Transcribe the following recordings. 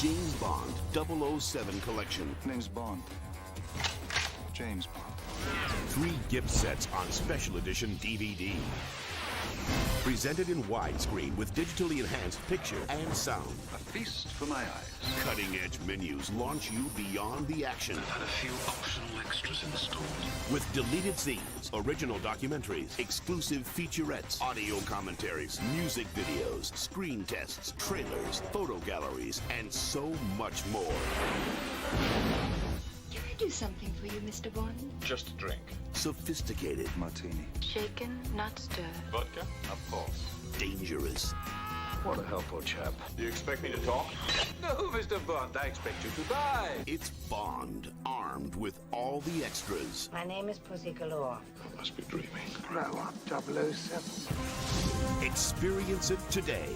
James Bond 007 collection. Name's Bond. James Bond. 3 gift sets on special edition DVD. Presented in widescreen with digitally enhanced picture and sound. A feast for my eyes. Cutting-edge menus launch you beyond the action. I've had a few optional extras installed. With deleted scenes, original documentaries, exclusive featurettes, audio commentaries, music videos, screen tests, trailers, photo galleries, and so much more. Can I do something for you, Mr. Bond? Just a drink. Sophisticated, Martini. Shaken, not stirred. Vodka? Of course. dangerous. What a helpful chap. Do you expect me to talk? No, Mr. Bond, I expect you to die. It's Bond, armed with all the extras. My name is Pussy Galore. I must be dreaming. Grow up, 007. Experience it today.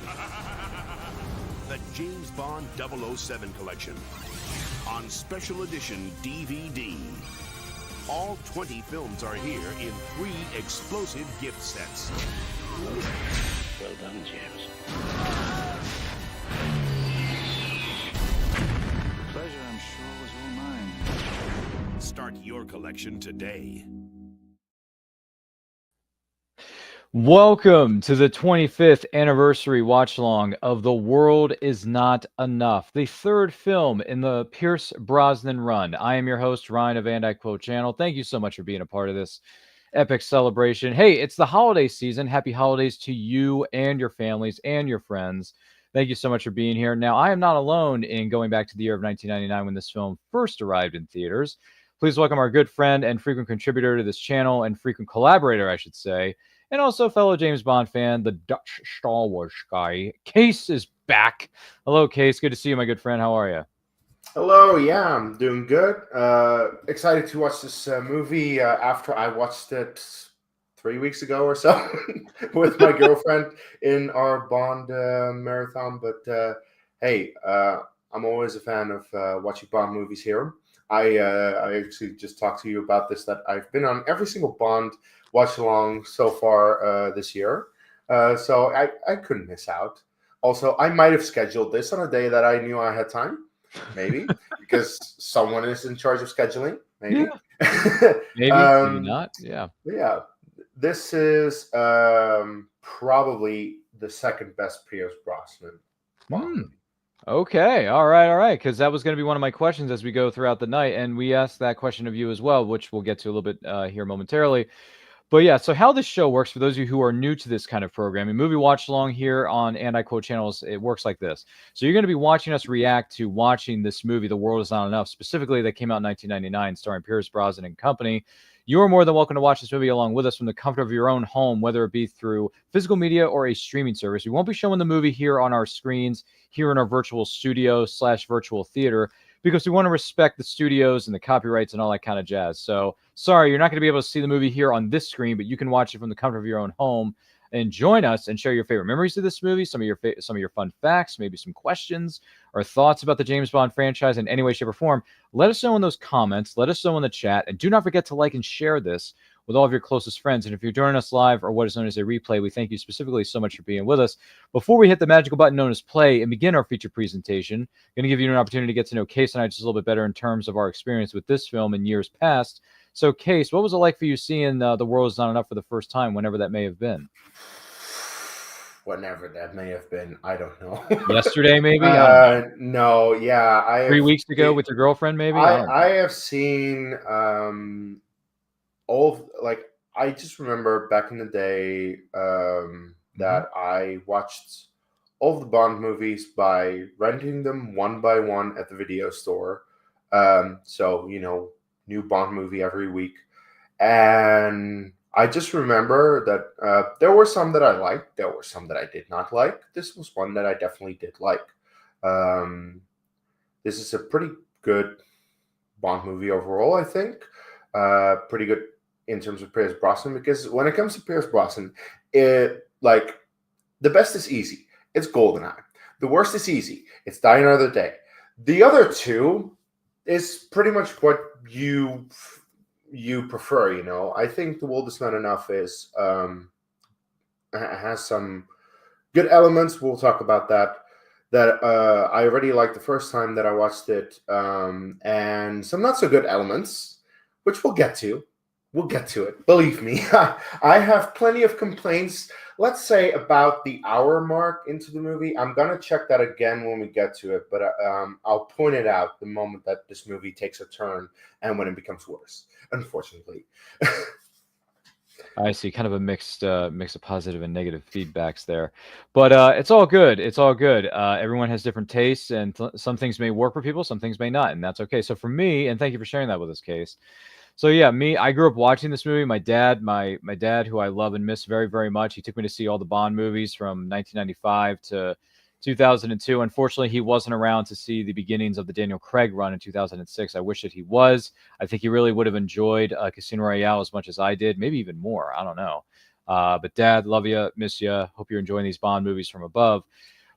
The James Bond 007 collection on special edition DVD. All 20 films are here in 3 explosive gift sets. Well done, James. The pleasure, I'm sure, was all mine. Start your collection today. Welcome to the 25th anniversary watch-along of The World Is Not Enough, the third film in the Pierce Brosnan run. I am your host, Ryan of And I Quote Channel. Thank you so much for being a part of this epic celebration. Hey, it's the holiday season. Happy holidays to you and your families and your friends. Thank you so much for being here. Now, I am not alone in going back to the year of 1999 when this film first arrived in theaters. Please welcome our good friend and frequent contributor to this channel and frequent collaborator, I should say, and also fellow James Bond fan, the Dutch Star Wars guy. Case is back. Hello, Case. Good to see you, my good friend. How are you? Hello, yeah, I'm doing good. Excited to watch this movie after I watched it 3 weeks ago or so with my girlfriend in our Bond marathon. But hey, I'm always a fan of watching Bond movies here. I actually just talked to you about this, that I've been on every single Bond watch-along so far this year. So I couldn't miss out. Also, I might have scheduled this on a day that I knew I had time. Maybe because someone is in charge of scheduling. Maybe, yeah. Maybe not. Yeah, yeah. This is probably the second best Pierce Brosnan. Okay, all right. Because that was going to be one of my questions as we go throughout the night, and we asked that question of you as well, which we'll get to a little bit here momentarily. But yeah, so how this show works, for those of you who are new to this kind of programming, movie watch along here on And I Quote channels, it works like this. So you're going to be watching us react to watching this movie, The World Is Not Enough, specifically that came out in 1999, starring Pierce Brosnan and company. You are more than welcome to watch this movie along with us from the comfort of your own home, whether it be through physical media or a streaming service. We won't be showing the movie here on our screens, here in our virtual studio / virtual theater, because we want to respect the studios and the copyrights and all that kind of jazz. So sorry, you're not going to be able to see the movie here on this screen, but you can watch it from the comfort of your own home and join us and share your favorite memories of this movie, some of your fun facts, maybe some questions or thoughts about the James Bond franchise in any way, shape, or form. Let us know in those comments. Let us know in the chat. And do not forget to like and share this with all of your closest friends. And if you're joining us live or what is known as a replay, we thank you specifically so much for being with us. Before we hit the magical button known as play and begin our feature presentation, I'm going to give you an opportunity to get to know Case and I just a little bit better in terms of our experience with this film in years past. So, Case, what was it like for you seeing The World Is Not Enough for the first time, whenever that may have been? Whenever that may have been, I don't know. Yesterday, maybe? No, yeah. 3 weeks ago with your girlfriend, maybe? I have seen I just remember back in the day that I watched all of the Bond movies by renting them one by one at the video store. So, new Bond movie every week. And I just remember that there were some that I liked. There were some that I did not like. This was one that I definitely did like. This is a pretty good Bond movie overall, I think. Pretty good in terms of Pierce Brosnan, because when it comes to Pierce Brosnan, the best is easy. It's GoldenEye. The worst is easy. It's Die Another Day. The other two is pretty much what you prefer. I think The World Is Not Enough has some good elements. We'll talk about that. that I already liked the first time that I watched it, and some not so good elements, which we'll get to. We'll get to it. Believe me, I have plenty of complaints. Let's say about the hour mark into the movie. I'm gonna check that again when we get to it, but I'll point it out the moment that this movie takes a turn and when it becomes worse. Unfortunately. I see, kind of a mix of positive and negative feedbacks there, but it's all good. It's all good. Everyone has different tastes, and some things may work for people, some things may not, and that's okay. So for me, and thank you for sharing that with us, Case. So yeah, I grew up watching this movie. My dad, who I love and miss very, very much, he took me to see all the Bond movies from 1995 to 2002. Unfortunately, he wasn't around to see the beginnings of the Daniel Craig run in 2006. I wish that he was. I think he really would have enjoyed Casino Royale as much as I did, maybe even more. I don't know. But Dad, love you, miss you. Hope you're enjoying these Bond movies from above.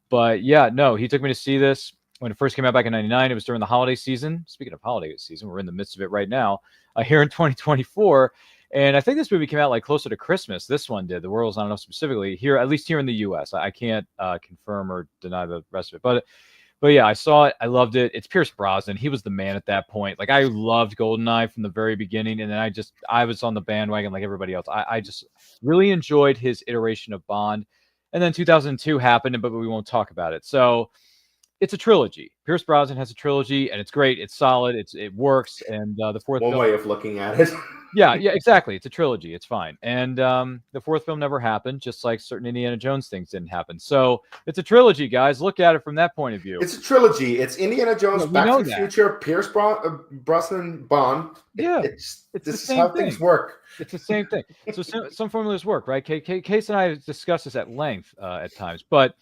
But yeah, no, he took me to see this when it first came out back in '99. It was during the holiday season. Speaking of holiday season, we're in the midst of it right now here in 2024. And I think this movie came out like closer to Christmas. This one did. The World's Not Enough specifically here, at least here in the U.S. I can't confirm or deny the rest of it. But yeah, I saw it. I loved it. It's Pierce Brosnan. He was the man at that point. Like, I loved GoldenEye from the very beginning. And then I was on the bandwagon like everybody else. I just really enjoyed his iteration of Bond. And then 2002 happened, but we won't talk about it. So it's a trilogy. Pierce Brosnan has a trilogy, and it's great. It's solid. It works. And the fourth One film, way of looking at it. yeah, exactly. It's a trilogy. It's fine. And the fourth film never happened, just like certain Indiana Jones things didn't happen. So it's a trilogy, guys. Look at it from that point of view. It's a trilogy. It's Indiana Jones, Yeah, Back to the Future, Pierce Brosnan, Bond. Yeah, this the is same how thing. things work. It's the same thing. So some formulas work, right? Case and I have discussed this at length at times, but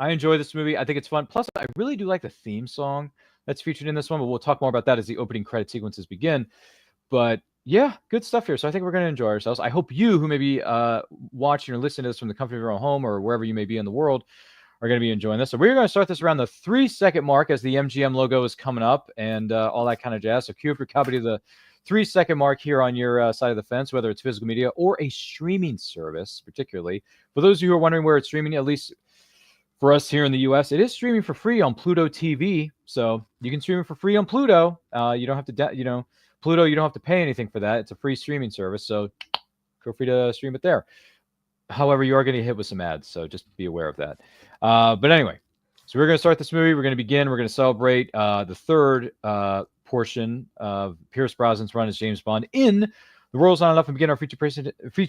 I enjoy this movie. I think it's fun. Plus, I really do like the theme song that's featured in this one, but we'll talk more about that as the opening credit sequences begin. But yeah, good stuff here. So I think we're going to enjoy ourselves. I hope you, who may be watching or listening to this from the comfort of your own home or wherever you may be in the world, are going to be enjoying this. So we're going to start this around the 3-second mark as the MGM logo is coming up and all that kind of jazz. So cue up your copy to the 3-second mark here on your side of the fence, whether it's physical media or a streaming service, particularly. For those of you who are wondering where it's streaming, at least for us here in the U.S., it is streaming for free on Pluto TV. So you can stream it for free on Pluto. You don't have to, Pluto, you don't have to pay anything for that. It's a free streaming service. So feel free to stream it there. However, you are going to get hit with some ads. So just be aware of that. But anyway, so we're going to start this movie. We're going to begin. We're going to celebrate the third portion of Pierce Brosnan's run as James Bond in The World's Not Enough, and begin our feature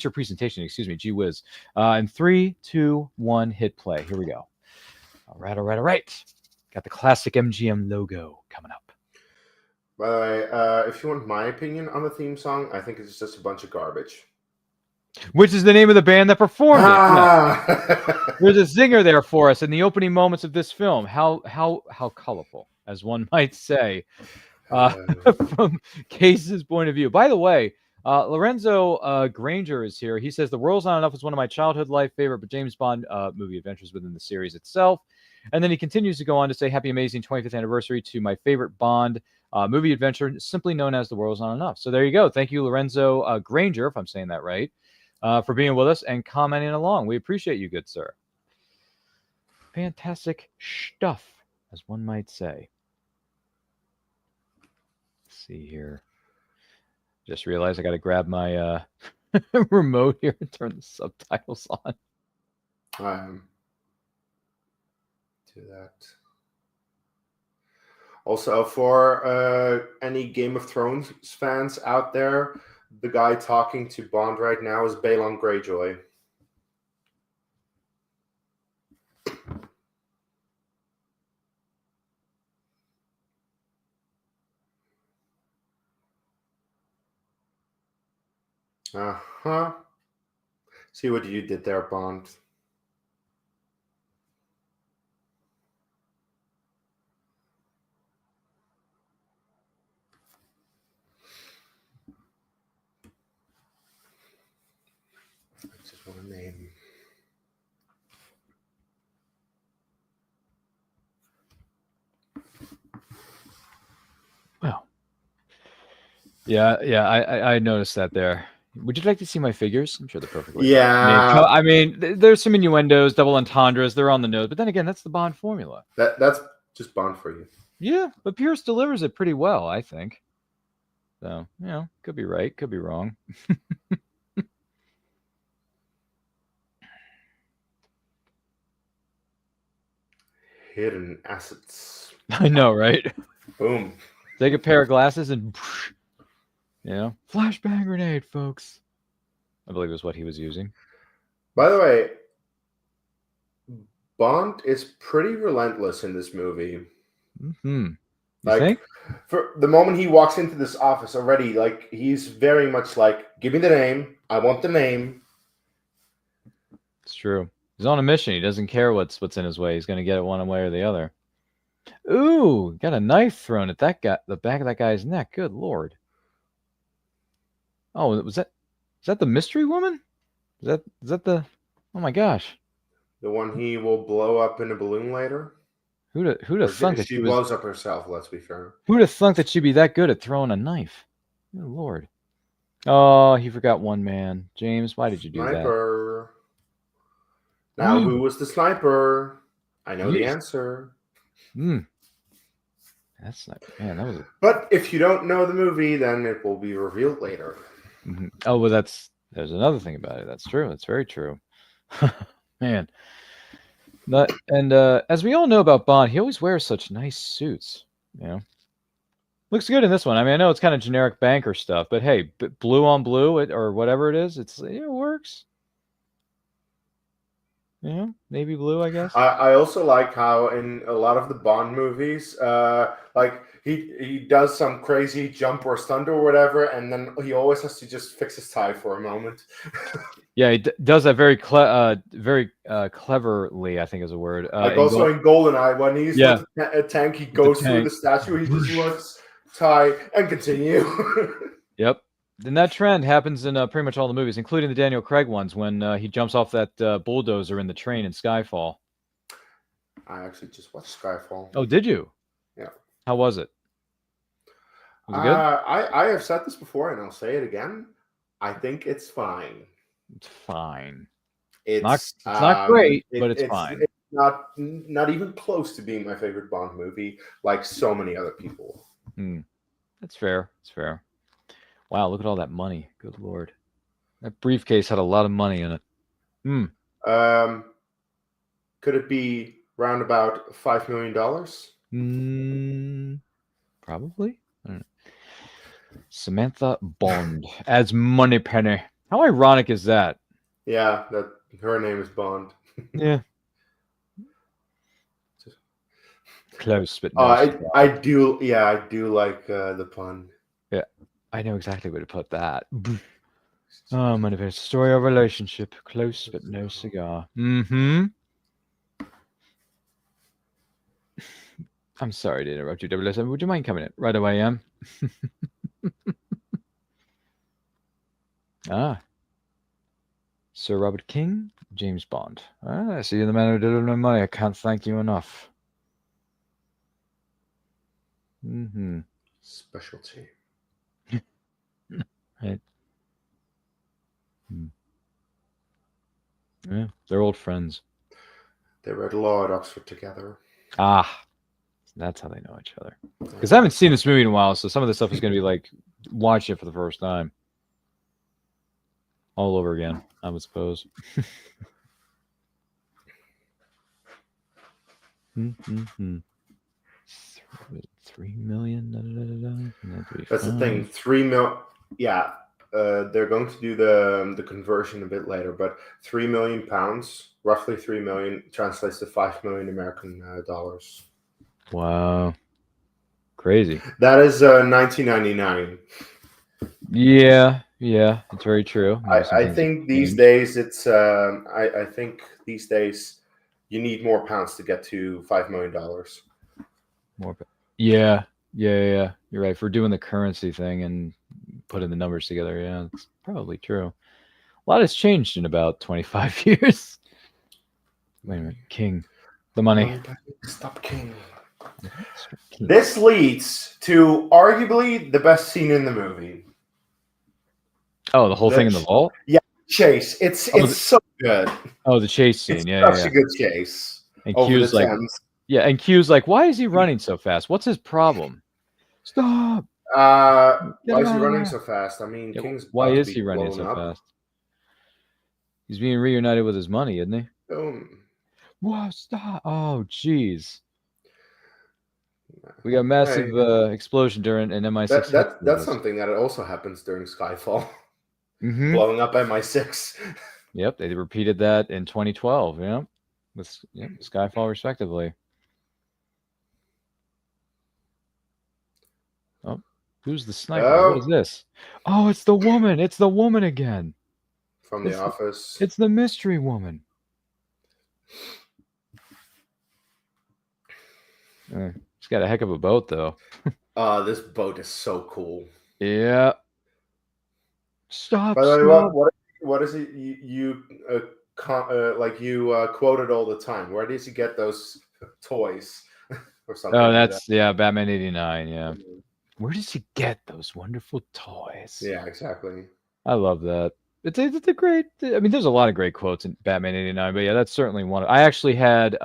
presentation. Excuse me, gee whiz. In 3, 2, 1, hit play. Here we go. All right. Got the classic MGM logo coming up. By the way, if you want my opinion on the theme song, I think it's just a bunch of garbage. Which is the name of the band that performed it. Yeah. There's a zinger there for us in the opening moments of this film. How colorful, as one might say, from Case's point of view. By the way, Lorenzo Granger is here. He says The World's Not Enough is one of my childhood life favorite, but James Bond movie adventures within the series itself. And then he continues to go on to say, happy amazing 25th anniversary to my favorite Bond movie adventure, simply known as The World's Not Enough. So there you go. Thank you, Lorenzo Granger, if I'm saying that right, for being with us and commenting along. We appreciate you, good sir. Fantastic stuff, as one might say. Let's see here. Just realized I got to grab my remote here and turn the subtitles on. Do that. Also, for any Game of Thrones fans out there, the guy talking to Bond right now is Balon Greyjoy. Uh-huh. See what you did there, Bond. I just want to name. Well, yeah, I noticed that there. Would you like to see my figures? I'm sure they're perfectly. Yeah. I mean, there's some innuendos, double entendres. They're on the nose, but then again, that's the Bond formula. That's just Bond for you. Yeah, but Pierce delivers it pretty well, I think. So, could be right, could be wrong. Hidden assets. I know, right? Boom. Take a pair of glasses and, flashbang grenade, folks. I believe is what he was using. By the way, Bond is pretty relentless in this movie. Mm-hmm. Like, think? For the moment he walks into this office already, like, he's very much like, give me the name. I want the name. It's true. He's on a mission. He doesn't care what's in his way. He's going to get it one way or the other. Ooh, got a knife thrown at that guy, the back of that guy's neck. Good Lord. Oh, is that the mystery woman? Is that the? Oh my gosh. The one he will blow up in a balloon later. Who'd have thunk that she blows up herself? Let's be fair. Who'd have thunk that she'd be that good at throwing a knife? Good Lord. Oh, he forgot one man. James, why did you do Sniper. Now, who was the sniper? I know the answer. That's not, man. That was. But if you don't know the movie, then it will be revealed later. Mm-hmm. Oh well, there's another thing about it. That's true. That's very true. Man. As we all know about Bond, he always wears such nice suits. Looks good in this one. I mean, I know it's kind of generic banker stuff, but hey, blue on blue, or whatever it is, it works. Navy blue, I guess. I also like how in a lot of the Bond movies, like he does some crazy jump or stunt or whatever, and then he always has to just fix his tie for a moment. Yeah, he does that very cleverly, I think is a word. Like also in GoldenEye, when he's with a tank, he goes through the statue, he just looks, tie, and continue. Yep. And that trend happens in pretty much all the movies, including the Daniel Craig ones, when he jumps off that bulldozer in the train in Skyfall. I actually just watched Skyfall. Oh, did you? Yeah. How was it? Was it good? I have said this before, and I'll say it again. I think it's fine. It's fine. It's not great, but it's fine. It's not even close to being my favorite Bond movie, like so many other people. That's fair. It's fair. Wow, look at all that money. Good Lord. That briefcase had a lot of money in it. Could it be round about $5 million? Probably. I don't know. Samantha Bond as Moneypenny. How ironic is that? Yeah, that her name is Bond. Yeah. Close, but no. I do like the pun. Yeah, I know exactly where to put that. Oh, Moneypenny. Story of relationship. Close, but no cigar. I'm sorry to interrupt you, 007. Would you mind coming in right away, Sir Robert King, James Bond. I see you're the man who did no money. I can't thank you enough. Specialty. Right. Yeah, they're old friends. They read law at Oxford together. That's how they know each other. Because I haven't seen this movie in a while, so some of this stuff is going to be like watching it for the first time. All over again, I would suppose. 3 million. That's the thing. 3 million. Yeah, they're going to do the conversion a bit later, but £3 million, roughly 3 million, translates to 5 million American dollars. Wow, crazy. That is 1999. Yeah, it's very true. I think these days it's. I think these days you need more pounds to get to $5 million. More. Yeah. You're right. If we're doing the currency thing and putting the numbers together, yeah, it's probably true. A lot has changed in about 25 years. Wait a minute, King, the money. Stop King. This leads to arguably the best scene in the movie. Oh, the whole thing in the vault? Yeah, chase. It's so good. Oh, the chase scene. It's Yeah, such a good chase And over Q's the like, Thames. yeah, and Q's like, why is he running so fast? What's his problem? Stop. Why Get is he him running out. so fast? I mean, Yeah, King's why about to is be he running blown so up. fast? He's being reunited with his money, isn't he? Boom. Whoa, stop. Oh, jeez. We got massive explosion during an MI6. That's something that also happens during Skyfall. Mm-hmm. Blowing up MI6. Yep, they repeated that in 2012, with Skyfall respectively. Oh, who's the sniper? What is this? Oh, it's the woman. It's the woman again. From The Office. It's the mystery woman. She's got a heck of a boat, though. This boat is so cool. Yeah. Stop. By the way, what is it you quoted all the time? Where does he get those toys or something? Oh, like that's Batman 89. Yeah. Where does he get those wonderful toys? Yeah, exactly. I love that. It's a great. I mean, there's a lot of great quotes in Batman 89, but yeah, that's certainly one. I actually had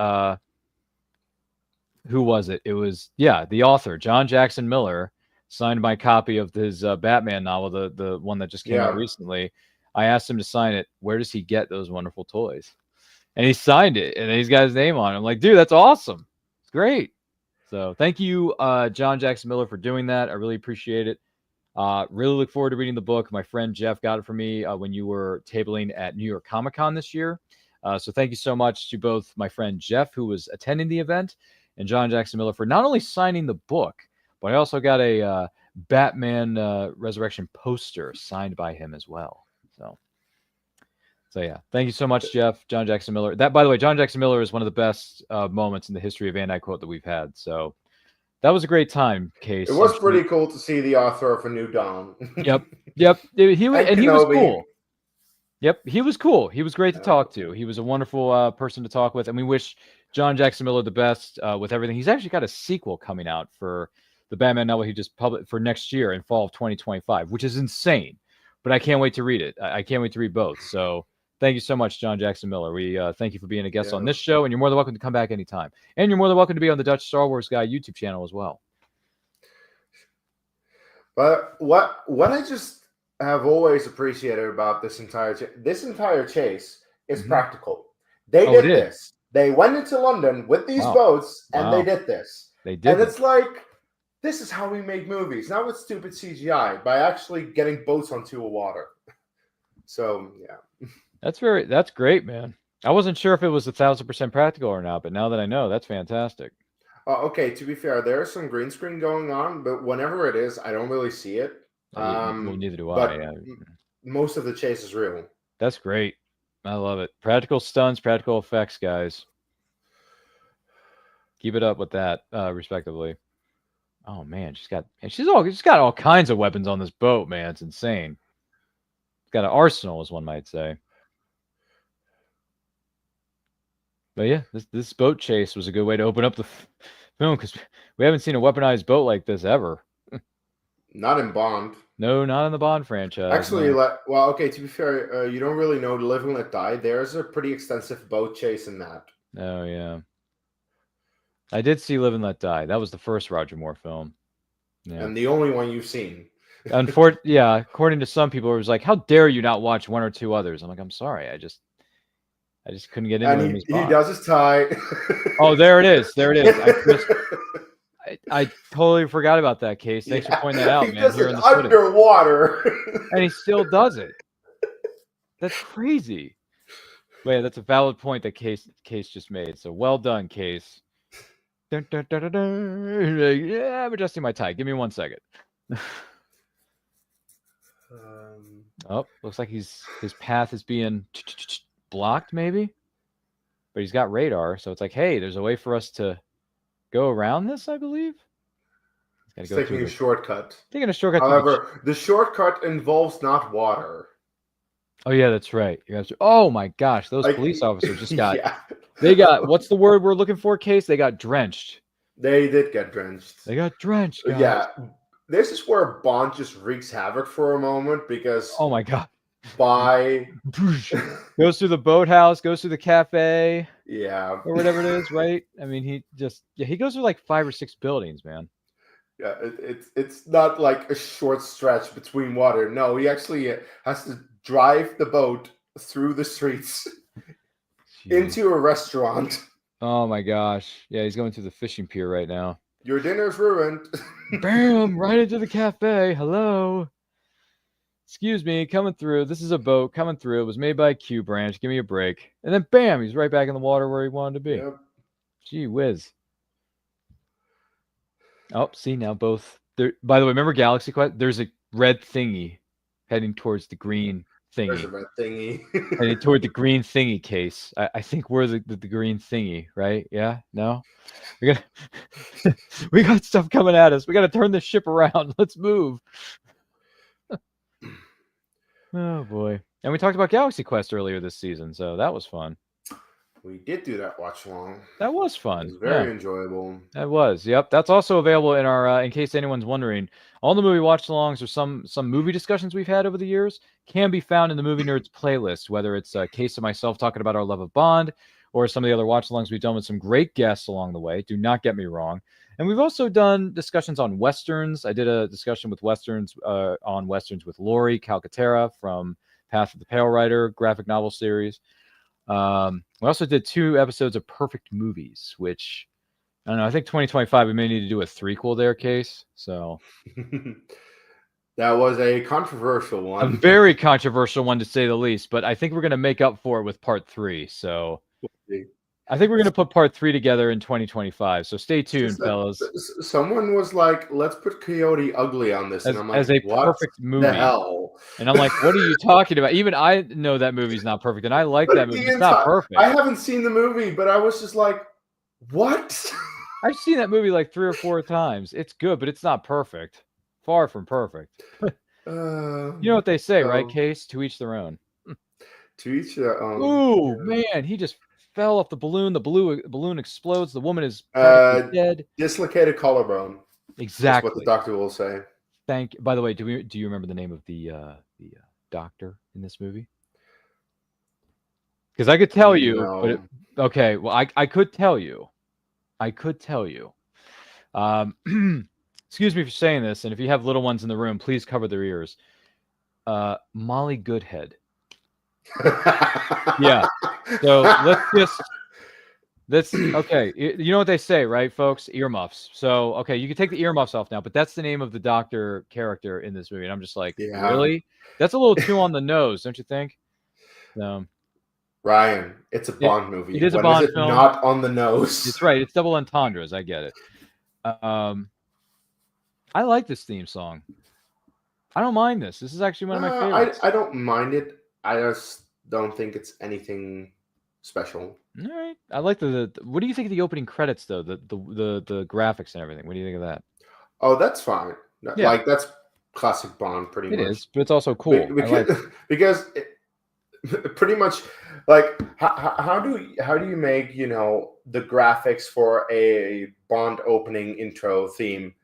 who was it? It was the author John Jackson Miller signed my copy of his Batman novel, the one that just came out recently. I asked him to sign it. Where does he get those wonderful toys? And he signed it, and he's got his name on it. I'm like, dude, that's awesome. It's great. So thank you, John Jackson Miller, for doing that. I really appreciate it. Really look forward to reading the book. My friend Jeff got it for me when you were tabling at New York Comic Con this year. So thank you so much to both my friend Jeff, who was attending the event, and John Jackson Miller for not only signing the book, but I also got a Batman Resurrection poster signed by him as well. So yeah, thank you so much, Jeff. John Jackson Miller. That, by the way, John Jackson Miller is one of the best moments in the history of anti-quote that we've had. So that was a great time, Case. It was pretty cool to see the author of A New Dawn. Yep. He was cool. Yep, he was cool. He was great to talk to. He was a wonderful person to talk with, and we wish John Jackson Miller the best with everything. He's actually got a sequel coming out for the Batman novel he just published for next year in fall of 2025, which is insane. But I can't wait to read it. I can't wait to read both. So thank you so much, John Jackson Miller. We thank you for being a guest on this show, and you're more than welcome to come back anytime. And you're more than welcome to be on the Dutch Star Wars Guy YouTube channel as well. But what I just have always appreciated about this entire chase is practical. They did this. They went into London with these boats, and they did this. They did. And it's like, this is how we make movies. Not with stupid CGI, by actually getting boats onto a water. So, yeah. That's great, man. I wasn't sure if it was 1,000% practical or not, but now that I know, that's fantastic. Okay, to be fair, there's some green screen going on, but whenever it is, I don't really see it. Well, neither do I. Yeah. Most of the chase is real. That's great. I love it. Practical stunts, practical effects, guys. Keep it up with that, respectively. Oh man, she's got all kinds of weapons on this boat, man. It's insane. It's got an arsenal, as one might say. But yeah, this boat chase was a good way to open up the film, because we haven't seen a weaponized boat like this ever. Not in Bond. No, not in the Bond franchise. Actually, no. To be fair, you don't really know Live and Let Die. There's a pretty extensive boat chase in that. Oh, yeah. I did see Live and Let Die. That was the first Roger Moore film. Yeah. And the only one you've seen. According to some people, it was like, how dare you not watch one or two others? I'm like, I'm sorry. I just couldn't get into him. He does his tie. Oh, there it is. There it is. I totally forgot about that, Case. Thanks for pointing that out, man. Does it underwater. And he still does it. That's crazy. Wait, that's a valid point that Case just made. So well done, Case. Dun, dun, dun, dun, dun. Yeah, I'm adjusting my tie. Give me 1 second. Looks like his path is being blocked, maybe. But he's got radar, so it's like, hey, there's a way for us to go around this, I believe. He's taking a shortcut. However, the shortcut involves not water. Oh yeah, that's right. Oh my gosh, those police officers just got. Yeah. They got. What's the word we're looking for, Case? They got drenched. They did get drenched. They got drenched. Guys. Yeah, this is where Bond just wreaks havoc for a moment because Oh my god. by Goes through the boathouse, goes through the cafe, yeah, or whatever it is, right? I mean, he goes through like 5 or 6 buildings, man. yeah, it's not like a short stretch between water. No, he actually has to drive the boat through the streets Jeez. into a restaurant. Oh my gosh. Yeah, he's going through the fishing pier right now. Your dinner's ruined. Bam! Right into the cafe. Hello. Excuse me, coming through. This is a boat coming through. It was made by Q Branch. Give me a break. And then bam, he's right back in the water where he wanted to be. Yep. Gee whiz. Oh, see now both. There. By the way, remember Galaxy Quest? There's a red thingy heading towards the green There's a thingy. red thingy. Heading toward the green thingy case. I think we're the green thingy, right? Yeah? No? We got stuff coming at us. We got to turn this ship around. Let's move. Oh boy. And we talked about Galaxy Quest earlier this season, so that was fun. We did do that watch along. That was It fun. was very Yeah, enjoyable. that was. Yep. That's also available in our in case anyone's wondering. All the movie watch-alongs or some movie discussions we've had over the years can be found in the Movie Nerds playlist, whether it's a case of myself talking about our love of Bond or some of the other watch-alongs we've done with some great guests along the way. Do not get me wrong. And we've also done discussions on Westerns. I did a discussion with Westerns on Westerns with Lori Calcaterra from Path of the Pale Rider graphic novel series. We also did 2 episodes of Perfect Movies, which, I don't know, I think 2025 we may need to do a threequel there, Case. So That was a controversial a one. very controversial one to say the least, but I think we're going to make up for it with part 3. So I think we're going to put part 3 together in 2025. So stay tuned, fellas. Someone was like, "Let's put Coyote Ugly on this," and I'm like, As a "What perfect movie. the hell?" And I'm like, what are you talking about? Even I know that movie's not perfect, and I like But that movie. It's not perfect. I haven't seen the movie, but I was just like, "What?" I've seen that movie like 3 or 4 times. It's good, but it's not perfect. Far from perfect. You know what they say, right, Case? To each their own. To each their own. Ooh, man, he just fell off the balloon. The balloon explodes. The woman is practically dead. Dislocated collarbone. Exactly. That's what the doctor will say. By the way, do you remember the name of the doctor in this movie? Because I could tell you, No. but okay, well, I could tell you. Excuse me for saying this, and if you have little ones in the room, please cover their ears. Molly Goodhead. Yeah. So let's okay. You know what they say, right, folks? Earmuffs. So okay, you can take the earmuffs off now, but that's the name of the doctor character in this movie, and I'm just like, really? That's a little too on the nose, don't you think? Ryan, it's a Bond movie. It is a Bond film. Not on the nose. It's right. It's double entendres. I get it. I like this theme song. I don't mind this. This is actually one of my favorites. I don't mind it. I just don't think it's anything special. All right. I like the what do you think of the opening credits though? The graphics and everything. What do you think of that? Oh, that's fine. Yeah. Like that's classic Bond, pretty much. It is, but it's also cool. Because pretty much, like, how do you make the graphics for a Bond opening intro theme?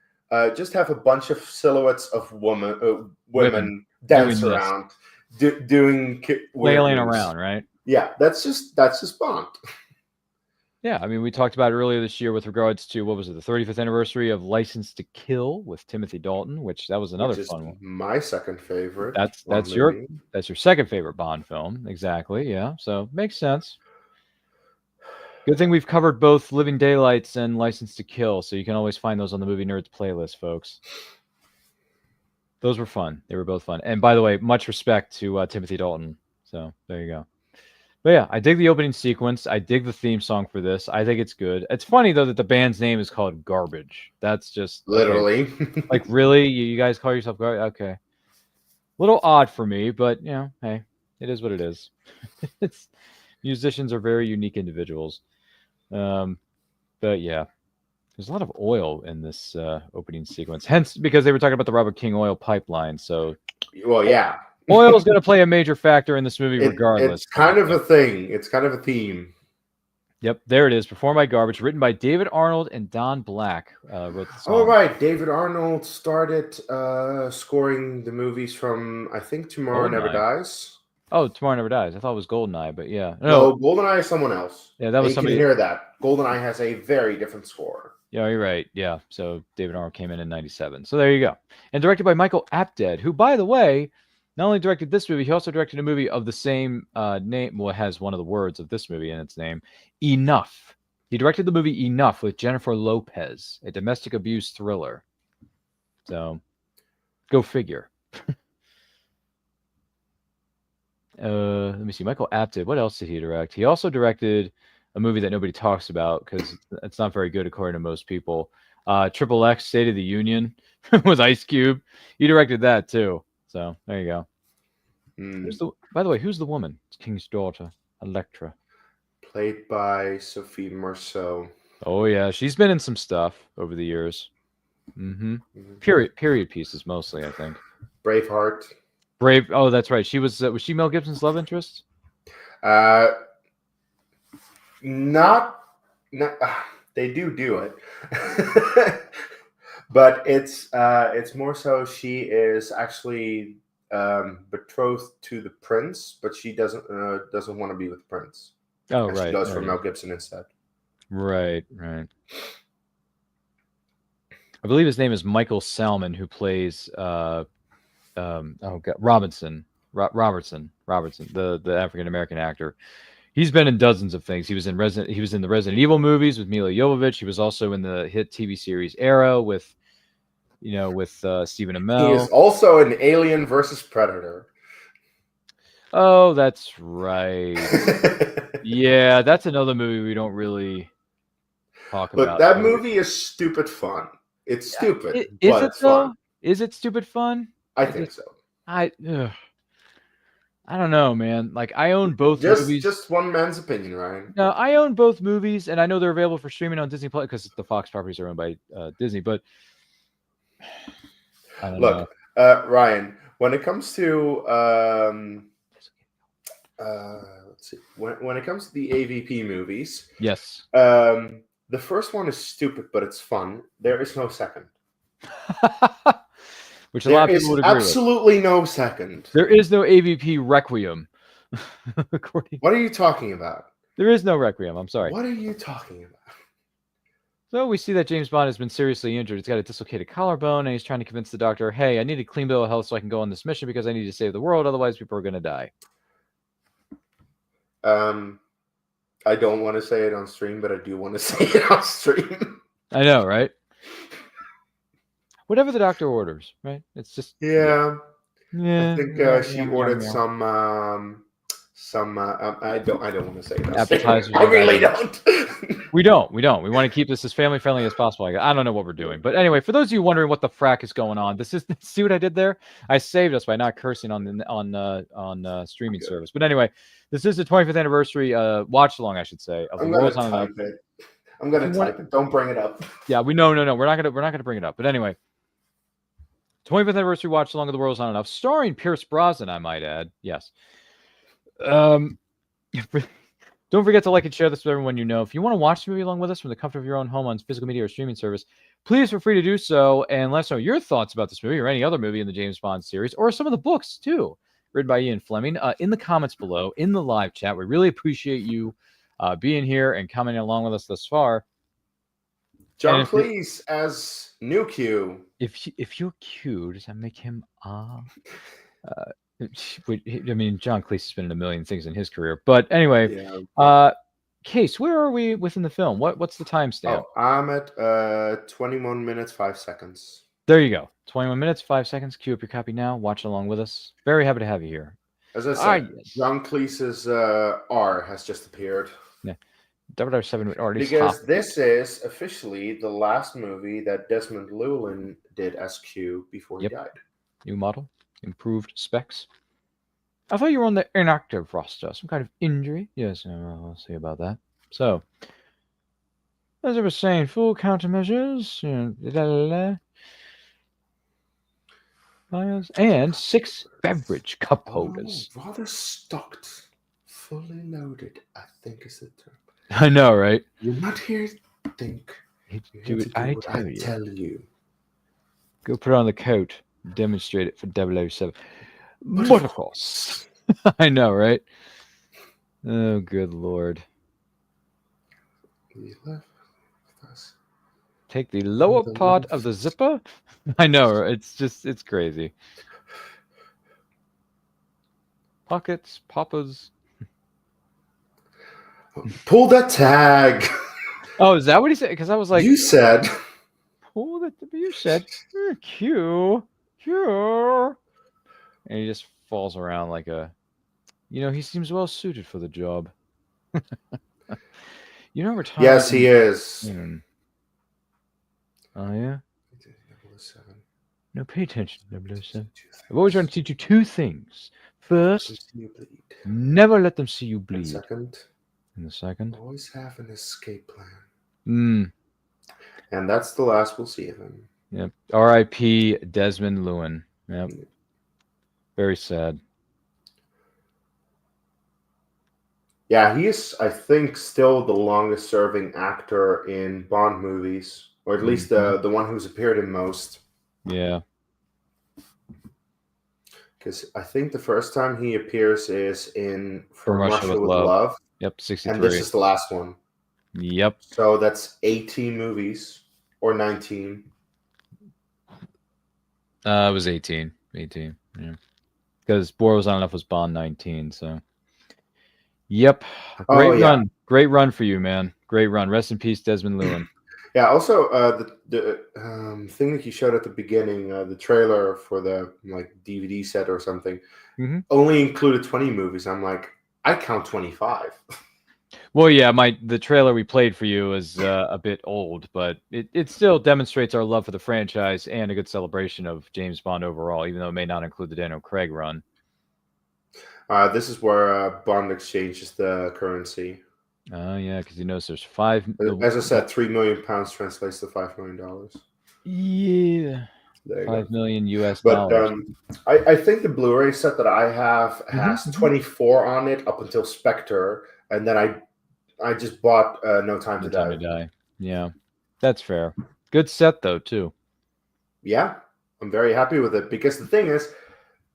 Just have a bunch of silhouettes of women dance around, doing flailing around, right? Yeah, that's just Bond. Yeah, I mean, we talked about it earlier this year with regards to what was it, the 35th anniversary of License to Kill with Timothy Dalton, which that was another fun one. My second favorite. That's your second favorite Bond film, exactly. Yeah, so makes sense. Good thing we've covered both Living Daylights and License to Kill, so you can always find those on the Movie Nerds playlist, folks. Those were fun. They were both fun. And by the way, much respect to Timothy Dalton. So there you go. But yeah, I dig the opening sequence. I dig the theme song for this. I think it's good. It's funny, though, that the band's name is called Garbage. That's just... Literally. Okay. Like, really? You guys call yourself Garbage? Okay. A little odd for me, but, hey, it is what it is. Musicians are very unique individuals. But yeah, there's a lot of oil in this opening sequence. Hence, because they were talking about the Robert King oil pipeline. So, well, yeah, oil is going to play a major factor in this movie, regardless. It's kind of a thing. It's kind of a theme. Yep, there it is. Performed by Garbage, written by David Arnold and Don Black. Wrote the song. Oh, right. David Arnold started scoring the movies from, I think, Tomorrow Never Goldeneye. Dies. Oh, Tomorrow Never Dies. I thought it was Goldeneye, but yeah. No, GoldenEye is someone else. Yeah, that was you somebody. can hear that. GoldenEye has a very different score. Yeah, you're right. Yeah, so David Arnold came in '97. So there you go. And directed by Michael Apted, who, by the way, not only directed this movie, he also directed a movie of the same name. Well, it has one of the words of this movie in its name, Enough. He directed the movie Enough with Jennifer Lopez, a domestic abuse thriller. So, go figure. Let me see. Michael Apted. What else did he direct? He also directed a movie that nobody talks about because it's not very good according to most people. Triple X, State of the Union with Ice Cube. He directed that too. So there you go. By the way, who's the woman? It's King's daughter, Electra. Played by Sophie Marceau. Oh yeah, she's been in some stuff over the years. Period pieces mostly, I think. Braveheart. Oh, that's right. She was she Mel Gibson's love interest? Not they do it. But it's more so she is actually betrothed to the prince, but she doesn't want to be with the prince. Oh, and right. She goes for right. Mel Gibson instead. Right. I believe his name is Michael Salmon, who plays Robertson, the African American actor. He's been in dozens of things. He was in the Resident Evil movies with Mila Jovovich. He was also in the hit TV series Arrow with Stephen Amell. He is also in Alien versus Predator. Oh, that's right. Yeah, that's another movie we don't really talk about. But that movie is stupid fun. It's stupid, but it's fun. Is it stupid fun? I think so. I don't know, man. Like, I own both movies. Just one man's opinion, Ryan. No, I own both movies, and I know they're available for streaming on Disney Plus because the Fox properties are owned by Disney. But I don't know. Ryan, when it comes to let's see, when it comes to the AVP movies, yes, the first one is stupid, but it's fun. There is no second. Which a lot of people would agree with. Absolutely no second. There is no AVP Requiem. What are you talking about? There is no Requiem. I'm sorry. What are you talking about? So we see that James Bond has been seriously injured. He's got a dislocated collarbone, and he's trying to convince the doctor, hey, I need a clean bill of health so I can go on this mission because I need to save the world. Otherwise, people are going to die. I don't want to say it on stream, but I do want to say it on stream. I know, right? Whatever the doctor orders, right? It's just yeah. I think she ordered some. I don't want to say that. Appetizers. I really don't. We don't. We want to keep this as family friendly as possible. I don't know what we're doing, but anyway, for those of you wondering what the frack is going on, see what I did there? I saved us by not cursing on streaming service. But anyway, this is the 25th anniversary watch along, I should say, of the World's on Enough. I'm gonna type it. Don't bring it up. Yeah, no. We're not gonna bring it up. But anyway, 25th anniversary watch along of the World's Not Enough, starring Pierce Brosnan, I might add. Yes. Don't forget to like and share this with everyone you know. If you want to watch the movie along with us from the comfort of your own home on physical media or streaming service, please feel free to do so and let us know your thoughts about this movie or any other movie in the James Bond series or some of the books too, written by Ian Fleming, in the comments below, in the live chat. We really appreciate you being here and commenting along with us thus far. John Cleese as New Q. If you're Q, does that make him I mean, John Cleese has been in a million things in his career, but anyway, Case, where are we within the film? What's the timestamp? Oh, I'm at 21 minutes 5 seconds. There you go, 21 minutes 5 seconds. Cue up your copy now. Watch along with us. Very happy to have you here. As I said, yes. John Cleese's R has just appeared. Yeah, 007 because this is officially the last movie that Desmond Llewellyn did as Q before he died. New model. Improved specs. I thought you were on the inactive roster. Some kind of injury? Yes, I'll see about that. So, as I was saying, full countermeasures, and 6 beverage cup holders. Rather stocked, fully loaded, I think is the term. I know, right? You're not here to think. You're here Do to it. do I what I you. tell you. Go put on the coat. Demonstrate it for 007. But But of course. I know, right? Oh, good lord. he left us. Take the lower the part of left. the zipper. I know. It's crazy. Pockets, poppers. Pull that tag. Oh, is that what he said? Because I was like, You said. pull that. You said, Q. And he just falls around like a, he seems well suited for the job. Retiring. Yes, he is. Oh, yeah? 007. No, pay attention, 007. I've always tried to teach you two things. First, You bleed. never let them see you And bleed. second, And the second, always have an escape plan. And that's the last we'll see of him. Yep. R.I.P. Desmond Llewellyn. Yep. Very sad. Yeah, he is, I think, still the longest serving actor in Bond movies, or at least the one who's appeared in most. Yeah. Because I think the first time he appears is in From Russia with Love. Love. Yep, 63. And this is the last one. Yep. So that's 18 movies, or 19. It was 18. 18, yeah. Because Boros on Enough was Bond 19, so. Yep. Run. Great run for you, man. Great run. Rest in peace, Desmond Llewellyn. Yeah, also, the thing that you showed at the beginning, the trailer for the DVD set or something, only included 20 movies. I'm like, I count 25. Well, yeah, the trailer we played for you is a bit old, but it still demonstrates our love for the franchise and a good celebration of James Bond overall, even though it may not include the Daniel Craig run. This is where Bond exchanges the currency. Oh, yeah, because there's 5... As I said, £3 million translates to $5 million. Yeah. 5 million US but, dollars. I think the Blu-ray set that I have has 24 on it up until Spectre, and then I just bought No Time to Die. Yeah, that's fair. Good set, though, too. Yeah, I'm very happy with it, because the thing is,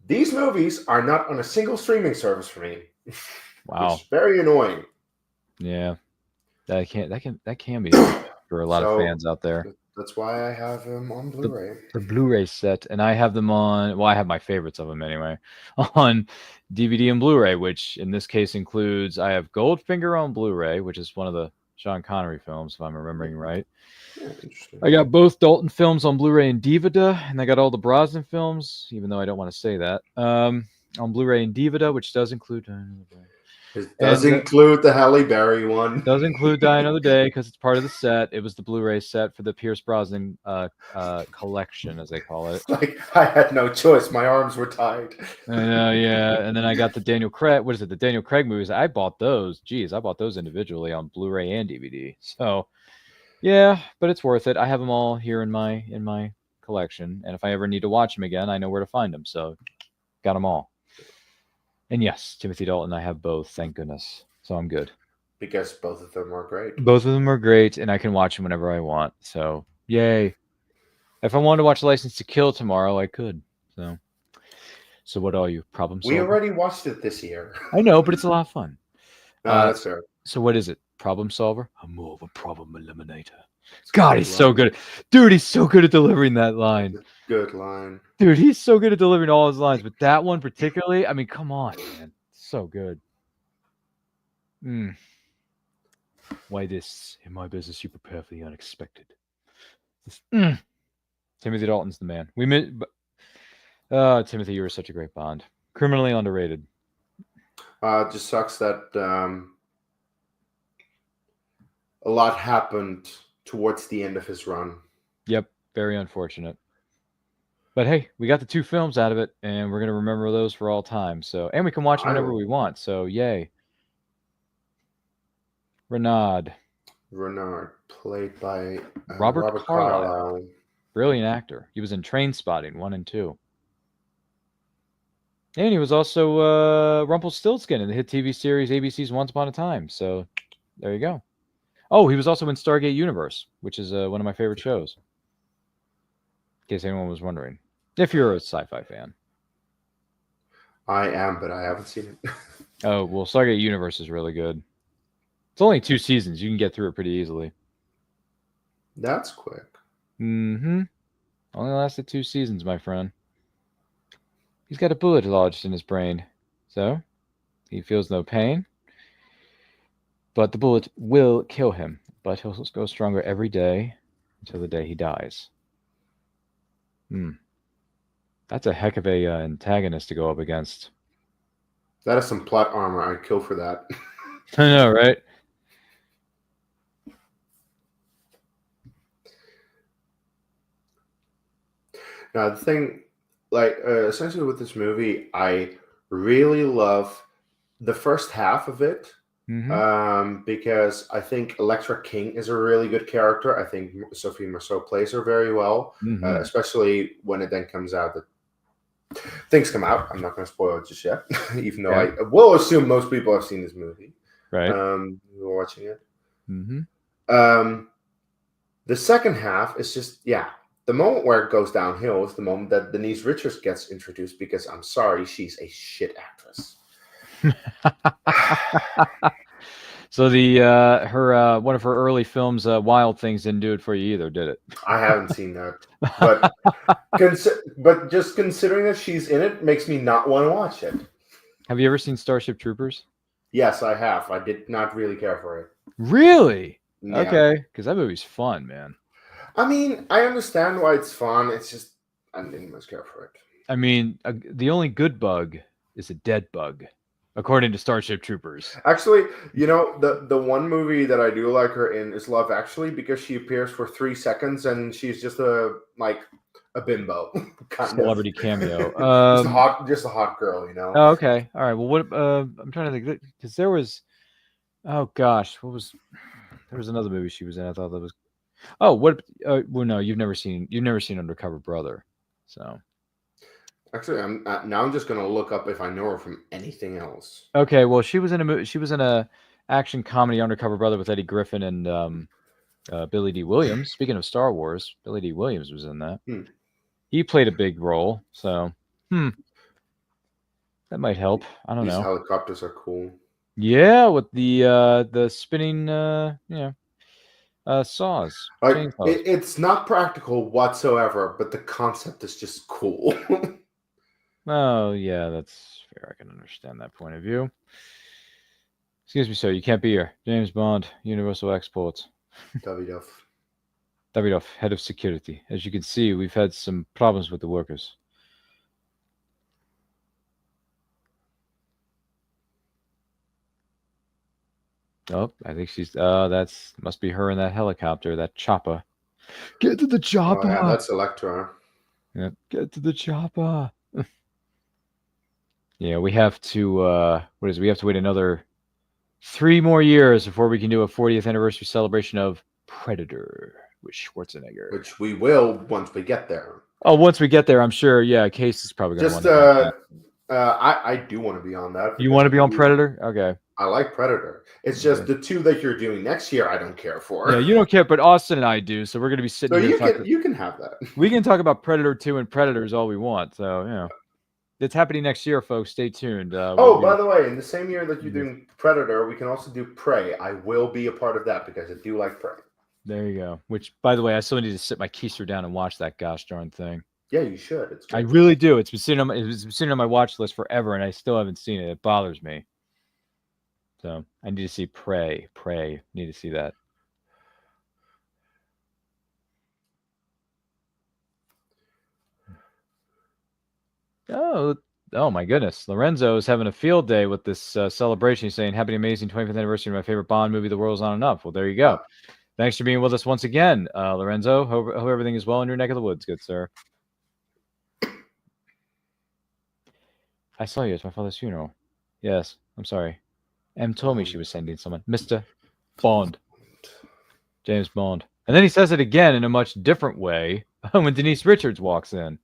these movies are not on a single streaming service for me. Wow. It's very annoying. Yeah. That can be for a lot of fans out there. That's why I have them on Blu-ray. The Blu-ray set, and I have them on. Well, I have my favorites of them anyway on DVD and Blu-ray, which in this case includes I have Goldfinger on Blu-ray, which is one of the Sean Connery films, if I'm remembering right. Yeah, interesting. I got both Dalton films on Blu-ray and DVD, and I got all the Brosnan films, even though I don't want to say that, on Blu-ray and DVD, which does include. It does include the Halle Berry one. Does include Die Another Day because it's part of the set. It was the Blu-ray set for the Pierce Brosnan collection, as they call it. Like, I had no choice. My arms were tied. I know, yeah. And then I got the Daniel Craig. What is it? The Daniel Craig movies. I bought those. Geez, I bought those individually on Blu-ray and DVD. So, yeah, but it's worth it. I have them all here in my collection, and if I ever need to watch them again, I know where to find them. So, got them all. And yes, Timothy Dalton, I have both, thank goodness. So I'm good. Because both of them are great. Both of them are great, and I can watch them whenever I want. So, yay. If I wanted to watch License to Kill tomorrow, I could. So what are you? Problem solver? We already watched it this year. I know, but it's a lot of fun. That's fair. So what is it? Problem solver? I'm more of a problem eliminator. God, he's so good. Dude, he's so good at delivering that line. Good line. Dude, he's so good at delivering all his lines, but that one particularly, I mean, come on, man. So good. Why this? In my business, you prepare for the unexpected. Timothy Dalton's the man. Timothy, you were such a great Bond. Criminally underrated. It just sucks that a lot happened towards the end of his run. Yep, very unfortunate. But hey, we got the 2 films out of it, and we're gonna remember those for all time. So, and we can watch them whenever we want. So, yay. Renard, played by Robert Carlyle. Brilliant actor. He was in Trainspotting 1 and 2. And he was also Rumpelstiltskin in the hit TV series ABC's Once Upon a Time. So, There you go. Oh, he was also in Stargate Universe, which is one of my favorite shows. In case anyone was wondering. If you're a sci-fi fan. I am, but I haven't seen it. Oh, well, Stargate Universe is really good. It's only 2 seasons. You can get through it pretty easily. That's quick. Mm-hmm. Only lasted 2 seasons, my friend. He's got a bullet lodged in his brain. So, he feels no pain. But the bullet will kill him. But he'll go stronger every day until the day he dies. That's a heck of a antagonist to go up against. That is some plot armor. I'd kill for that. I know, right? Now, the thing, like, essentially with this movie, I really love the first half of it. Because I think Electra King is a really good character. I think Sophie Marceau plays her very well, especially when it then comes out that things come out. I'm not going to spoil it just yet, even though I will assume most people have seen this movie. Right. Who are watching it. The second half is just, the moment where it goes downhill is the moment that Denise Richards gets introduced, because I'm sorry, she's a shit actress. So her one of her early films, Wild Things, didn't do it for you either, did it? I haven't seen that, but but just considering that she's in it makes me not want to watch it. Have you ever seen Starship Troopers? Yes, I have. I did not really care for it. Really? Yeah. Okay, because that movie's fun, man. I mean, I understand why it's fun. It's just I didn't much care for it. I mean, the only good bug is a dead bug, according to Starship Troopers. Actually, you know, the one movie that I do like her in is Love Actually, because she appears for 3 seconds and she's just a bimbo. Celebrity cameo. just a hot girl, you know. Oh, okay. All right. Well, what I'm trying to think, because there was, oh gosh, there was another movie she was in. I thought that was, well, no, you've never seen Undercover Brother, so. Actually, I'm just gonna look up if I know her from anything else. Okay, well, she was in a action comedy, Undercover Brother, with Eddie Griffin and Billy D. Williams. Speaking of Star Wars, Billy D. Williams was in that. He played a big role, so that might help. I don't know. These helicopters are cool. Yeah, with the spinning saws. Like it's not practical whatsoever, but the concept is just cool. Oh, yeah, that's fair. I can understand that point of view. Excuse me, sir. You can't be here. James Bond, Universal Exports. Davidoff, head of security. As you can see, we've had some problems with the workers. Oh, I think she's... must be her in that helicopter, that chopper. Get to the chopper! Oh, yeah, that's Electra. Yep, get to the chopper! Yeah, we have to, we have to wait another 3 more years before we can do a 40th anniversary celebration of Predator with Schwarzenegger. Which we will once we get there. Oh, once we get there, I'm sure, Case is probably going to want to I do want to be on that. You want to be on Predator? Okay. I like Predator. It's just the 2 that you're doing next year I don't care for. Yeah, you don't care, but Austin and I do, so we're going to be sitting here. You can have that. We can talk about Predator 2 and Predators all we want, so, It's happening next year, folks. Stay tuned. By the way, in the same year that you're doing Predator, we can also do Prey. I will be a part of that because I do like Prey. There you go. Which, by the way, I still need to sit my keister down and watch that gosh darn thing. Yeah, you should. It's good. I really do. It's been sitting on my watch list forever, and I still haven't seen it. It bothers me. So I need to see Prey. Need to see that. Oh my goodness. Lorenzo is having a field day with this celebration. He's saying, happy amazing 25th anniversary of my favorite Bond movie, The World's Not Enough. Well, there you go. Thanks for being with us once again, Lorenzo. Hope everything is well in your neck of the woods, good sir. I saw you at my father's funeral. Yes, I'm sorry. Em told me she was sending someone. Mr. Bond. James Bond. And then he says it again in a much different way when Denise Richards walks in.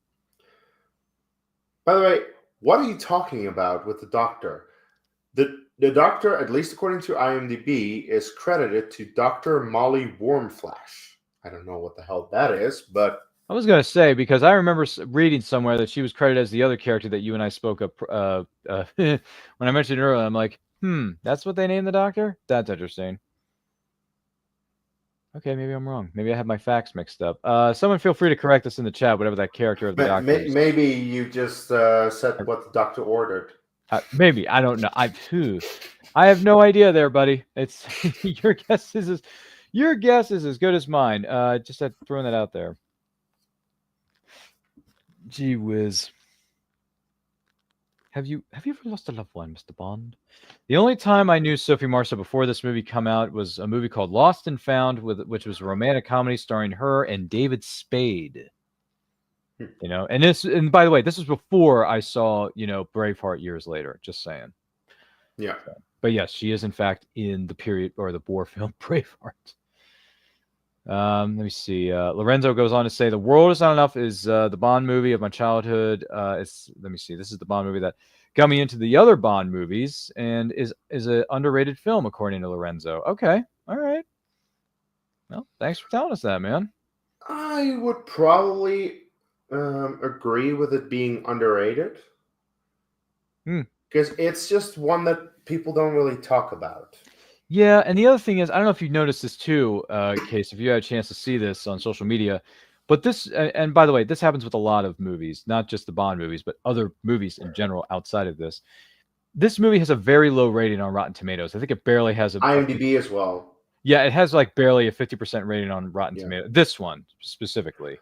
By the way, what are you talking about with the doctor? The Doctor, at least according to IMDb, is credited to Dr. Molly Wormflash. I don't know what the hell that is, but I was going to say, because I remember reading somewhere that she was credited as the other character that you and I spoke of when I mentioned it earlier. I'm like, that's what they named the Doctor? That's interesting. Okay, maybe I'm wrong. Maybe I have my facts mixed up. Someone feel free to correct us in the chat, whatever that character of the Doctor is. maybe you just said what the Doctor ordered. Maybe. I don't know. I have no idea there, buddy. It's your guess is as good as mine. Just throwing that out there. Gee whiz. Have you ever lost a loved one, Mr. Bond? The only time I knew Sophie Marceau before this movie come out was a movie called Lost and Found, which was a romantic comedy starring her and David Spade. You know, and by the way, this was before I saw, Braveheart years later. Just saying. Yeah. But yes, she is in fact in the period or the Boer film Braveheart. Let me see. Lorenzo goes on to say, "The World Is Not Enough" is the Bond movie of my childhood. Let me see. This is the Bond movie that got me into the other Bond movies and is an underrated film, according to Lorenzo. Okay. All right. Well, thanks for telling us that, man. I would probably agree with it being underrated. Because it's just one that people don't really talk about. Yeah, and the other thing is, I don't know if you've noticed this too, Case, if you had a chance to see this on social media, but this, and by the way, this happens with a lot of movies, not just the Bond movies, but other movies in general outside of this. This movie has a very low rating on Rotten Tomatoes. I think it barely has a... IMDb as well. Yeah, it has like barely a 50% rating on Rotten Tomatoes. This one, specifically.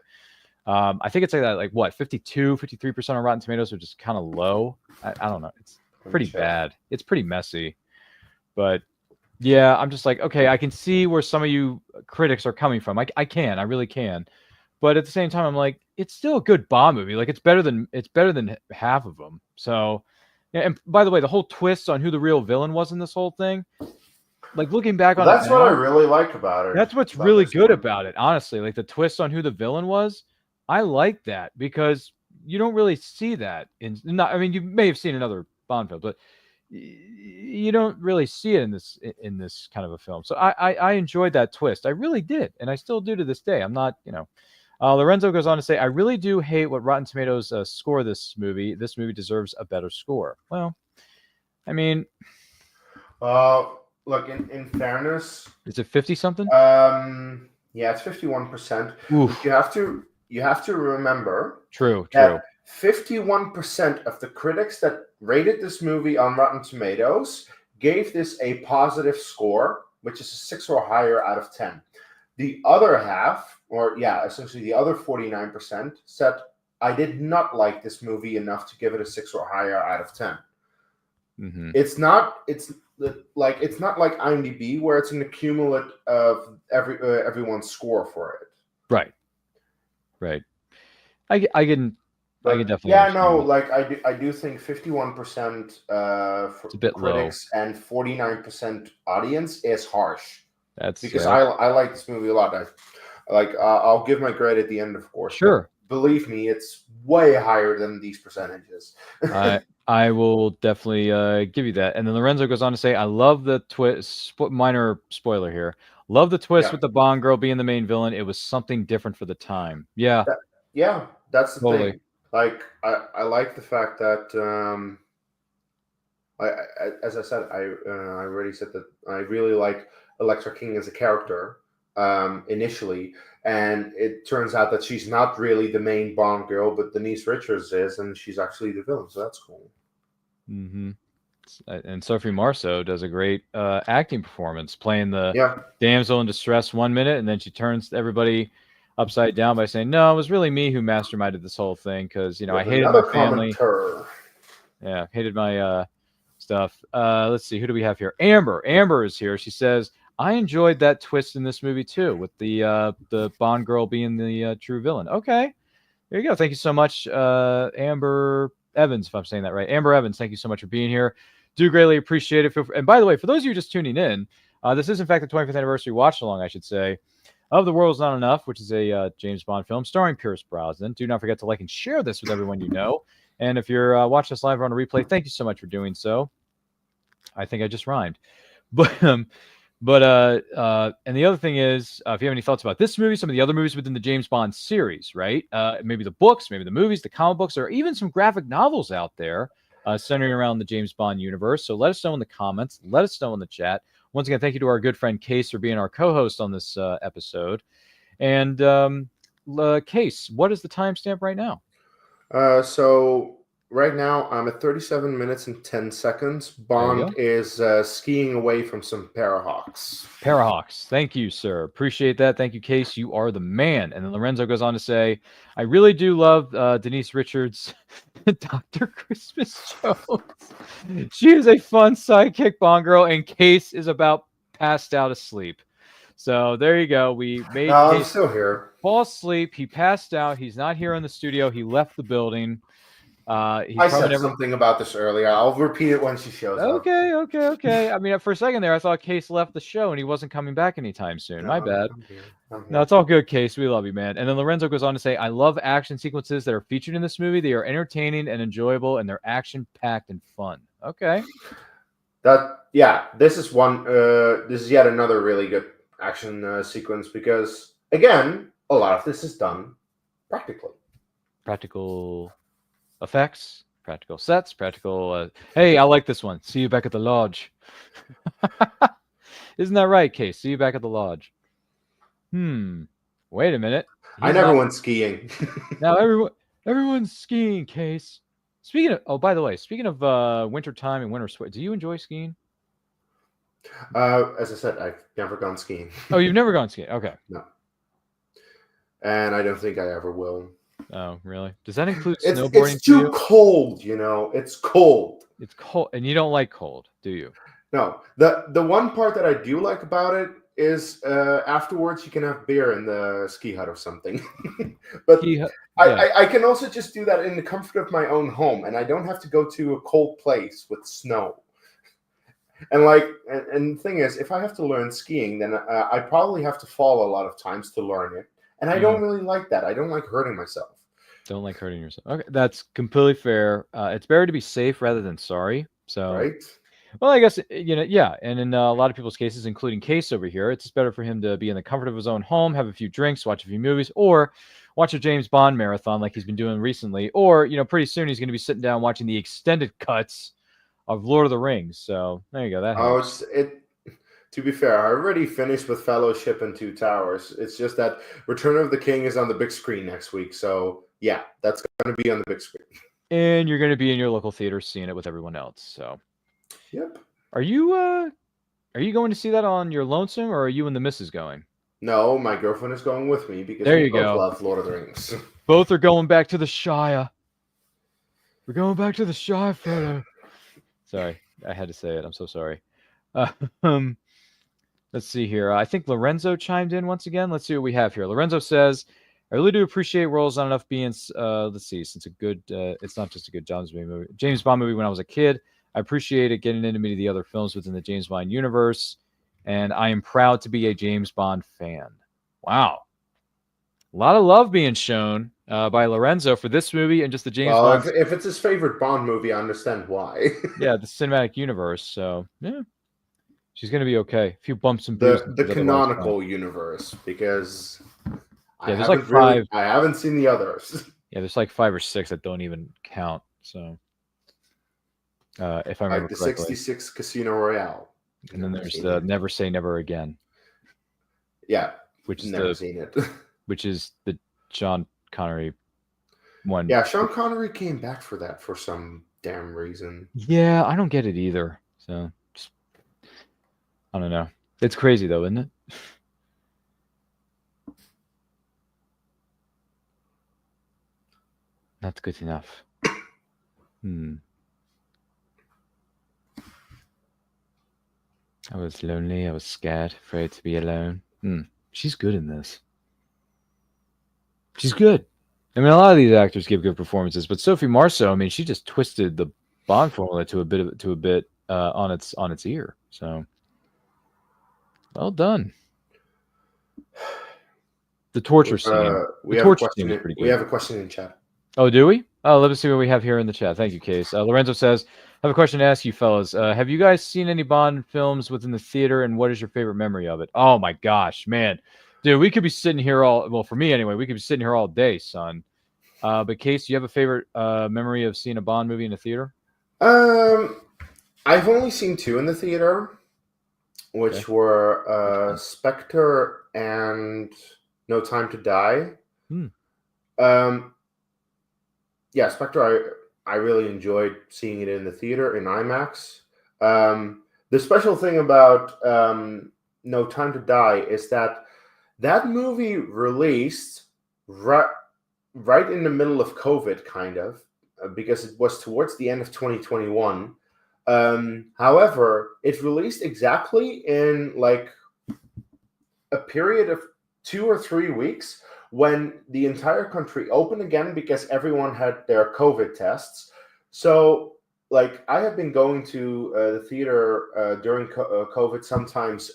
I think it's like what, 52, 53% on Rotten Tomatoes, which is kind of low. I don't know. It's pretty bad. It's pretty messy. But... yeah, I'm just like, okay, I can see where some of you critics are coming from. I really can. But at the same time, I'm like, it's still a good Bond movie. Like, it's better than half of them. So, yeah. And by the way, the whole twist on who the real villain was in this whole thing, like looking back on that's what I really like about it. That's what's really good about it, honestly. Like the twist on who the villain was, I like that because you don't really see that in. I mean, you may have seen another Bond film, but you don't really see it in this kind of a film. So I enjoyed that twist. I really did, and I still do to this day. I'm not, Lorenzo goes on to say, I really do hate what Rotten Tomatoes score this movie. This movie deserves a better score. Well, I mean, look, in fairness, is it 50 something? Yeah, it's 51%. You have to remember. True. 51% of the critics that rated this movie on Rotten Tomatoes gave this a positive score, which is a 6 or higher out of 10. The other half, essentially the other 49%, said, I did not like this movie enough to give it a 6 or higher out of 10. Mm-hmm. It's not like IMDb where it's an accumulate of everyone's score for it. Right. I can definitely. Yeah, no, like I do think 51% for a bit critics low. and 49% audience is harsh. That's because I like this movie a lot. I'll give my grade at the end, of course. Sure. Believe me, it's way higher than these percentages. I will definitely give you that. And then Lorenzo goes on to say, I love the twist. Minor spoiler here. Love the twist with the Bond girl being the main villain. It was something different for the time. Yeah. That's the thing. Like, I like the fact that, as I said, I already said that I really like Electra King as a character initially, and it turns out that she's not really the main Bond girl, but Denise Richards is, and she's actually the villain, so that's cool. Mm-hmm. And Sophie Marceau does a great acting performance, playing the damsel in distress 1 minute, and then she turns everybody upside down by saying, no, it was really me who masterminded this whole thing because, I hated my family. Yeah, hated my stuff. Let's see, who do we have here? Amber is here. She says, I enjoyed that twist in this movie too, with the Bond girl being the true villain. Okay, there you go. Thank you so much, Amber Evans, if I'm saying that right. Amber Evans, thank you so much for being here. Do greatly appreciate it. And by the way, for those of you just tuning in, this is in fact the 25th anniversary watch-along, I should say, of The World's Not Enough, which is a James Bond film starring Pierce Brosnan. Do not forget to like and share this with everyone you know. And if you're watching us live or on a replay, thank you so much for doing so. I think I just rhymed. But and the other thing is, if you have any thoughts about this movie, some of the other movies within the James Bond series, right? Maybe the books, maybe the movies, the comic books, or even some graphic novels out there centering around the James Bond universe. So let us know in the comments. Let us know in the chat. Once again, thank you to our good friend Case for being our co-host on this episode. And Case, what is the timestamp right now? So right now I'm at 37 minutes and 10 seconds. Bond is skiing away from some Parahawks. Parahawks. Thank you, sir. Appreciate that. Thank you, Case. You are the man. And then Lorenzo goes on to say, I really do love Denise Richards' Dr. Christmas Jones. She is a fun sidekick Bond girl, and Case is about passed out asleep. So there you go. We made Case I'm still here. Fall asleep. He passed out. He's not here in the studio. He left the building. I said something about this earlier. I'll repeat it when she shows up. Okay. I mean, for a second there, I thought Case left the show and he wasn't coming back anytime soon. No, My bad. I'm here. No, it's all good, Case. We love you, man. And then Lorenzo goes on to say, I love action sequences that are featured in this movie. They are entertaining and enjoyable, and they're action-packed and fun. Okay. This is one. This is yet another really good action sequence because, again, a lot of this is done practically. Practical effects, practical sets, practical. Hey, I like this one. See you back at the lodge. Isn't that right, Case? See you back at the lodge. Wait a minute. I never went skiing. Now everyone's skiing, Case. By the way, speaking of winter time and winter sweat, do you enjoy skiing? As I said, I've never gone skiing. Oh, you've never gone skiing? Okay. No. And I don't think I ever will. Oh, really? Does that include snowboarding? It's too cold, you know. It's cold. It's cold, and you don't like cold, do you? No. The one part that I do like about it is afterwards you can have beer in the ski hut or something. But I can also just do that in the comfort of my own home, and I don't have to go to a cold place with snow. And the thing is, if I have to learn skiing, then I probably have to fall a lot of times to learn it. And I don't really like that. I don't like hurting myself. Don't like hurting yourself. Okay, that's completely fair. It's better to be safe rather than sorry. So, right. Well, I guess, yeah. And in a lot of people's cases, including Case over here, it's just better for him to be in the comfort of his own home, have a few drinks, watch a few movies, or watch a James Bond marathon like he's been doing recently. Or, pretty soon he's going to be sitting down watching the extended cuts of Lord of the Rings. So there you go. That helps. To be fair, I already finished with Fellowship and Two Towers. It's just that Return of the King is on the big screen next week. So, yeah, that's going to be on the big screen. And you're going to be in your local theater seeing it with everyone else. So, yep. Are you going to see that on your lonesome, or are you and the missus going? No, my girlfriend is going with me because we both love Lord of the Rings. Both are going back to the Shire. We're going back to the Shire, Frodo. Sorry, I had to say it. I'm so sorry. Let's see here. I think Lorenzo chimed in once again. Let's see what we have here. Lorenzo says, I really do appreciate roles not enough being, let's see, since it's not just a good James Bond movie when I was a kid. I appreciate it getting into many of the other films within the James Bond universe, and I am proud to be a James Bond fan. Wow. A lot of love being shown by Lorenzo for this movie and just the James Bond. If it's his favorite Bond movie, I understand why. Yeah, the cinematic universe. So, yeah. She's going to be okay. A few bumps and bruises. The canonical universe, because there's like 5. I haven't seen the others. Yeah, there's like 5 or 6 that don't even count. So, if I remember the correctly. 66 Casino Royale. And then there's the Never Say Never Again. Yeah, which is never seen it. Which is the Sean Connery one. Yeah, Sean Connery came back for that for some damn reason. Yeah, I don't get it either. So. I don't know. It's crazy though, isn't it? Not good enough. I was lonely. I was scared, afraid to be alone. She's good in this. She's good. I mean, a lot of these actors give good performances, but Sophie Marceau, I mean, she just twisted the Bond formula to a bit on its ear. So. Well done. The torture scene. We have a question in chat. Oh, do we? Oh, let us see what we have here in the chat. Thank you, Case. Lorenzo says, have a question to ask you, fellas. Have you guys seen any Bond films within the theater, and what is your favorite memory of it? Oh my gosh, man, dude, we could be sitting here all. Well, for me anyway, we could be sitting here all day, son. But Case, do you have a favorite memory of seeing a Bond movie in the theater? I've only seen 2 in the theater, which were Spectre and No Time to Die. Yeah, Spectre, I really enjoyed seeing it in the theater in IMAX. The special thing about No Time to Die is that movie released right in the middle of COVID, kind of, because it was towards the end of 2021. However, it released exactly in like a period of 2 or 3 weeks when the entire country opened again because everyone had their COVID tests. So, like, I have been going to the theater during COVID sometimes,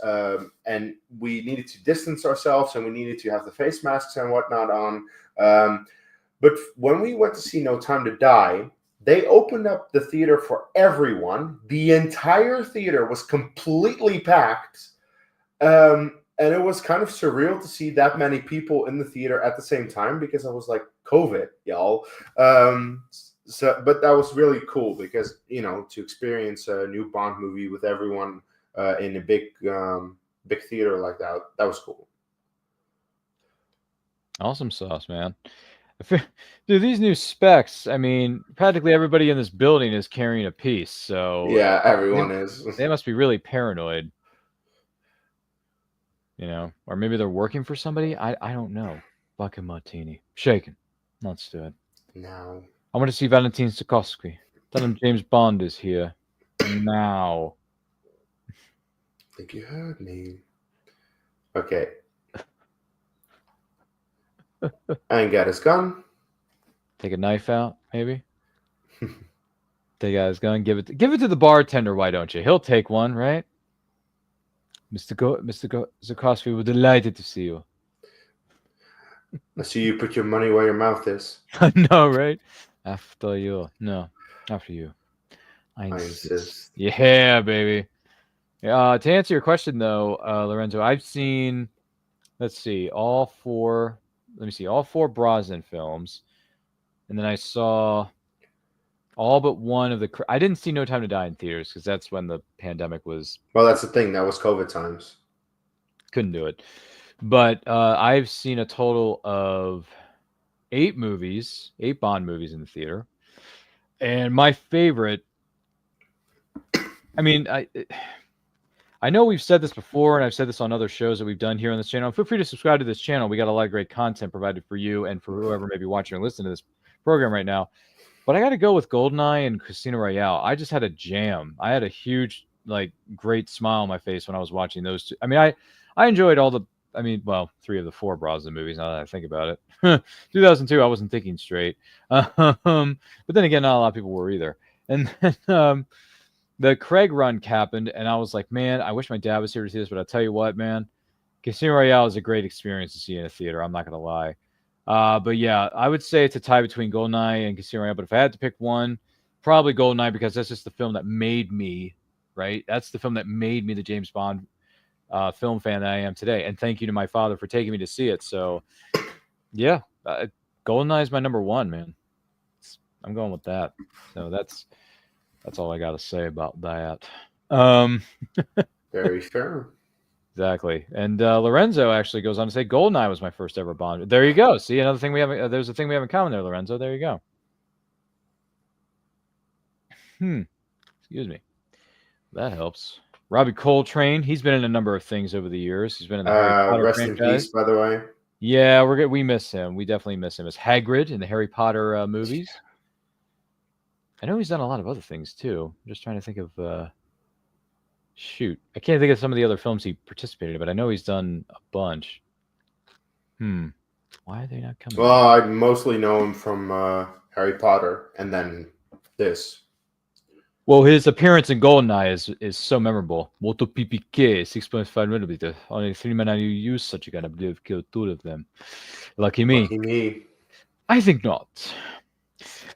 and we needed to distance ourselves and we needed to have the face masks and whatnot on. But when we went to see No Time to Die, they opened up the theater for everyone. The entire theater was completely packed. And it was kind of surreal to see that many people in the theater at the same time because I was like, COVID, y'all. But that was really cool because, to experience a new Bond movie with everyone in a big theater like that was cool. Awesome sauce, man. Dude, these new specs, I mean, practically everybody in this building is carrying a piece. So yeah, everyone is. They must be really paranoid. Or maybe they're working for somebody. I don't know. Vodka martini. Shaken. Let's do it. No. I want to see Valentin Stokowski. Tell him James Bond is here. Now. I think you heard me. Okay. And got his gun. Take a knife out, maybe. Take out his gun. Give it to the bartender. Why don't you? He'll take one, right? Mr. Stokowski, we're delighted to see you. I see you put your money where your mouth is. I know, right? After you. No, after you. I insist. Yeah, baby. To answer your question, though, Lorenzo, I've seen, all four Brosnan films. And then I saw all but one of the... I didn't see No Time to Die in theaters because that's when the pandemic was... Well, that's the thing. That was COVID times. Couldn't do it. But I've seen a total of 8 Bond movies in the theater. And my favorite... I mean, I know we've said this before, and I've said this on other shows that we've done here on this channel. Feel free to subscribe to this channel. We got a lot of great content provided for you and for whoever may be watching or listening to this program right now. But I got to go with GoldenEye and Casino Royale. I just had a jam. I had a huge, great smile on my face when I was watching those two. I mean, I enjoyed all the, 3 of the 4 Brosnan movies, now that I think about it. 2002, I wasn't thinking straight. But then again, not a lot of people were either. And then the Craig run happened, and I was like, man, I wish my dad was here to see this, but I'll tell you what, man, Casino Royale is a great experience to see in a theater. I'm not going to lie. But yeah, I would say it's a tie between GoldenEye and Casino Royale. But if I had to pick one, probably GoldenEye, because that's just the film that made me, right? That's the film that made me the James Bond film fan that I am today. And thank you to my father for taking me to see it. So yeah, GoldenEye is my number 1, man. I'm going with that. So that's all I got to say about that. Very fair. Exactly. And Lorenzo actually goes on to say GoldenEye was my first ever Bond. There you go. See, another thing we have. There's a thing we have in common there, Lorenzo. There you go. Excuse me. That helps. Robbie Coltrane. He's been in a number of things over the years. He's been in the Harry Potter rest franchise. in peace, by the way. Yeah, we miss him. We definitely miss him as Hagrid in the Harry Potter movies. I know he's done a lot of other things too. I'm just trying to think of. Shoot, I can't think of some of the other films he participated in, but I know he's done a bunch. Why are they not coming? Well, I mostly know him from Harry Potter, and then this. Well, his appearance in GoldenEye is so memorable. Molto PPK, 6.5 millimeter. Only 3 men you use such a gun. I believe killed 2 of them. Lucky me. Lucky me. I think not.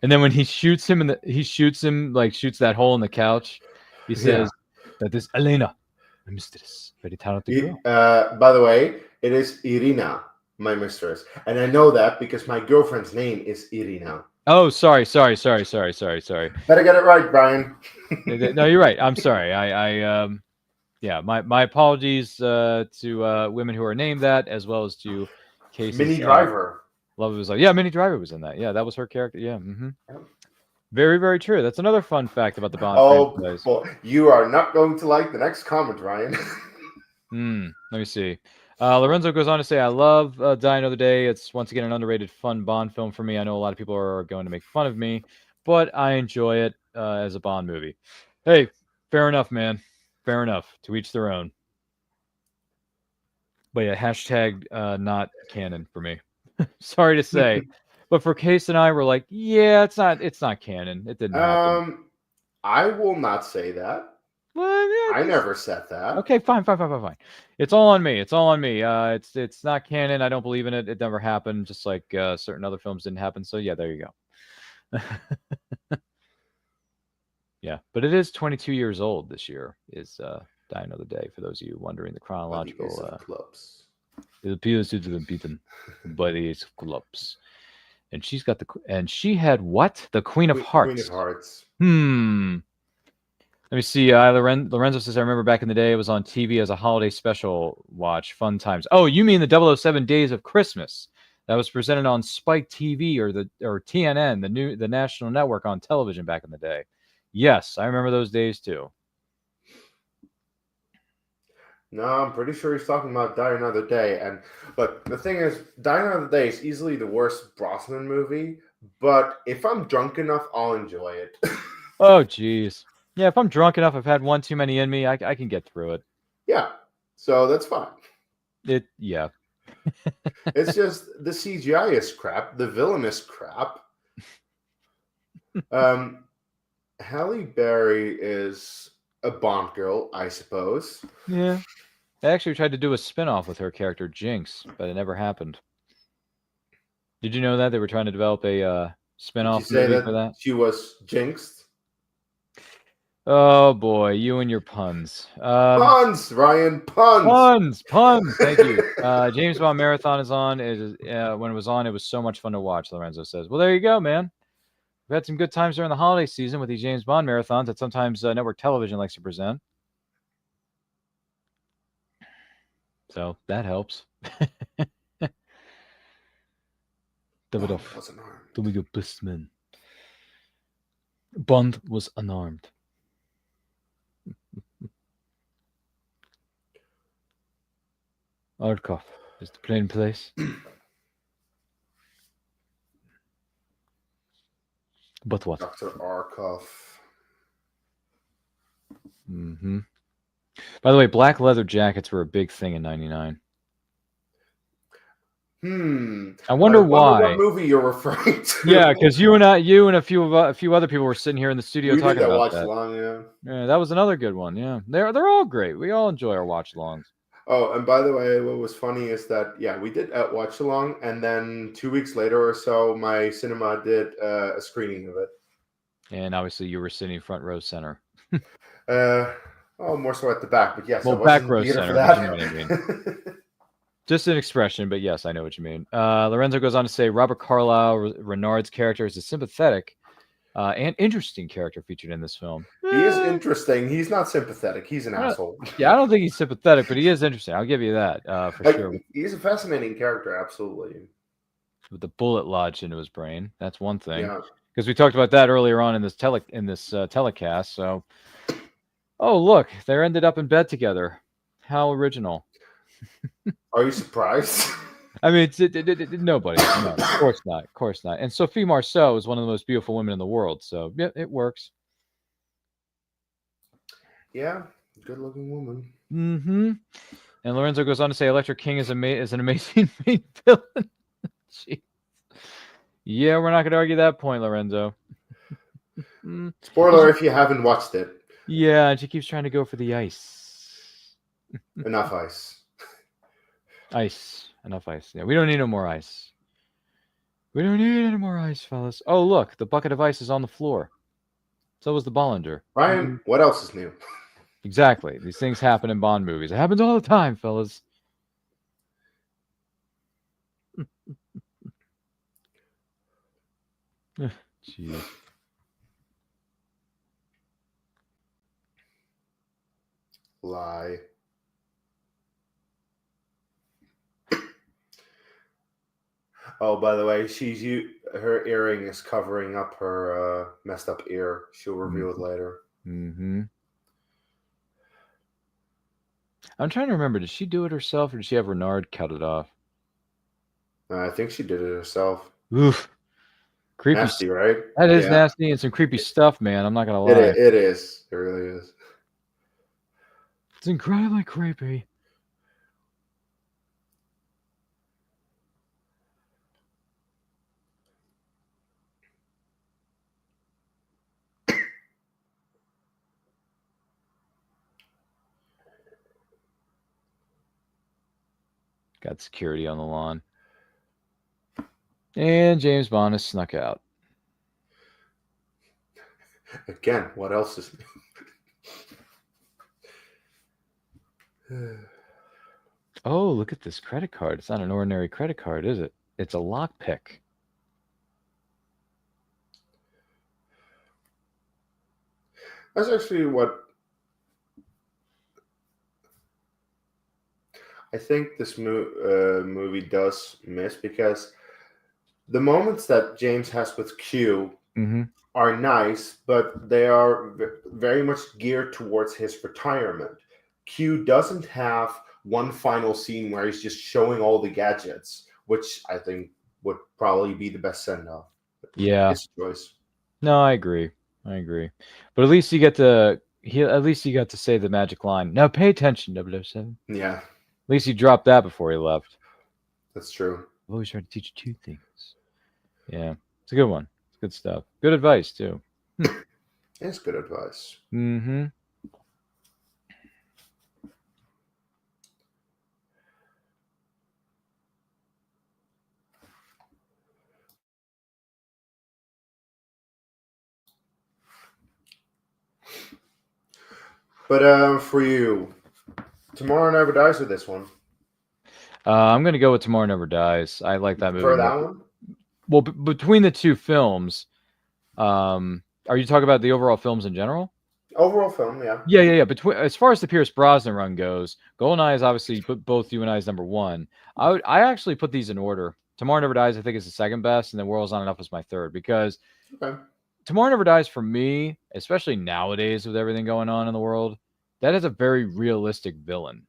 And then when he shoots him shoots that hole in the couch, he says that is Elena, my mistress, very talented girl. By the way, it is Irina, my mistress, and I know that because my girlfriend's name is Irina. Oh, sorry. Better get it right, Brian. No, you're right. I'm sorry. My apologies to women who are named that, as well as to Casey's Minnie Driver. Love was like, yeah, Minnie Driver was in that. Yeah, that was her character. Yeah. Very, very true. That's another fun fact about the Bond franchise. Boy, you are not going to like the next comment, Ryan. Let me see. Lorenzo goes on to say, I love Die Another Day. It's once again an underrated, fun Bond film for me. I know a lot of people are going to make fun of me, but I enjoy it as a Bond movie. Hey, fair enough, man. Fair enough. To each their own. But yeah, hashtag not canon for me. Sorry to say. But for Case and I, we're like, yeah, it's not canon. It didn't happen. I will not say that. Well, yeah, I never said that. Okay, fine. It's all on me. It's not canon. I don't believe in it. It never happened. Just like certain other films didn't happen. So yeah, there you go. Yeah, but it is 22 years old this year. Is Die Another Day, for those of you wondering the chronological. Clubs. It appears to have been beaten by the Ace of Clubs, and she had what? The Queen of Hearts. Queen of Hearts. Let me see. Lorenzo says, I remember back in the day, it was on TV as a holiday special watch. Fun times. Oh, you mean the 007 Days of Christmas? That was presented on Spike TV or TNN, the national network on television back in the day. Yes, I remember those days too. No, I'm pretty sure he's talking about Die Another Day. But the thing is, Die Another Day is easily the worst Brosnan movie. But if I'm drunk enough, I'll enjoy it. Oh, geez. Yeah, if I'm drunk enough, I've had one too many in me, I can get through it. Yeah, so that's fine. Yeah. It's just the CGI is crap. The villain is crap. Halle Berry is a Bond girl, I suppose. Yeah. They actually tried to do a spin-off with her character, Jinx, but it never happened. Did you know that? They were trying to develop a spin-off movie for that? She was jinxed? Oh, boy. You and your puns. Puns, Ryan. Puns. Puns. Thank you. James Bond Marathon is on. When it was on, it was so much fun to watch, Lorenzo says. Well, there you go, man. We've had some good times during the holiday season with these James Bond marathons that sometimes network television likes to present. So that helps. Bond was unarmed. Arkov is the plain place. But what? Dr. Arkov. By the way, black leather jackets were a big thing in '99. I wonder why. What movie you're referring to? Yeah, because you and a few other people were sitting here in the studio talking about that. Watchalong, yeah, that was another good one. Yeah, they're all great. We all enjoy our watch-alongs. Oh, and by the way, what was funny is that we did Watchalong, and then 2 weeks later or so, my cinema did a screening of it. And obviously, you were sitting front row center. More so at the back, but yes. Well, back row center. You know what I mean. Just an expression, but yes, I know what you mean. Lorenzo goes on to say Robert Carlyle, Renard's character, is a sympathetic and interesting character featured in this film. He is interesting. He's not sympathetic. He's an asshole. Yeah, I don't think he's sympathetic, but he is interesting. I'll give you that for sure. He's a fascinating character, absolutely. With the bullet lodged into his brain, that's one thing. Because we talked about that earlier on in this telecast. So, oh look, they ended up in bed together. How original. Are you surprised? I mean, nobody. No, of course not. Of course not. And Sophie Marceau is one of the most beautiful women in the world. So, yeah, it works. Yeah, good-looking woman. And Lorenzo goes on to say Electric King is an amazing main villain. Jeez. Yeah, we're not going to argue that point, Lorenzo. Spoiler if you haven't watched it. Yeah, and she keeps trying to go for the ice. Enough ice. Enough ice. Yeah, we don't need no more ice. We don't need any more ice, fellas. Oh, look, the bucket of ice is on the floor. So was the Bollender. Ryan, what else is new? Exactly. These things happen in Bond movies. It happens all the time, fellas. Jeez. Lie. Oh, by the way, her earring is covering up her messed up ear. She'll reveal it later. Mm-hmm. I'm trying to remember. Did she do it herself, or did she have Renard cut it off? I think she did it herself. Oof. Creepy. Nasty, right? That is Yeah. nasty and some creepy stuff, man. I'm not gonna It lie. is. It is. It really is. It's incredibly creepy. Got security on the lawn. And James Bond has snuck out. Again, what else is new? Oh, look at this credit card. It's not an ordinary credit card, is it? It's a lockpick. That's actually what I think this movie does miss, because the moments that James has with Q Mm-hmm. are nice, but they are very much geared towards his retirement. Q doesn't have one final scene where he's just showing all the gadgets, which I think would probably be the best send off. Yeah. His choice. No, I agree. I agree. But at least you get to at least you got to say the magic line. Now pay attention, 007. Yeah, At least he dropped that before he left. that's true. I've always tried to teach you two things. Yeah. It's a good one. It's good stuff. Good advice too. It's good advice. Mm-hmm. But for you, Tomorrow Never Dies with this one. I'm gonna go with Tomorrow Never Dies. I like that movie For more. that one? Well, between the two films, are you talking about the overall films in general? Overall film, yeah. Yeah. Between as far as the Pierce Brosnan run goes, GoldenEye is obviously both you and I's number one. I actually put these in order. Tomorrow Never Dies, I think, is the second best, and then World's Not Enough is my third, because Okay. Tomorrow Never Dies for me, especially nowadays with everything going on in the world, that is a very realistic villain.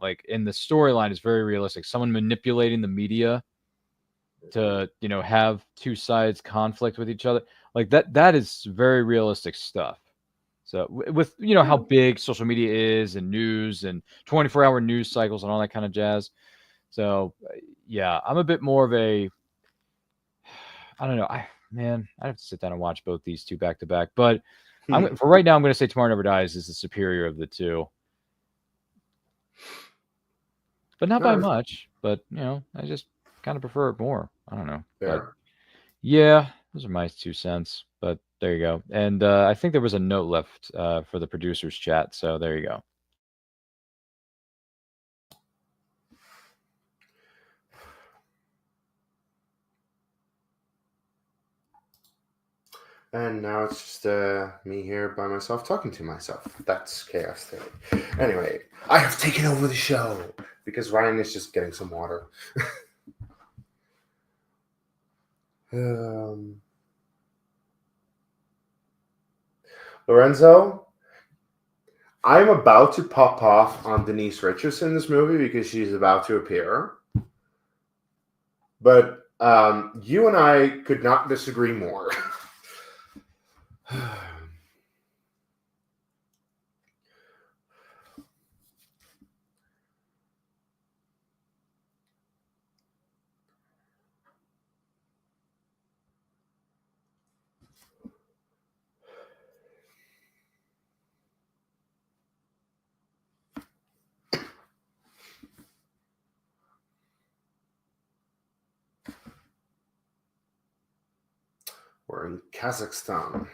Like, in the storyline, is very realistic. Someone manipulating the media to have two sides conflict with each other, like that is very realistic stuff. So with how big social media is, and news, and 24-hour news cycles and all that kind of jazz. So yeah, I'm a bit more of a, I don't know, I have to sit down and watch both these two back to back, but for right now I'm going to say Tomorrow Never Dies is the superior of the two, but not by much. But I just kind of prefer it more. I don't know. Fair. But yeah, those are my 2 cents. But there you go. And I think there was a note left for the producers chat. So there you go. And now it's just me here by myself talking to myself. That's chaos theory. Anyway, I have taken over the show because Ryan is just getting some water. Lorenzo, I'm about to pop off on Denise Richardson in this movie because she's about to appear. But you and I could not disagree more. Kazakhstan.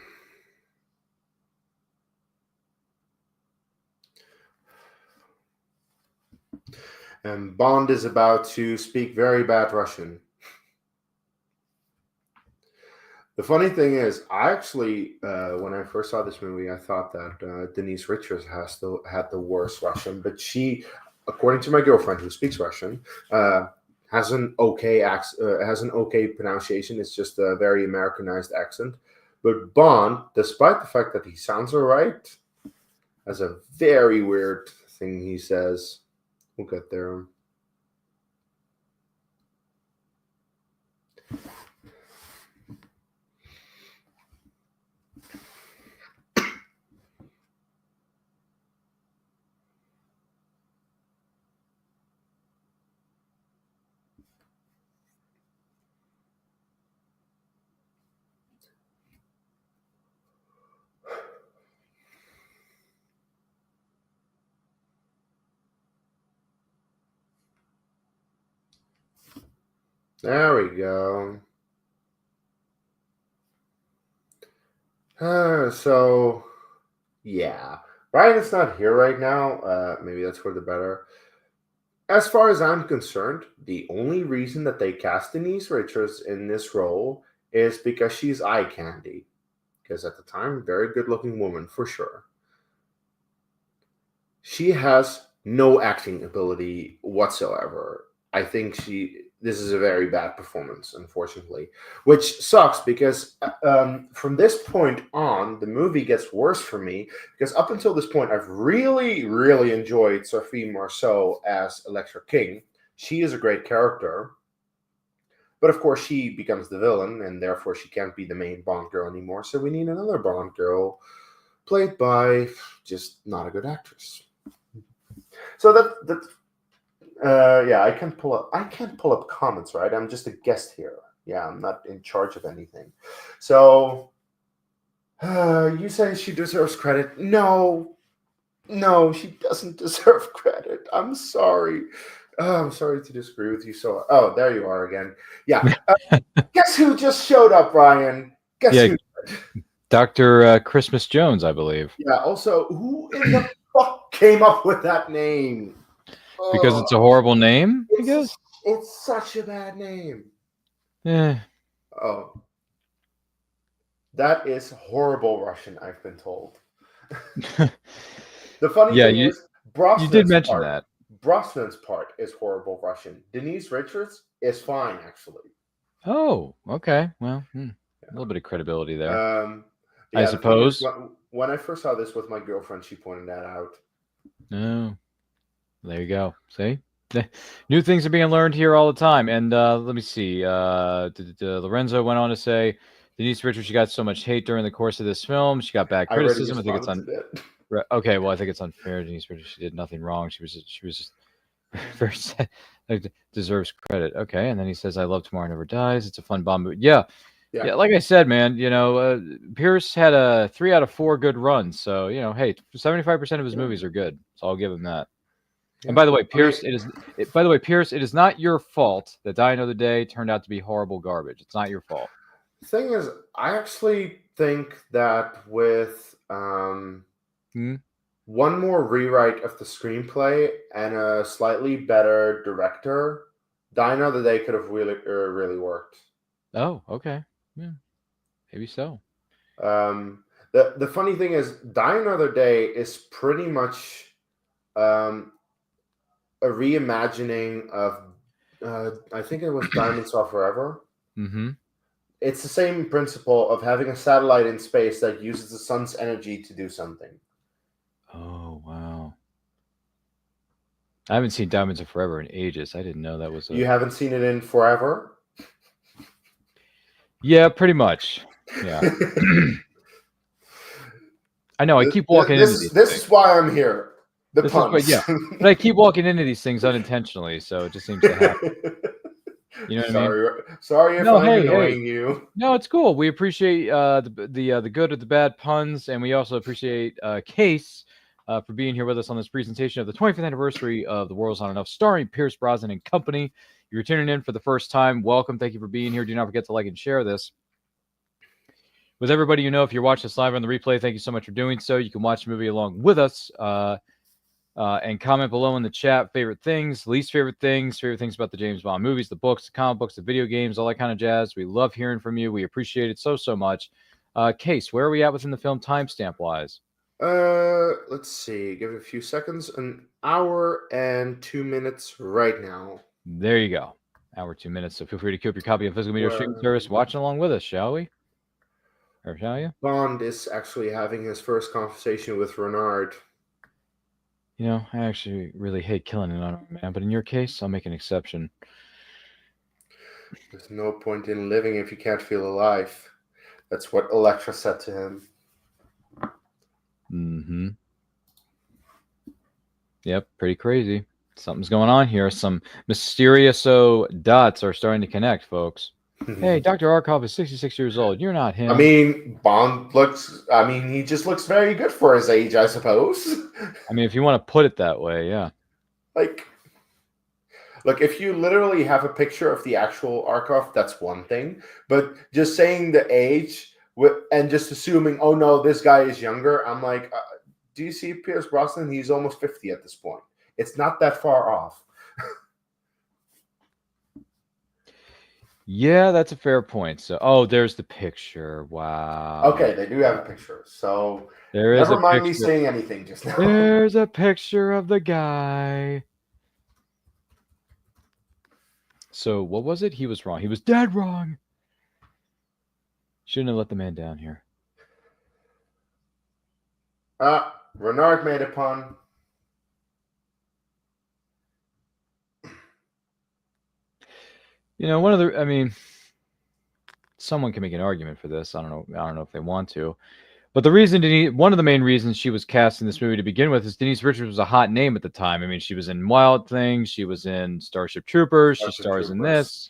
And Bond is about to speak very bad Russian. The funny thing is, I actually, when I first saw this movie, I thought that Denise Richards had the worst Russian, but she, according to my girlfriend who speaks Russian, has an okay has an okay pronunciation. It's just a very Americanized accent. But Bond, despite the fact that he sounds alright, has a very weird thing he says. We'll get there. There we go. So, yeah. Ryan is not here right now. Maybe that's for the better. As far as I'm concerned, the only reason that they cast Denise Richards in this role is because she's eye candy. Because at the time, very good-looking woman, for sure. She has no acting ability whatsoever. I think this is a very bad performance, unfortunately, which sucks because from this point on, the movie gets worse for me because up until this point, I've really, really enjoyed Sophie Marceau as Electra King. She is a great character, but of course she becomes the villain, and therefore she can't be the main Bond girl anymore, so we need another Bond girl played by just not a good actress. So that yeah, I can't pull up comments, right? I'm just a guest here. Yeah, I'm not in charge of anything. So you say she deserves credit? No, she doesn't deserve credit. I'm sorry. I'm sorry to disagree with you. So, there you are again. Yeah. Guess who just showed up, Ryan? Guess who? Dr. Christmas Jones, I believe. Yeah. Also, who in the fuck came up with that name? Because it's a horrible name, I guess? It's such a bad name. Yeah. Oh. That is horrible Russian, I've been told. The funny thing is, you did mention that. Brosnan's part is horrible Russian. Denise Richards is fine, actually. Oh, okay. Well, a little bit of credibility there. Yeah, I suppose. When I first saw this with my girlfriend, she pointed that out. No. There you go. See? New things are being learned here all the time. And let me see. Lorenzo went on to say, Denise Richards, she got so much hate during the course of this film. She got bad criticism. I think it's okay. Well, I think it's unfair. Denise Richards, she did nothing wrong. She was just very sad. Deserves credit. Okay. And then he says, I love Tomorrow Never Dies. It's a fun Bond movie. Yeah. Like I said, man, Pierce had a 3 out of 4 good runs. So, hey, 75% of his movies are good. So I'll give him that. Yeah. And by the way, Pierce, it is not your fault that Die Another Day turned out to be horrible garbage. It's not your fault. The thing is, I actually think that with one more rewrite of the screenplay and a slightly better director, Die Another Day could have really worked. Oh, okay. Yeah, maybe so. The funny thing is, Die Another Day is pretty much a reimagining of I think it was Diamonds Are Forever. Mm-hmm. It's the same principle of having a satellite in space that uses the sun's energy to do something. Oh, wow. I haven't seen Diamonds Are Forever in ages. I didn't know that was You haven't seen it in forever? Yeah, pretty much. Yeah. I know. I keep walking into these This is why I'm here. The puns. But I keep walking into these things unintentionally, so it just seems to happen. You know what I mean? Sorry if I'm annoying you. No, it's cool. We appreciate the good or the bad puns, and we also appreciate Case for being here with us on this presentation of the 25th anniversary of The World's Not Enough, starring Pierce Brosnan and company. If you're tuning in for the first time, welcome. Thank you for being here. Do not forget to like and share this. with everybody you know, if you're watching this live on the replay, thank you so much for doing so. You can watch the movie along with us. And comment below in the chat favorite things, least favorite things about the James Bond movies, the books, the comic books, the video games, all that kind of jazz. We love hearing from you. We appreciate it so much. Case, where are we at within the film timestamp wise? Let's see. Give it a few seconds. An hour and 2 minutes right now. There you go. Hour 2 minutes. So feel free to keep your copy of physical media streaming service watching along with us, shall we? Or shall you? Bond is actually having his first conversation with Renard. You know, I actually really hate killing another man, but in your case, I'll make an exception. There's no point in living if you can't feel alive. That's what Elektra said to him. Mm-hmm. Yep, pretty crazy. Something's going on here. Some mysterious dots are starting to connect, folks. Hey, Dr. Arkov is 66 years old. You're not him. I mean, Bond looks... I mean, he just looks very good for his age, I suppose. I mean, if you want to put it that way, yeah. Like, look, if you literally have a picture of the actual Arkov, that's one thing. But just saying the age and just assuming, oh, no, this guy is younger, I'm like, do you see Pierce Brosnan? He's almost 50 at this point. It's not that far off. Yeah, that's a fair point. So, there's the picture. Wow. Okay, they do have a picture. So there is never mind me saying anything just now. There's a picture of the guy. So what was it? He was wrong. He was dead wrong. Shouldn't have let the man down here. Renard made a pun. You know, someone can make an argument for this. I don't know if they want to. But one of the main reasons she was cast in this movie to begin with is Denise Richards was a hot name at the time. I mean, she was in Wild Things. She was in Starship Troopers. She stars in this.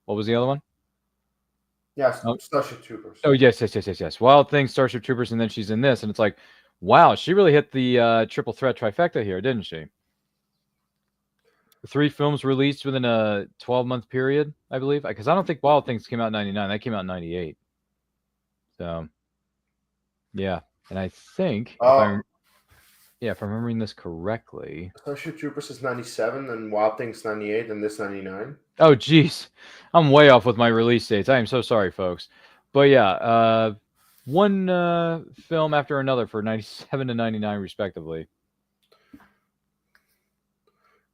What was the other one? Yes, Starship Troopers. Oh, yes. Wild Things, Starship Troopers, and then she's in this. And it's like, wow, she really hit the triple threat trifecta here, didn't she? 3 films released within a 12-month period, I believe. Because I don't think Wild Things came out in 99. That came out in 98. So, yeah. And I think, if I'm remembering this correctly... Starship Troopers is 97, and Wild Things 98, and this 99. Oh, geez. I'm way off with my release dates. I am so sorry, folks. But yeah, one film after another for 97 to 99, respectively.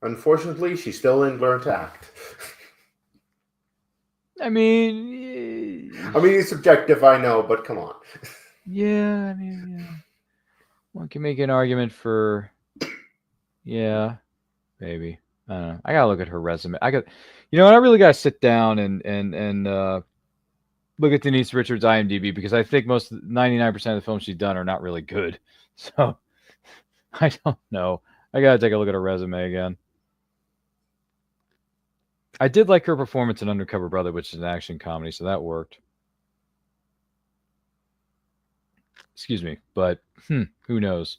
Unfortunately, she still didn't learn to act. I mean, it's subjective, I know, but come on. Yeah, one can make an argument for, yeah, maybe. I don't know. I gotta look at her resume. I really gotta sit down and look at Denise Richards' IMDb, because I think 99% of the films she's done are not really good. So I don't know. I gotta take a look at her resume again. I did like her performance in Undercover Brother, which is an action comedy, so that worked. Excuse me, but who knows?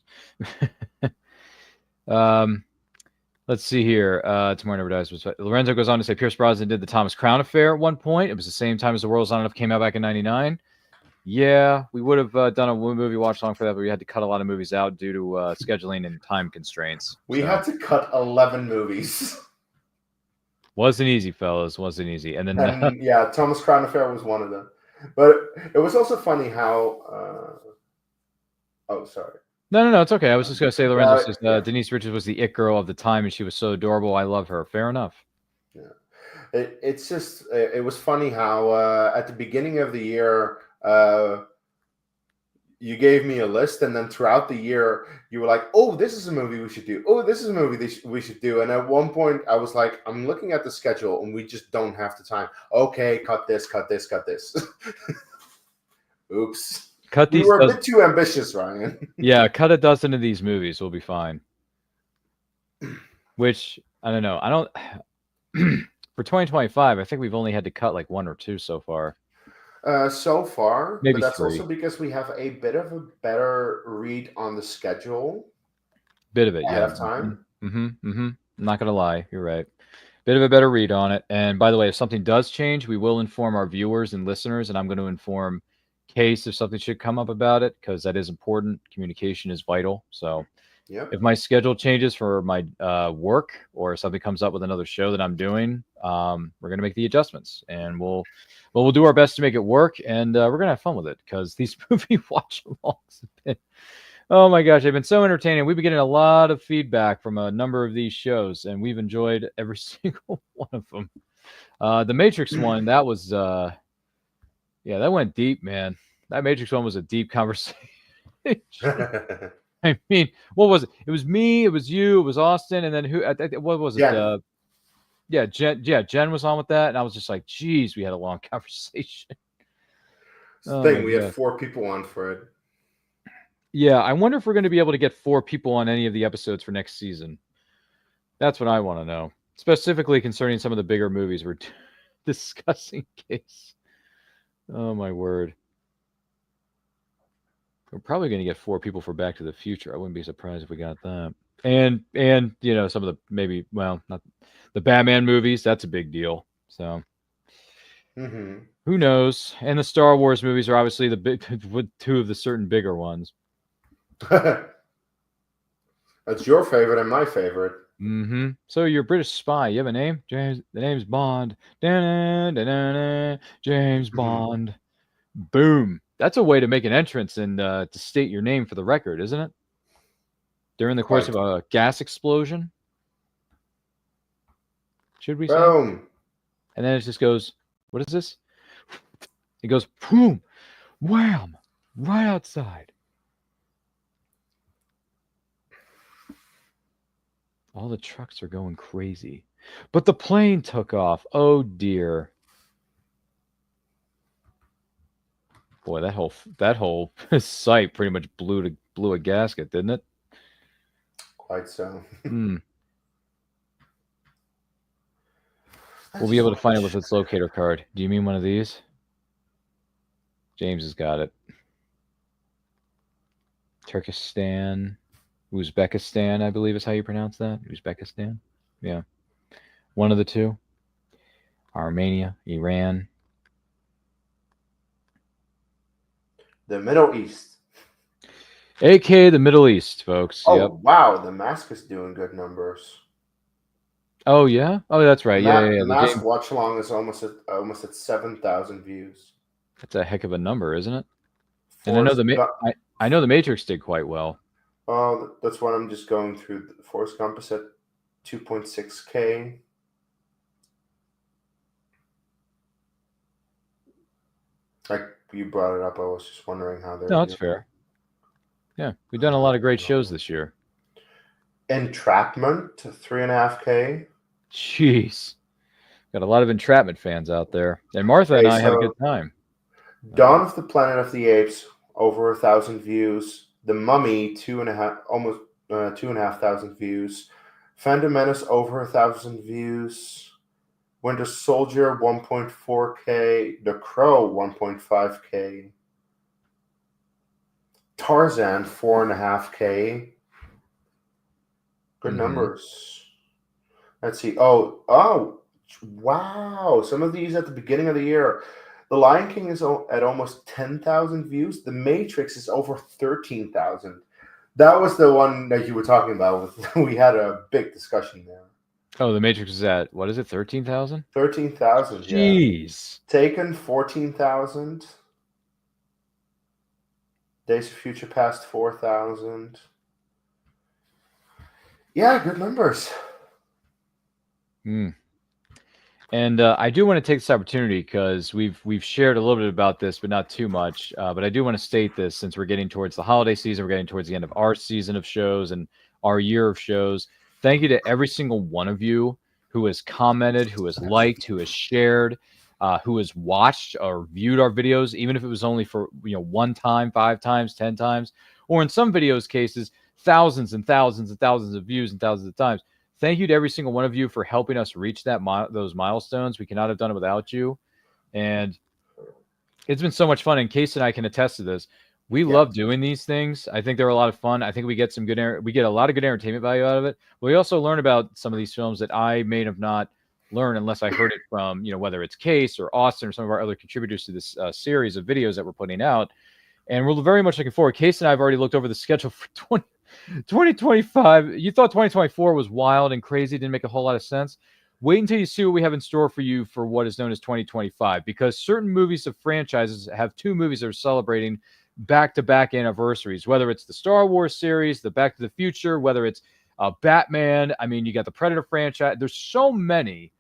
Let's see here. Tomorrow Never Dies. Lorenzo goes on to say Pierce Brosnan did the Thomas Crown Affair at one point. It was the same time as The World's Not Enough came out back in 99. Yeah, we would have done a movie watch along for that, but we had to cut a lot of movies out due to scheduling and time constraints. We had to cut 11 movies. Wasn't easy, fellas. Wasn't easy. And then yeah, Thomas Crown Affair was one of them. But it was also funny how oh, sorry. No, it's okay. I was just going to say, Lorenzo says Denise Richards was the it girl of the time, and she was so adorable. I love her. Fair enough. Yeah, it's just it was funny how at the beginning of the year you gave me a list, and then throughout the year you were like, "Oh, this is a movie we should do. Oh, this is a movie we should do." And at one point, I was like, "I'm looking at the schedule, and we just don't have the time." Okay, cut this. Oops. We were a bit too ambitious, Ryan. Yeah, cut a dozen of these movies. We'll be fine. Which, I don't know. For 2025, I think we've only had to cut like 1 or 2 so far. So far. Maybe but that's 3. also because we have a bit of a better read on the schedule. Bit of it, ahead of time. I'm not going to lie. You're right. Bit of a better read on it. And by the way, if something does change, we will inform our viewers and listeners, and I'm going to inform case if something should come up about it, because that is important. Communication is vital. So Yep. if my schedule changes for my work, or something comes up with another show that I'm doing, we're gonna make the adjustments, and we'll do our best to make it work, and we're gonna have fun with it, because these movie watch-alongs have been, oh my gosh, they've been so entertaining. We've been getting a lot of feedback from a number of these shows, and we've enjoyed every single one of them. The Matrix one, that was that went deep, man. That Matrix one was a deep conversation. I mean, what was it? It was me, it was you, it was Austin, and then who? What was it? Jen. Jen was on with that, and I was just like, geez, we had a long conversation. We had 4 people on for it. Yeah, I wonder if we're going to be able to get 4 people on any of the episodes for next season. That's what I want to know, specifically concerning some of the bigger movies we're discussing. Case. Oh my word. We're probably going to get 4 people for Back to the Future. I wouldn't be surprised if we got that. And some of the not the Batman movies. That's a big deal. So who knows? And the Star Wars movies are obviously the big 2 of the certain bigger ones. That's your favorite and my favorite. So you're a British spy. You have a name? James. The name's Bond. James Bond. Boom. That's a way to make an entrance and to state your name for the record, isn't it? During the course of a gas explosion. Should we say? Boom. And then it just goes, what is this? It goes, boom, wham, right outside. All the trucks are going crazy. But the plane took off. Oh, dear. Boy, that whole site pretty much blew a gasket, didn't it? Quite so. We'll be able to find it with its locator card. Do you mean one of these? James has got it. Turkestan, Uzbekistan, I believe is how you pronounce that. Uzbekistan. Yeah. One of the 2. Armenia, Iran. The Middle East. AK the Middle East, folks. Oh, yep. Wow. The Mask is doing good numbers. Oh, yeah? Oh, that's right. The Mask Watchalong is almost at 7,000 views. That's a heck of a number, isn't it? And I know the Matrix did quite well. Oh, that's what I'm just going through. The Forrest Gump is at 2.6K. Like you brought it up, I was just wondering how they're No, that's fair. Yeah, we've done a lot of great shows this year. Entrapment to 3.5K. Jeez. Got a lot of Entrapment fans out there. And Martha and I had a good time. Dawn of the Planet of the Apes, over 1,000 views. The Mummy, 2,500 views. Phantom Menace, over 1,000 views. Winter Soldier, 1.4K. The Crow, 1.5K. Tarzan, 4.5K. Good numbers. Let's see. Oh, wow. Some of these at the beginning of the year. The Lion King is at almost 10,000 views. The Matrix is over 13,000. That was the one that you were talking about. We had a big discussion there. Oh, the Matrix is at, what is it, 13,000? 13,000, yeah. Jeez. Taken, 14,000. Days of Future Past, 4,000. Yeah, good numbers. And I do want to take this opportunity because we've shared a little bit about this, but not too much. But I do want to state this since we're getting towards the holiday season, we're getting towards the end of our season of shows and our year of shows. Thank you to every single one of you who has commented, who has liked, who has shared, who has watched or viewed our videos, even if it was only for 1 time, 5 times, 10 times, or in some videos cases, thousands and thousands and thousands of views and thousands of times. Thank you to every single one of you for helping us reach those milestones. We cannot have done it without you. And it's been so much fun. And Case and I can attest to this. We love doing these things. I think they're a lot of fun. I think we get we get a lot of good entertainment value out of it. But we also learn about some of these films that I may have not learn unless I heard it from, whether it's Case or Austin or some of our other contributors to this series of videos that we're putting out. And we're very much looking forward. Case and I have already looked over the schedule for 2025. You thought 2024 was wild and crazy, didn't make a whole lot of sense. Wait until you see what we have in store for you for what is known as 2025, because certain movies of franchises have 2 movies that are celebrating back-to-back anniversaries, whether it's the Star Wars series, the Back to the Future, whether it's Batman. I mean, you got the Predator franchise. There's so many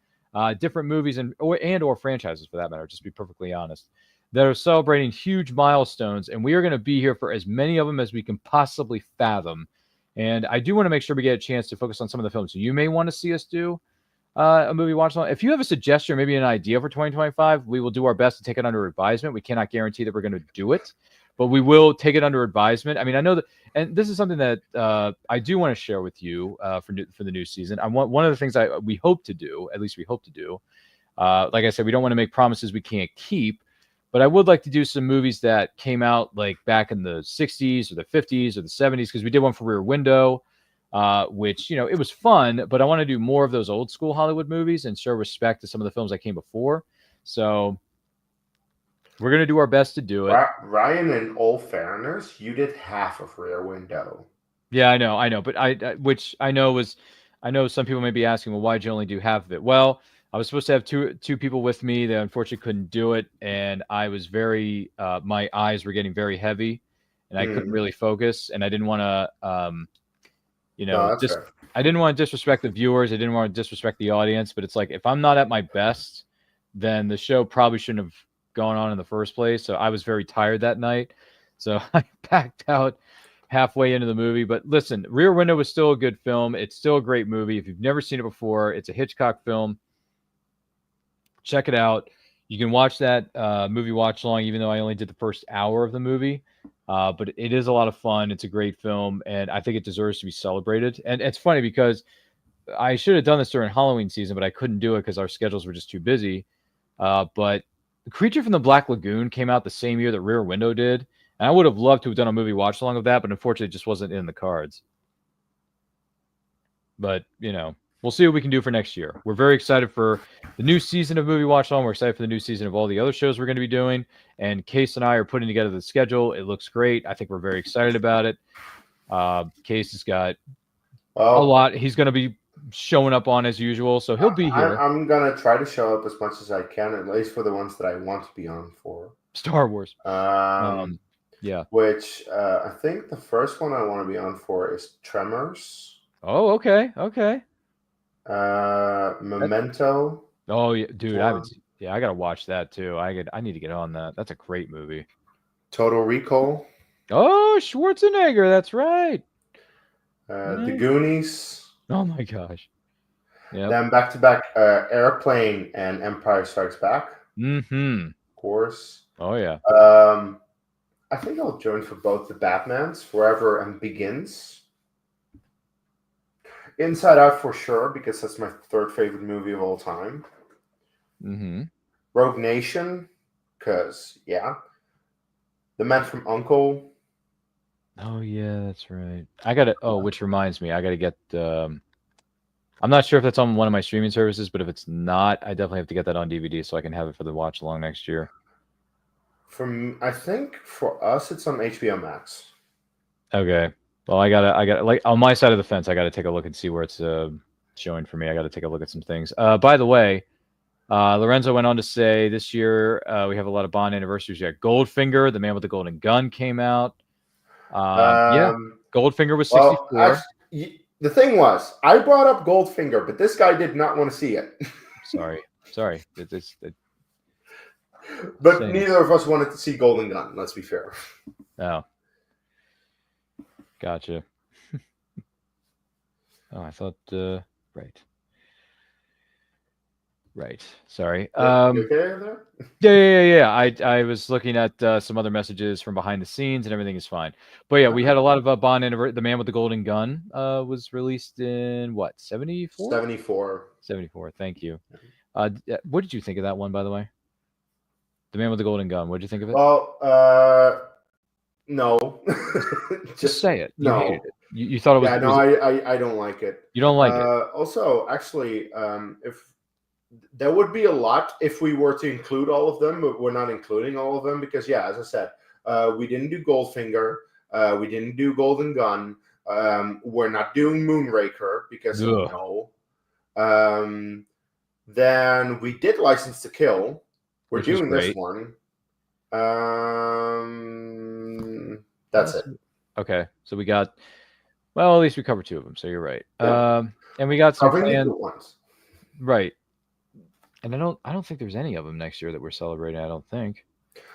different movies or franchises, for that matter, just to be perfectly honest, that are celebrating huge milestones, and we are going to be here for as many of them as we can possibly fathom. And I do want to make sure we get a chance to focus on some of the films you may want to see us do a movie watch along. If you have a suggestion or maybe an idea for 2025, we will do our best to take it under advisement. We cannot guarantee that we're going to do it, but we will take it under advisement. I mean, I know that, and this is something that I do want to share with you for the new season. One of the things we hope to do, at least we hope to do, like I said, we don't want to make promises we can't keep, but I would like to do some movies that came out like back in the 60s or the 50s or the 70s, because we did one for Rear Window, which, it was fun, but I want to do more of those old school Hollywood movies and show respect to some of the films that came before. So we're going to do our best to do it. Ryan, in all fairness, you did half of Rear Window. Yeah, I know. But I know some people may be asking, well, why'd you only do half of it? Well, I was supposed to have two people with me that unfortunately couldn't do it. And I was my eyes were getting very heavy and I couldn't really focus, and I didn't want to, I didn't want to disrespect the viewers. I didn't want to disrespect the audience, but it's like, if I'm not at my best, then the show probably shouldn't have gone on in the first place. So I was very tired that night. So I backed out halfway into the movie. But listen, Rear Window was still a good film. It's still a great movie. If you've never seen it before, it's a Hitchcock film. Check it out. You can watch that movie watch along, even though I only did the first hour of the movie. But it is a lot of fun. It's a great film, and I think it deserves to be celebrated. And it's funny because I should have done this during Halloween season, but I couldn't do it because our schedules were just too busy. But The Creature from the Black Lagoon came out the same year that Rear Window did, and I would have loved to have done a movie watch along of that, but unfortunately it just wasn't in the cards. But, we'll see what we can do for next year. We're very excited for the new season of Movie Watch Along. We're excited for the new season of all the other shows we're going to be doing. And Case and I are putting together the schedule. It looks great. I think we're very excited about it. Case has got a lot. He's going to be showing up on as usual, so he'll be here. I'm going to try to show up as much as I can, at least for the ones that I want to be on for. Star Wars. Yeah. Which I think the first one I want to be on for is Tremors. Oh, okay. Memento. Oh yeah, dude, I gotta watch that too. I need to get on that. That's a great movie. Total Recall. Oh, Schwarzenegger, that's right. The Goonies. Oh my gosh. Yeah. Then back to back Airplane and Empire Strikes Back. Mm-hmm. Of course. Oh yeah. I think I'll join for both the Batmans, Forever and Begins. Inside Out for sure, because that's my third favorite movie of all time. Mm-hmm. Rogue Nation, because, yeah. The Man from U.N.C.L.E. Oh, yeah, that's right. Which reminds me, I got to get, I'm not sure if that's on one of my streaming services, but if it's not, I definitely have to get that on DVD so I can have it for the watch along next year. I think for us, it's on HBO Max. Okay. Well, I gotta like on my side of the fence, I gotta take a look and see where it's showing for me. I gotta take a look at some things. By the way, Lorenzo went on to say this year we have a lot of Bond anniversaries. Yeah, Goldfinger, The Man with the Golden Gun came out. Yeah, Goldfinger was 64. Well, actually, the thing was, I brought up Goldfinger, but this guy did not want to see it. Sorry. But neither of us wanted to see Golden Gun. Let's be fair. Oh. Gotcha. Oh, I thought, right. Sorry. You okay there? Yeah. I was looking at some other messages from behind the scenes, and everything is fine. But yeah, we had a lot of Bond anniversary. The Man with the Golden Gun was released in what, 74? 74. Thank you. What did you think of that one, by the way? The Man with the Golden Gun. What did you think of it? Well, no. Just say it. No. Hated it. You thought it was... Yeah, no, I don't like it. You don't like it? Also, actually, if there would be a lot if we were to include all of them, but we're not including all of them because, yeah, as I said, we didn't do Goldfinger, we didn't do Golden Gun, we're not doing Moonraker because no. Then we did License to Kill. We're doing this one. That's it. Okay, so we got. Well, at least we covered 2 of them, so you're right. Yeah. And we got some planned ones. Right. And I don't think there's any of them next year that we're celebrating. I don't think.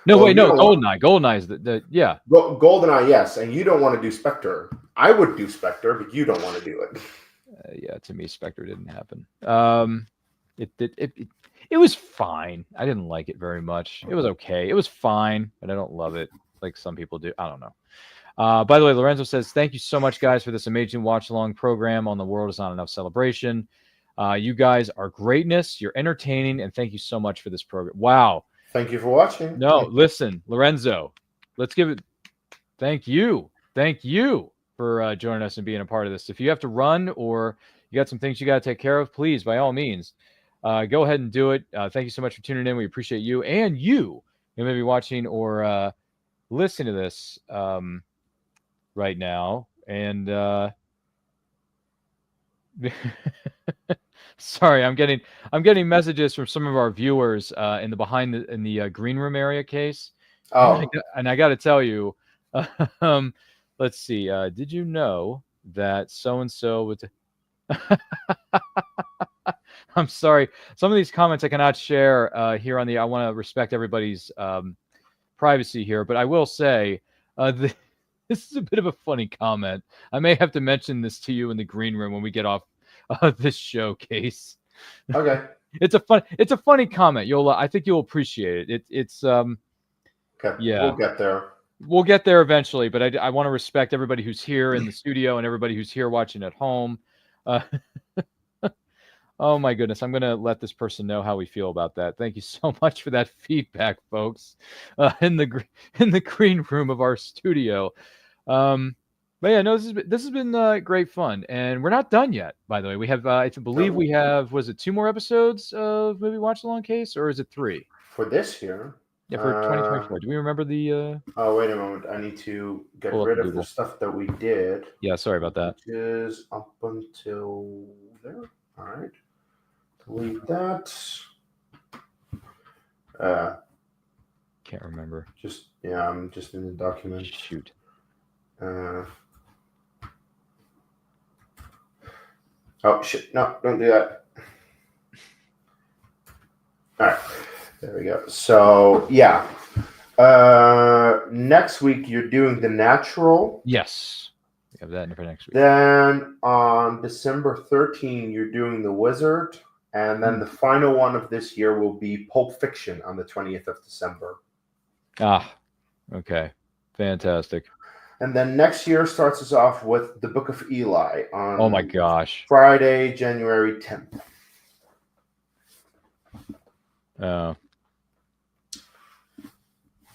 No, wait, no. Goldeneye. Goldeneye is the yeah. Goldeneye, yes. And you don't want to do Spectre. I would do Spectre, but you don't want to do it. Yeah, to me, Spectre didn't happen. It was fine. I didn't like it very much. It was okay. It was fine, but I don't love it like some people do. I don't know. By the way, Lorenzo says, thank you so much, guys, for this amazing watch-along program on The World Is Not Enough celebration. You guys are greatness. You're entertaining, and thank you so much for this program. Wow. Thank you for watching. No, listen, Lorenzo, let's give it. Thank you. Thank you for joining us and being a part of this. If you have to run or you got some things you got to take care of, please, by all means, go ahead and do it. Thank you so much for tuning in. We appreciate you. And you may be watching or listening to this right now. And sorry, I'm getting messages from some of our viewers in the green room area case. Oh, and I got to tell you, let's see. Did you know that so and so would? I'm sorry. Some of these comments I cannot share here on the. I want to respect everybody's privacy here, but I will say this is a bit of a funny comment. I may have to mention this to you in the green room when we get off this showcase. Okay. It's a funny comment. I think you'll appreciate it. It's okay. Yeah. We'll get there. We'll get there eventually, but I want to respect everybody who's here in the studio and everybody who's here watching at home. Oh my goodness, I'm going to let this person know how we feel about that. Thank you so much for that feedback, folks, in the green room of our studio. But yeah, no, this has been great fun, and we're not done yet. By the way, we have I believe we have, was it 2 more episodes of Movie Watch Along Case, or is it 3 for this year? Yeah, for 2024. Do we remember the? Oh, wait a moment. I need to get rid of the stuff that we did. Yeah, sorry about that. Which is up until there. All right. Delete that. Can't remember. I'm just in the document. Shoot. Oh shit! No, don't do that. All right, there we go. So yeah, next week you're doing The Natural. Yes, we have that for next week. Then on December 13, you're doing The Wizard. And then the final one of this year will be Pulp Fiction on the 20th of December. Ah, okay. Fantastic. And then next year starts us off with The Book of Eli on oh my gosh, Friday, January 10th. Oh.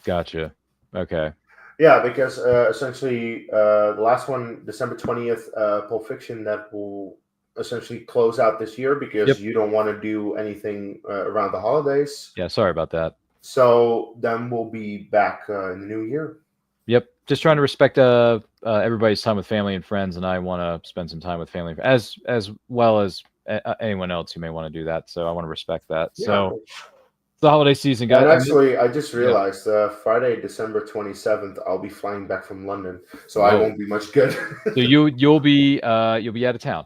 Gotcha. Okay. Yeah, because essentially the last one, December 20th, Pulp Fiction, that will essentially close out this year because you don't want to do anything around the holidays. Yeah, sorry about that. So then we'll be back in the new year. Yep, just trying to respect everybody's time with family and friends, and I want to spend some time with family as well as anyone else who may want to do that. So I want to respect that. Yeah. So the holiday season, guys. And actually, I just realized Friday, December 27th, I'll be flying back from London, so I won't be much good. So you'll be out of town.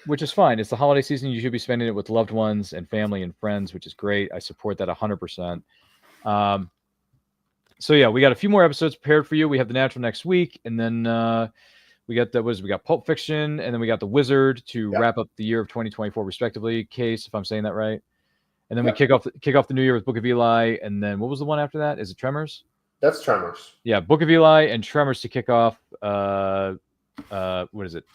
Which is fine. It's the holiday season. You should be spending it with loved ones and family and friends, which is great. I support that 100%. So yeah, we got a few more episodes prepared for you. We have The Natural next week, and then we got Pulp Fiction, and then we got The Wizard to wrap up the year of 2024, respectively. Case, if I'm saying that right. And then we kick off the new year with Book of Eli, and then what was the one after that? Is it Tremors? That's Tremors. Yeah, Book of Eli and Tremors to kick off. What is it?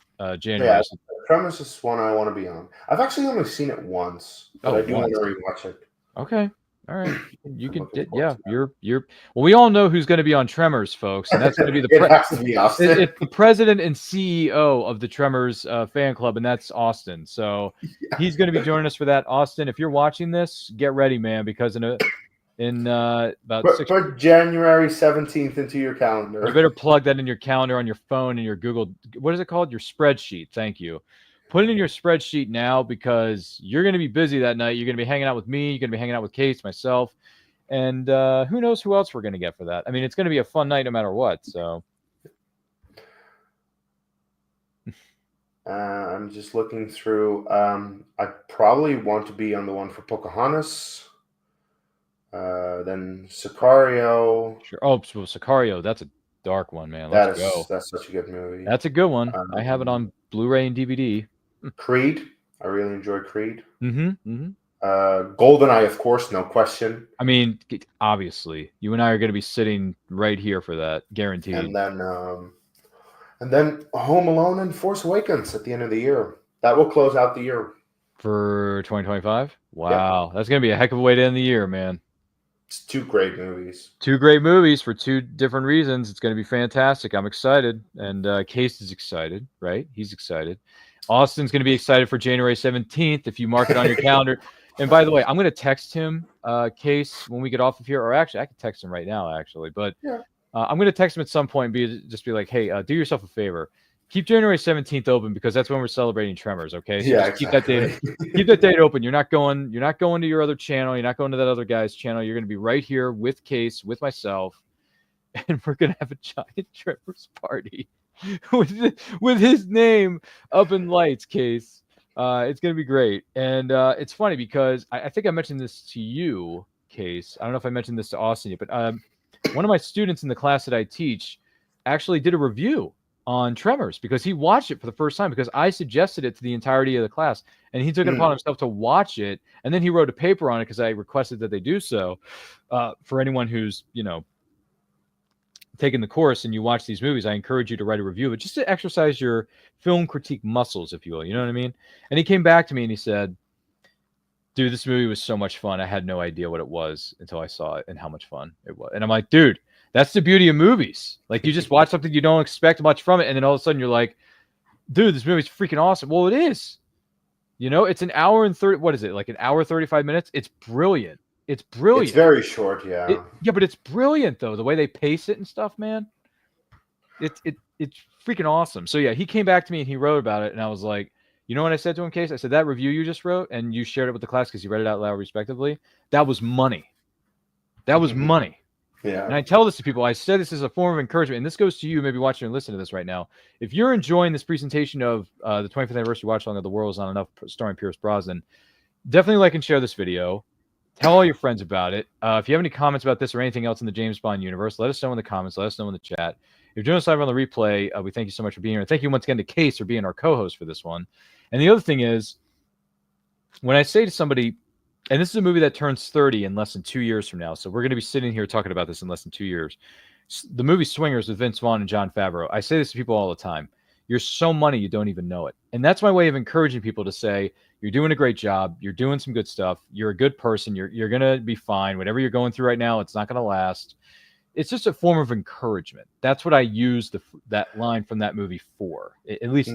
January. Yeah, Tremors is one I want to be on. I've actually only seen it once, but I do want to rewatch it. Okay. All right. You I'm could, looking forward yeah. to that. You're. Well, we all know who's going to be on Tremors, folks, and that's going to be the It has to be Austin. It's the president and CEO of the Tremors fan club, and that's Austin. So he's going to be joining us for that. Austin, if you're watching this, get ready, man, because in about Put January 17th into your calendar. you better plug that in your calendar on your phone and your Google. What is it called? Your spreadsheet. Thank you. Put it in your spreadsheet now because you're going to be busy that night. You're going to be hanging out with me. You're going to be hanging out with Case, myself, and who knows who else we're going to get for that. I mean, it's going to be a fun night no matter what. So I'm just looking through. I probably want to be on the one for Pocahontas. Then Sicario. sure. Oh, so Sicario. That's a dark one, man. Let's go. That's such a good movie. That's a good one. I have it on Blu-ray and DVD. Creed. I really enjoy Creed. Mm-hmm. GoldenEye, of course, no question. I mean, obviously, you and I are going to be sitting right here for that, guaranteed. And then Home Alone and Force Awakens at the end of the year. That will close out the year For 2025? Wow. That's going to be a heck of a way to end the year, man. It's two great movies. Two great movies for two different reasons. It's going to be fantastic. I'm excited. And Case is excited, right? He's excited. Austin's going to be excited for January 17th if you mark it on your calendar. And by the way, I'm going to text him, Case, when we get off of here. Or actually, I can text him right now, actually. But I'm going to text him at some point and just be like, hey, do yourself a favor. Keep January 17th open because that's when we're celebrating Tremors, okay? So just keep that date open. You're not going to your other channel. You're not going to that other guy's channel. You're going to be right here with Case, with myself, and we're going to have a giant Tremors party with his name up in lights, Case. It's going to be great. And it's funny because I think I mentioned this to you, Case. I don't know if I mentioned this to Austin yet, but one of my students in the class that I teach actually did a review on Tremors because he watched it for the first time because I suggested it to the entirety of the class, and he took it upon himself to watch it, and then he wrote a paper on it because I requested that they do so. For anyone who's taking the course and you watch these movies, I encourage you to write a review, but just to exercise your film critique muscles, if you will. You know what I mean? And he came back to me and he said, dude, this movie was so much fun. I had no idea what it was until I saw it and how much fun it was. And I'm like, dude, that's the beauty of movies. Like, you just watch something you don't expect much from it, and then all of a sudden you're like, dude, this movie's freaking awesome. Well, it is. It's an hour and 30. What is it? Like an hour, 35 minutes? It's brilliant. It's brilliant. It's very short, yeah. But it's brilliant, though. The way they pace it and stuff, man. It's freaking awesome. So, yeah, he came back to me and he wrote about it, and I was like, you know what I said to him, Case? I said, that review you just wrote, and you shared it with the class because you read it out loud respectively, that was money. That was money. Yeah. And I tell this to people. I said this as a form of encouragement, and this goes to you, maybe watching and listening to this right now. If you're enjoying this presentation of the 25th anniversary watch-along of The World Is Not Enough, starring Pierce Brosnan, definitely like and share this video. Tell all your friends about it. If you have any comments about this or anything else in the James Bond universe, let us know in the comments. Let us know in the chat. If you're doing us live on the replay, we thank you so much for being here. And thank you once again to Case for being our co-host for this one. And the other thing is, when I say to somebody, and this is a movie that turns 30 in less than 2 years from now, so we're going to be sitting here talking about this in less than 2 years. The movie Swingers with Vince Vaughn and Jon Favreau. I say this to people all the time. You're so money you don't even know it. And that's my way of encouraging people to say, you're doing a great job. You're doing some good stuff. You're a good person. You're going to be fine. Whatever you're going through right now, it's not going to last. It's just a form of encouragement. That's what I use that line from that movie for, at least,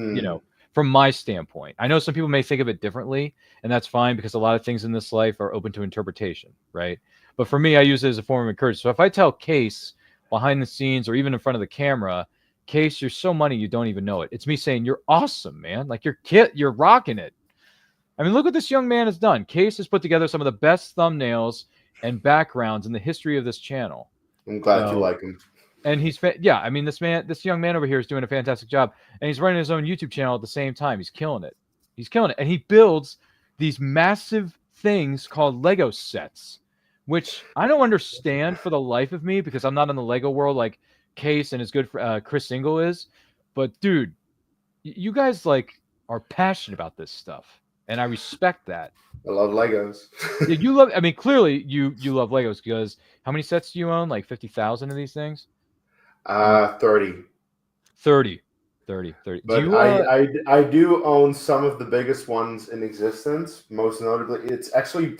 from my standpoint. I know some people may think of it differently, and that's fine because a lot of things in this life are open to interpretation, right? But for me, I use it as a form of encouragement. So if I tell Case behind the scenes or even in front of the camera, Case, you're so money you don't even know it. It's me saying, you're awesome, man. Like, you're rocking it. I mean, look what this young man has done. Case has put together some of the best thumbnails and backgrounds in the history of this channel. I'm glad you like him. And he's, this young man over here is doing a fantastic job. And he's running his own YouTube channel at the same time. He's killing it. And he builds these massive things called Lego sets, which I don't understand for the life of me because I'm not in the Lego world like Case and as good for Chris Ingle is. But, dude, you guys, are passionate about this stuff. And I respect that. I love Legos. Clearly you love Legos because how many sets do you own? Like 50,000 of these things? 30. 30. But I do own some of the biggest ones in existence. Most notably, it's actually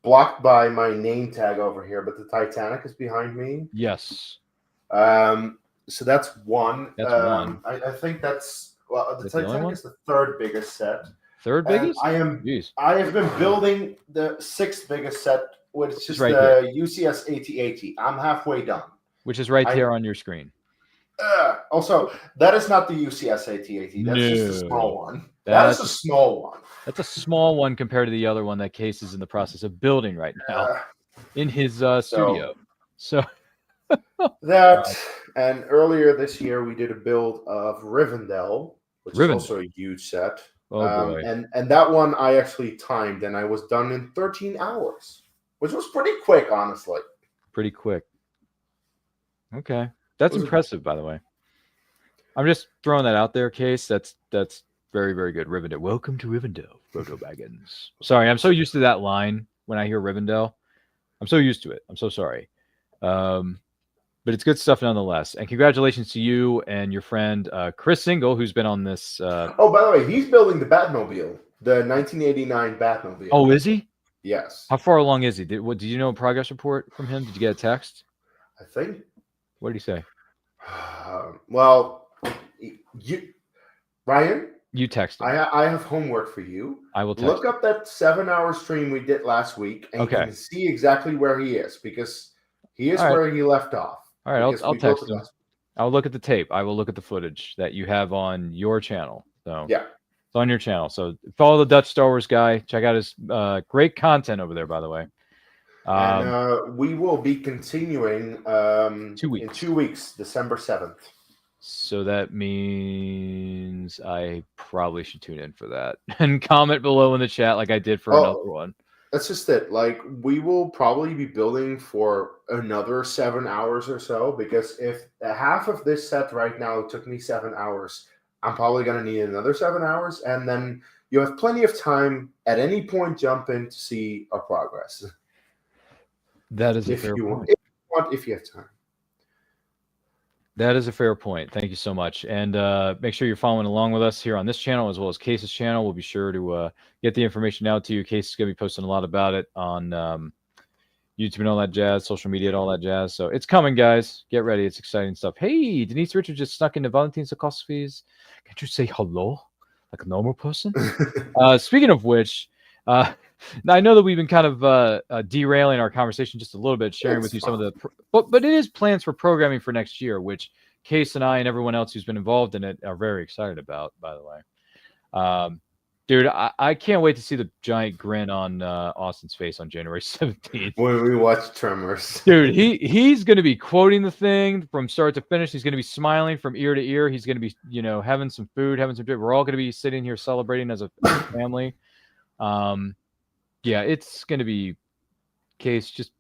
blocked by my name tag over here, but the Titanic is behind me. Yes. So that's one. That's one. I think the That's the only Titanic one? is the third biggest set. Third And biggest? Jeez. I have been building the sixth biggest set, which is right the UCS AT-80. I'm halfway done. Which is right there on your screen. Also, that is not the UCS AT-80. That's just a small one. That's a small one. That's a small one compared to the other one that Case is in the process of building right now in his studio. So that, and earlier this year we did a build of Rivendell, which is also a huge set. Oh boy. And that one I actually timed, and I was done in 13 hours, which was pretty quick, honestly. Pretty quick. Okay. That's impressive, by the way. I'm just throwing that out there, Case. That's very, very good. Rivendell. Welcome to Rivendell, Frodo Baggins. Sorry, I'm so used to that line when I hear Rivendell. I'm so used to it. I'm so sorry. But it's good stuff nonetheless. And congratulations to you and your friend Chris Single, who's been on this. Oh, by the way, he's building the Batmobile, the 1989 Batmobile. Oh, is he? Yes. How far along is he? Did you know a progress report from him? Did you get a text? I think. What did he say? Well, Ryan, you text him. I have homework for you. I will text look up that 7-hour stream we did last week, and you can see exactly where he is, because he is where he left off. All right, I'll text him. I'll look at the tape. I will look at the footage that you have on your channel. So yeah, it's on your channel. So follow the Dutch Star Wars guy. Check out his great content over there, by the way. And we will be continuing 2 weeks. In 2 weeks, December 7th. So that means I probably should tune in for that and comment below in the chat like I did for another one. That's just it. Like, we will probably be building for another 7 hours or so, because if half of this set right now took me 7 hours, I'm probably going to need another 7 hours, and then you have plenty of time at any point jump in to see our progress. That is a fair point. If you have time. That is a fair point. Thank you so much. And make sure you're following along with us here on this channel as well as Case's channel. We'll be sure to get the information out to you. Case is going to be posting a lot about it on YouTube and all that jazz, social media and all that jazz. So it's coming, guys. Get ready. It's exciting stuff. Hey, Denise Richards just snuck into Valentin Sokovsky's. Can't you say hello like a normal person? Speaking of which, now I know that we've been kind of derailing our conversation just a little bit, sharing with you some of the, but it is plans for programming for next year, which Case and I and everyone else who's been involved in it are very excited about, by the way. Dude, I can't wait to see the giant grin on Austin's face on January 17th. When we watch Tremors. Dude, he's going to be quoting the thing from start to finish. He's going to be smiling from ear to ear. He's going to be, having some food, having some drink. We're all going to be sitting here celebrating as a family. Yeah, it's going to be, Case, just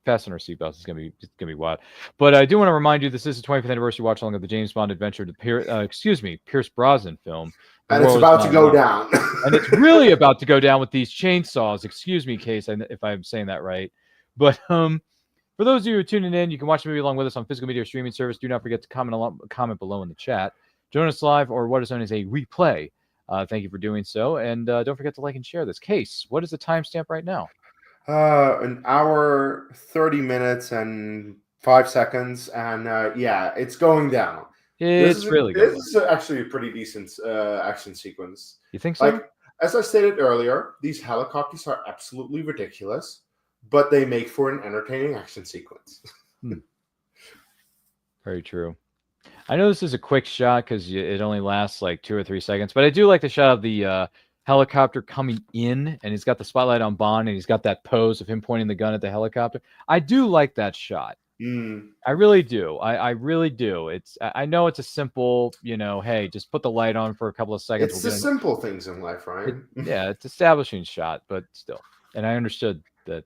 fasten our seatbelts. It's going to be wild. But I do want to remind you, this is the 25th anniversary watch along of the James Bond adventure, Pierce Brosnan film. And it's about to go down. And it's really about to go down with these chainsaws. Excuse me, Case, if I'm saying that right. But for those of you who are tuning in, you can watch the movie along with us on physical media streaming service. Do not forget to comment below in the chat. Join us live, or what is known as a replay. Thank you for doing so. And don't forget to like and share this. Case, what is the timestamp right now? 1 hour, 30 minutes, and 5 seconds. And yeah, it's going down. This is actually a pretty decent action sequence. You think so? Like, as I stated earlier, these helicopters are absolutely ridiculous, but they make for an entertaining action sequence. Very true. I know this is a quick shot because it only lasts like 2 or 3 seconds, but I do like the shot of the helicopter coming in, and he's got the spotlight on Bond, and he's got that pose of him pointing the gun at the helicopter. I do like that shot. I really do. I really do. I know it's a simple, hey, just put the light on for a couple of seconds. It's the simple things in life, right? Yeah, it's establishing shot, but still. And I understood that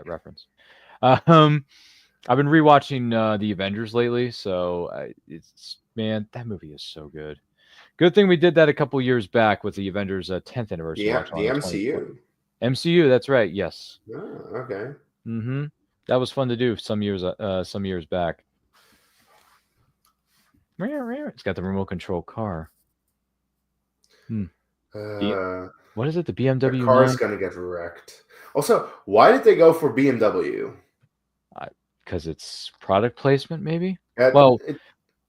reference. I've been rewatching The Avengers lately, so man, that movie is so good. Good thing we did that a couple years back with the Avengers 10th anniversary. Yeah, the MCU. MCU, that's right. Yes. Oh, okay. Mm-hmm. That was fun to do some years back. It's got the remote control car. What is it? The BMW? The car's gonna get wrecked. Also, why did they go for BMW? Because it's product placement, maybe. Uh, Well,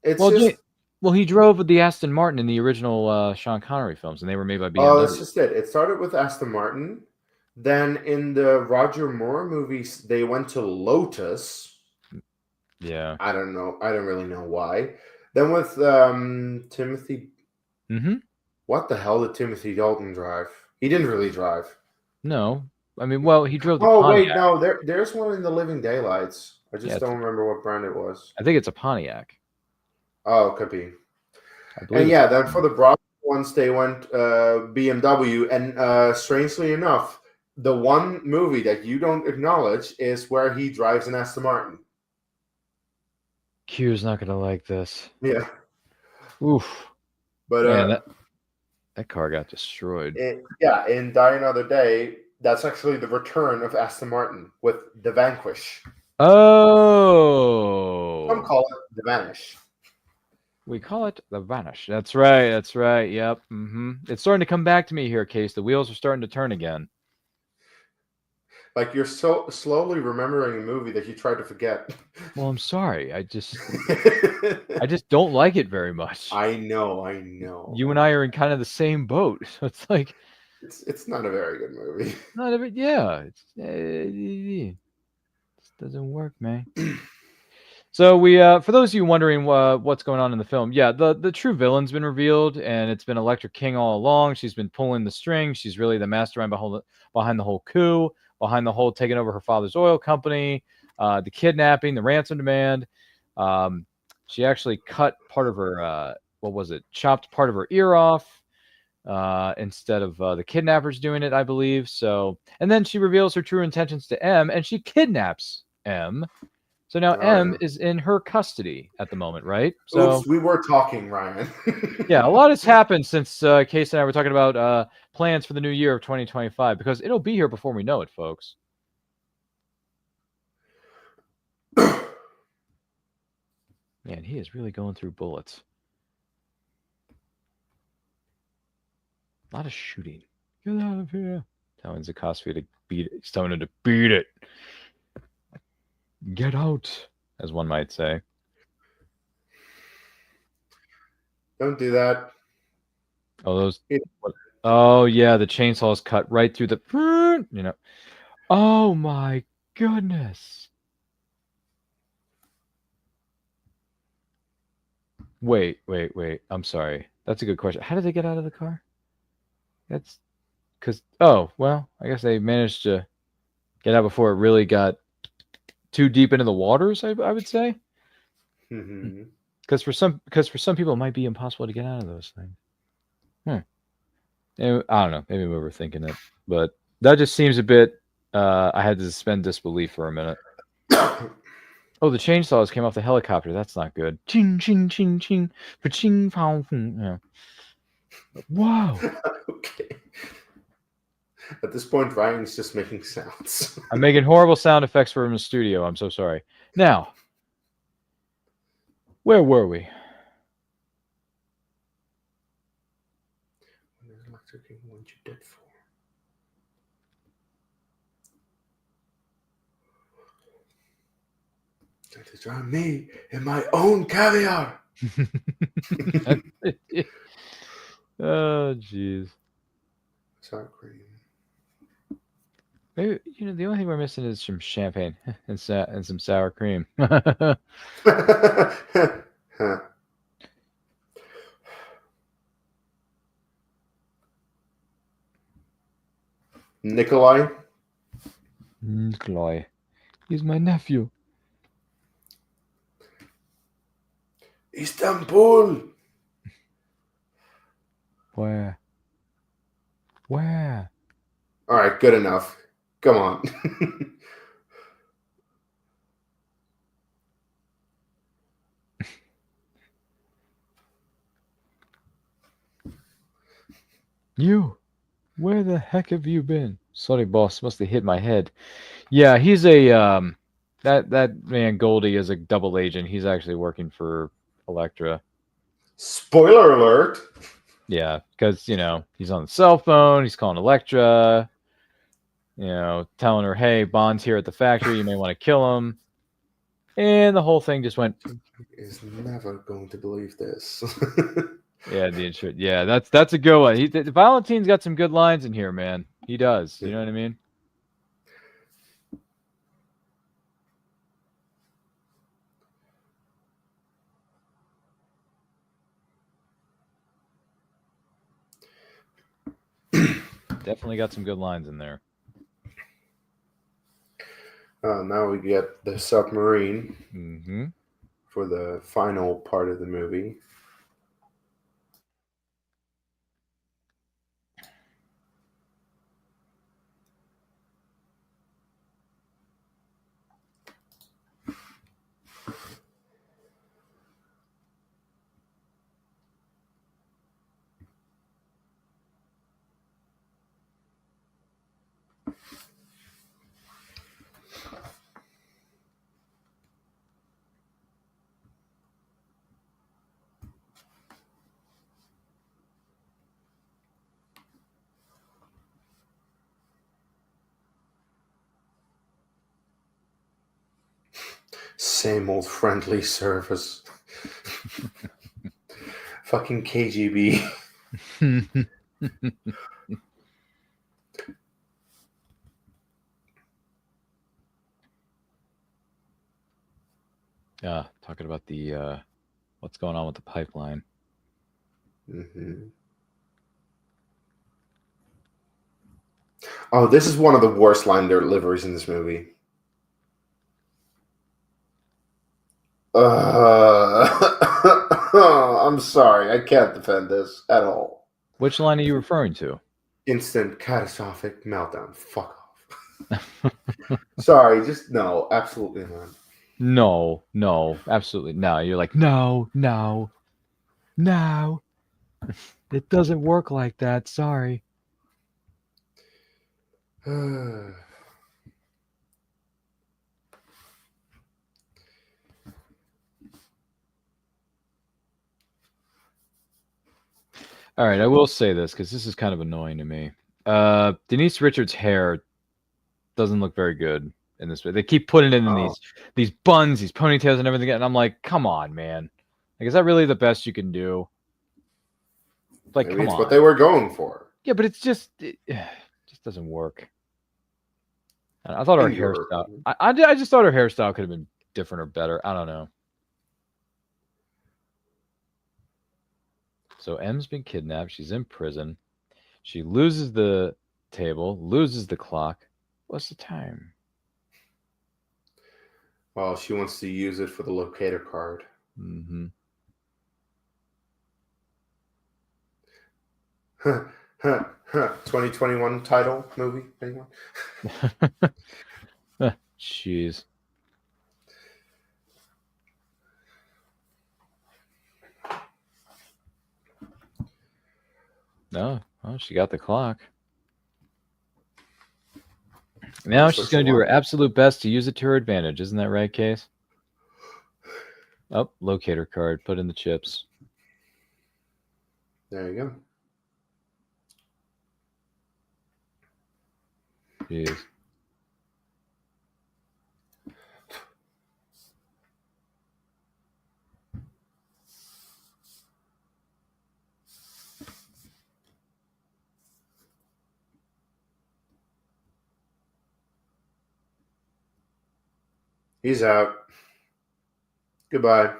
it's well, just he drove the Aston Martin in the original Sean Connery films, and they were made by oh, that's BMW. just it. It started with Aston Martin. Then in the Roger Moore movies, they went to Lotus. Yeah. I don't know. I don't really know why. Then with Timothy, Mm-hmm. what the hell did Timothy Dalton drive? He didn't really drive. No, I mean, well, he drove the Oh Pontiac. wait, no. There's one in the Living Daylights. I just Yeah, don't remember what brand it was. I think it's a Pontiac. Oh, could be. I believe. And It's yeah, then for the Brosnan ones, they went BMW. And strangely enough, the one movie that you don't acknowledge is where he drives an Aston Martin. Q's not gonna like this. Yeah, Oof, but man, that car got destroyed. yeah, in Die Another Day, that's actually the return of Aston Martin with the Vanquish. Oh, Some call it the Vanish. we call it the Vanish. That's right. That's right. Yep. Mm-hmm. It's starting to come back to me here, Case. The wheels are starting to turn again. Like you're so slowly remembering a movie that you tried to forget. Well, I'm sorry. I just don't like it very much. I know. You and I are in kind of the same boat. So it's like it's not a very good movie. not a bit. Yeah, it just doesn't work, man. So we, for those of you wondering what's going on in the film, yeah, the true villain's been revealed, and it's been Electra King all along. She's been pulling the strings. She's really the mastermind behind the whole coup, behind the whole taking over her father's oil company, the kidnapping, the ransom demand. She actually cut part of her, chopped part of her ear off instead of the kidnappers doing it, I believe. So, and then she reveals her true intentions to M, and she kidnaps M. So now M is in her custody at the moment, right? So oops, we were talking, Ryan. yeah, a lot has happened since Case and I were talking about plans for the new year of 2025, because it'll be here before we know it, folks. Man, he is really going through bullets. A lot of shooting. Get out of here. Telling Zukosky to beat it. He's telling him to beat it. Get out, as one might say. Don't do that. Oh, oh yeah, the chainsaw is cut right through the, you know. Oh my goodness. Wait. I'm sorry. That's a good question. How did they get out of the car? That's because, oh, well, I guess they managed to get out before it really got too deep into the waters, I would say. Because for some people, it might be impossible to get out of those things. I don't know. Maybe we were thinking it, but that just seems a bit. I had to suspend disbelief for a minute. Oh, the chainsaws came off the helicopter. That's not good. Ching, ching, ching, ching. Ching, yeah. Wow. Okay. At this point, Ryan's just making sounds. I'm making horrible sound effects for him in the studio. I'm so sorry. Now, where were we? What you did for? Trying to drown me in my own caviar. Oh, jeez. Sour cream. Maybe the only thing we're missing is some champagne and some sour cream. Nikolai. He's my nephew. Istanbul. Where? All right, good enough. Come on. You? Where the heck have you been? Sorry, boss. Must have hit my head. Yeah, he's a that man Goldie is a double agent. He's actually working for Elektra. Spoiler alert. Yeah, because he's on the cell phone. He's calling Elektra. telling her, "Hey, Bond's here at the factory. You may want to kill him." And the whole thing just went. Is never going to believe this. Yeah, yeah, that's a good one. Valentine's got some good lines in here, man. He does. You know what I mean? Definitely got some good lines in there. Now we get the submarine Mm-hmm. for the final part of the movie. Same old friendly service. Fucking KGB. Talking about the what's going on with the pipeline. Mm-hmm. Oh, this is one of the worst line deliveries in this movie. I'm sorry, I can't defend this at all. Which line are you referring to? Instant catastrophic meltdown. Fuck off. Sorry, just no, absolutely not. No, absolutely no. You're like, no. It doesn't work like that. Sorry. All right, I will say this because this is kind of annoying to me. Denise Richards' hair doesn't look very good in this. They keep putting it in these buns, these ponytails, and everything, and I'm like, come on, man. Like, is that really the best you can do? Like, Maybe come it's on. what they were going for. Yeah, but it just doesn't work. I thought her hairstyle. I just thought her hairstyle could have been different or better. I don't know. So M's been kidnapped. She's in prison. She loses the table, loses the clock. What's the time? Well, she wants to use it for the locator card. Mm-hmm. 2021 title movie, anyone? Jeez. No, well, she got the clock. Now she's going to do her absolute best to use it to her advantage. Isn't that right, Case? Oh, locator card. Put in the chips. There you go. Jeez. He's out. Goodbye.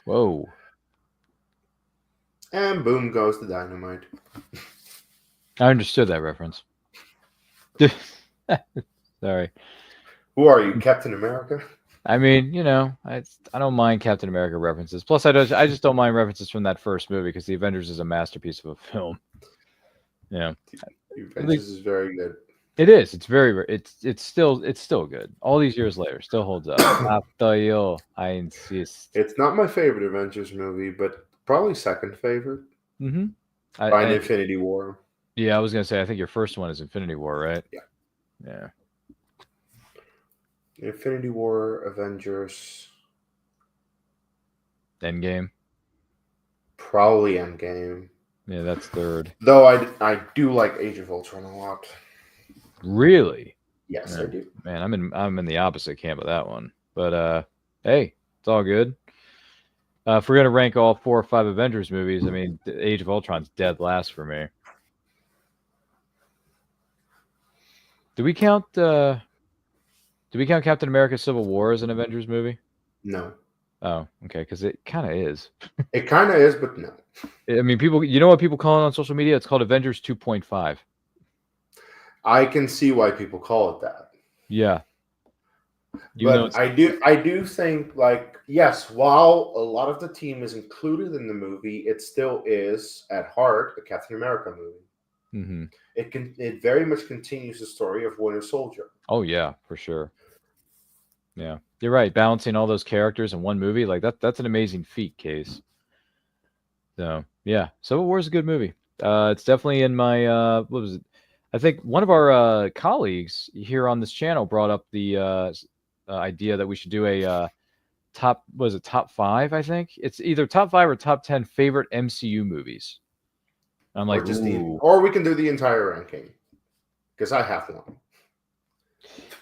Whoa. And boom goes the dynamite. I understood that reference. Sorry. Who are you, Captain America? I mean, I don't mind Captain America references. Plus, I just don't mind references from that first movie because The Avengers is a masterpiece of a film. Yeah, The Avengers is very good. It is. It's it's still good. All these years later, still holds up. I insist. It's not my favorite Avengers movie, but probably second favorite. Mm-hmm. By Infinity War. Yeah, I was gonna say. I think your first one is Infinity War, right? Yeah. Yeah. Infinity War, Avengers, Endgame. Probably Endgame. Yeah, that's third. Though I do like Age of Ultron a lot. Really? Yes, Yeah. I do. Man, I'm in the opposite camp of that one. But hey, it's all good. If we're gonna rank all 4 or 5 Avengers movies, I mean, Age of Ultron's dead last for me. Do we count Captain America: Civil War as an Avengers movie? No. Oh, okay, because it kind of is. It kind of is, but no. I mean, people. You know what people call it on social media? It's called Avengers 2.5. I can see why people call it that. Yeah. Even though But I do think, like, yes, while a lot of the team is included in the movie, it still is at heart a Captain America movie. Mm-hmm. It very much continues the story of Winter Soldier. Oh yeah, for sure. Yeah, you're right. Balancing all those characters in one movie, like that's an amazing feat, Case. So yeah, Civil War is a good movie. It's definitely in my what was it? I think one of our colleagues here on this channel brought up the idea that we should do a top 5? I think it's either top 5 or top 10 favorite MCU movies. I'm like, Or we can do the entire ranking, because I have one.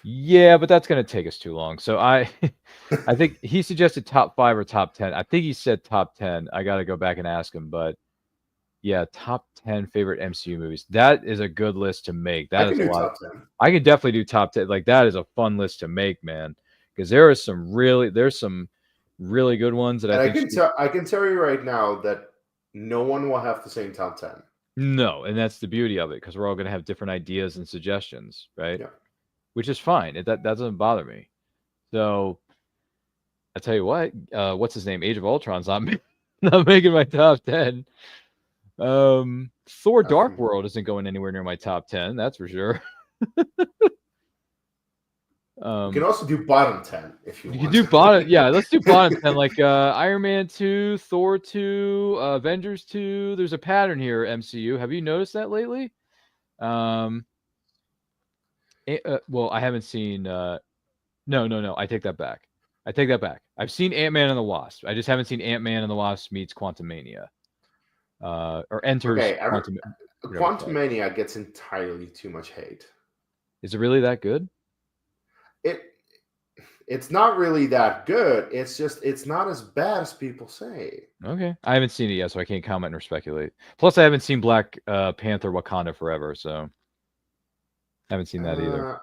Yeah, but that's going to take us too long. So I think he suggested top 5 or top 10. I think he said top 10. I got to go back and ask him, but yeah, top 10 favorite MCU movies. That is a good list to make. That is a lot. Top 10. I can definitely do top 10. Like that is a fun list to make, man, because there's some really good ones that I can tell you right now that no one will have the same top 10. No, and that's the beauty of it, because we're all going to have different ideas and suggestions, right? Yeah. Which is fine. That doesn't bother me. So I tell you what, what's his name? Age of Ultron's not making my top 10. Thor: Dark World isn't going anywhere near my top 10. That's for sure. You can also do bottom 10 if you want. You can do bottom. Yeah, let's do bottom 10. Like Iron Man 2, Thor 2, Avengers 2. There's a pattern here, MCU. Have you noticed that lately? Well, I haven't seen. No. I take that back. I've seen Ant-Man and the Wasp. I just haven't seen Ant-Man and the Wasp meets Quantumania. Or enters Quantumania gets entirely too much hate. Is it really that good? It's not really that good. It's just it's not as bad as people say. Okay, I haven't seen it yet, so I can't comment or speculate. Plus, I haven't seen Black Panther: Wakanda Forever, so I haven't seen that either.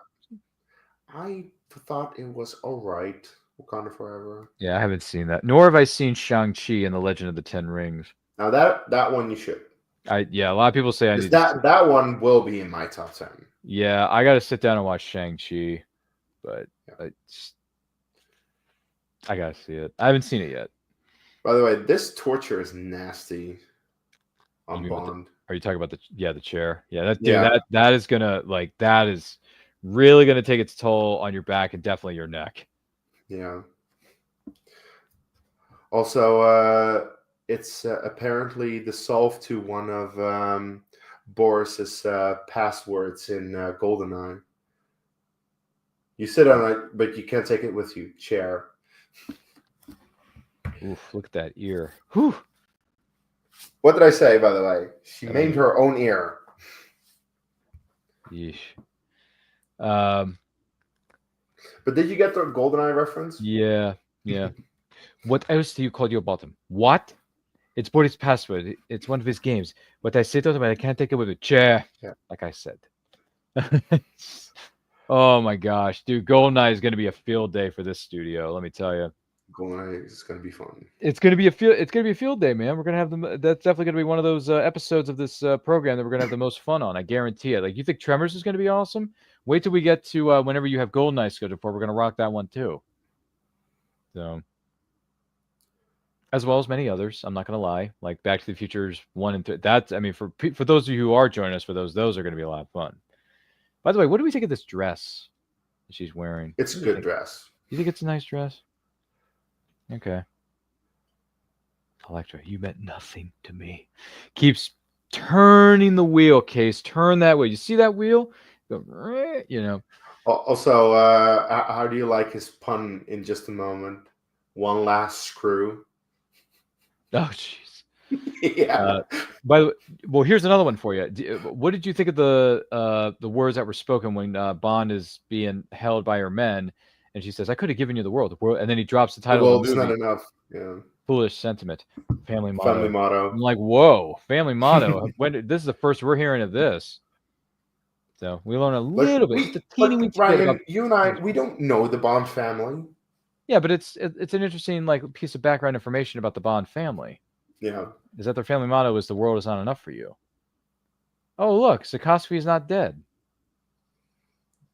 I thought it was all right. Wakanda Forever. Yeah, I haven't seen that. Nor have I seen Shang-Chi and the Legend of the Ten Rings. Now that one you should. A lot of people say I need that one will be in my top 10. Yeah, I got to sit down and watch Shang-Chi, but I got to see it. I haven't seen it yet. By the way, this torture is nasty on Bond. Are you talking about the chair? Yeah, that is gonna that is really gonna take its toll on your back and definitely your neck. Yeah. Also, it's apparently the solve to one of Boris's passwords in GoldenEye. You sit on it, but you can't take it with you. Chair. Oof, look at that ear. Whew. What did I say, by the way? She named her own ear. Yeesh. But did you get the GoldenEye reference? Yeah. What else do you call your bottom? What? It's Boris' password. It's one of his games. But I sit on it, but I can't take it with a chair. Yeah. Like I said. Oh my gosh, dude! GoldenEye is going to be a field day for this studio. Let me tell you. GoldenEye is going to be fun. It's going to be a field day, man. We're going to have them. That's definitely going to be one of those episodes of this program that we're going to have the most fun on. I guarantee it. Like, you think Tremors is going to be awesome? Wait till we get to whenever you have GoldenEye scheduled for. We're going to rock that one too. So, as well as many others. I'm not going to lie. Like Back to the Future's 1 and 3. That's, I mean, for those of you who are joining us for those are going to be a lot of fun. By the way, what do we think of this dress that she's wearing? It's a good dress. You think it's a nice dress? Okay. Electra, you meant nothing to me. Keeps turning the wheel, Case. Turn that wheel. You see that wheel? Go, you know. Also, how do you like his pun in just a moment? One last screw. Oh, jeez. Yeah. By the way, well, here's another one for you. What did you think of the words that were spoken when Bond is being held by her men, and she says, "I could have given you the world," and then he drops the The title of world the is not movie, enough. Yeah. "Foolish Sentiment," family Family motto. motto. I'm like, whoa, family motto. This is the first we're hearing of this. So we learn a little bit, just a teeny weeny bit about. Ryan, you and I, we don't know the Bond family. Yeah, but it's an interesting piece of background information about the Bond family. Yeah. Is that their family motto is "the world is not enough for you." Oh, look, Sikorsky is not dead.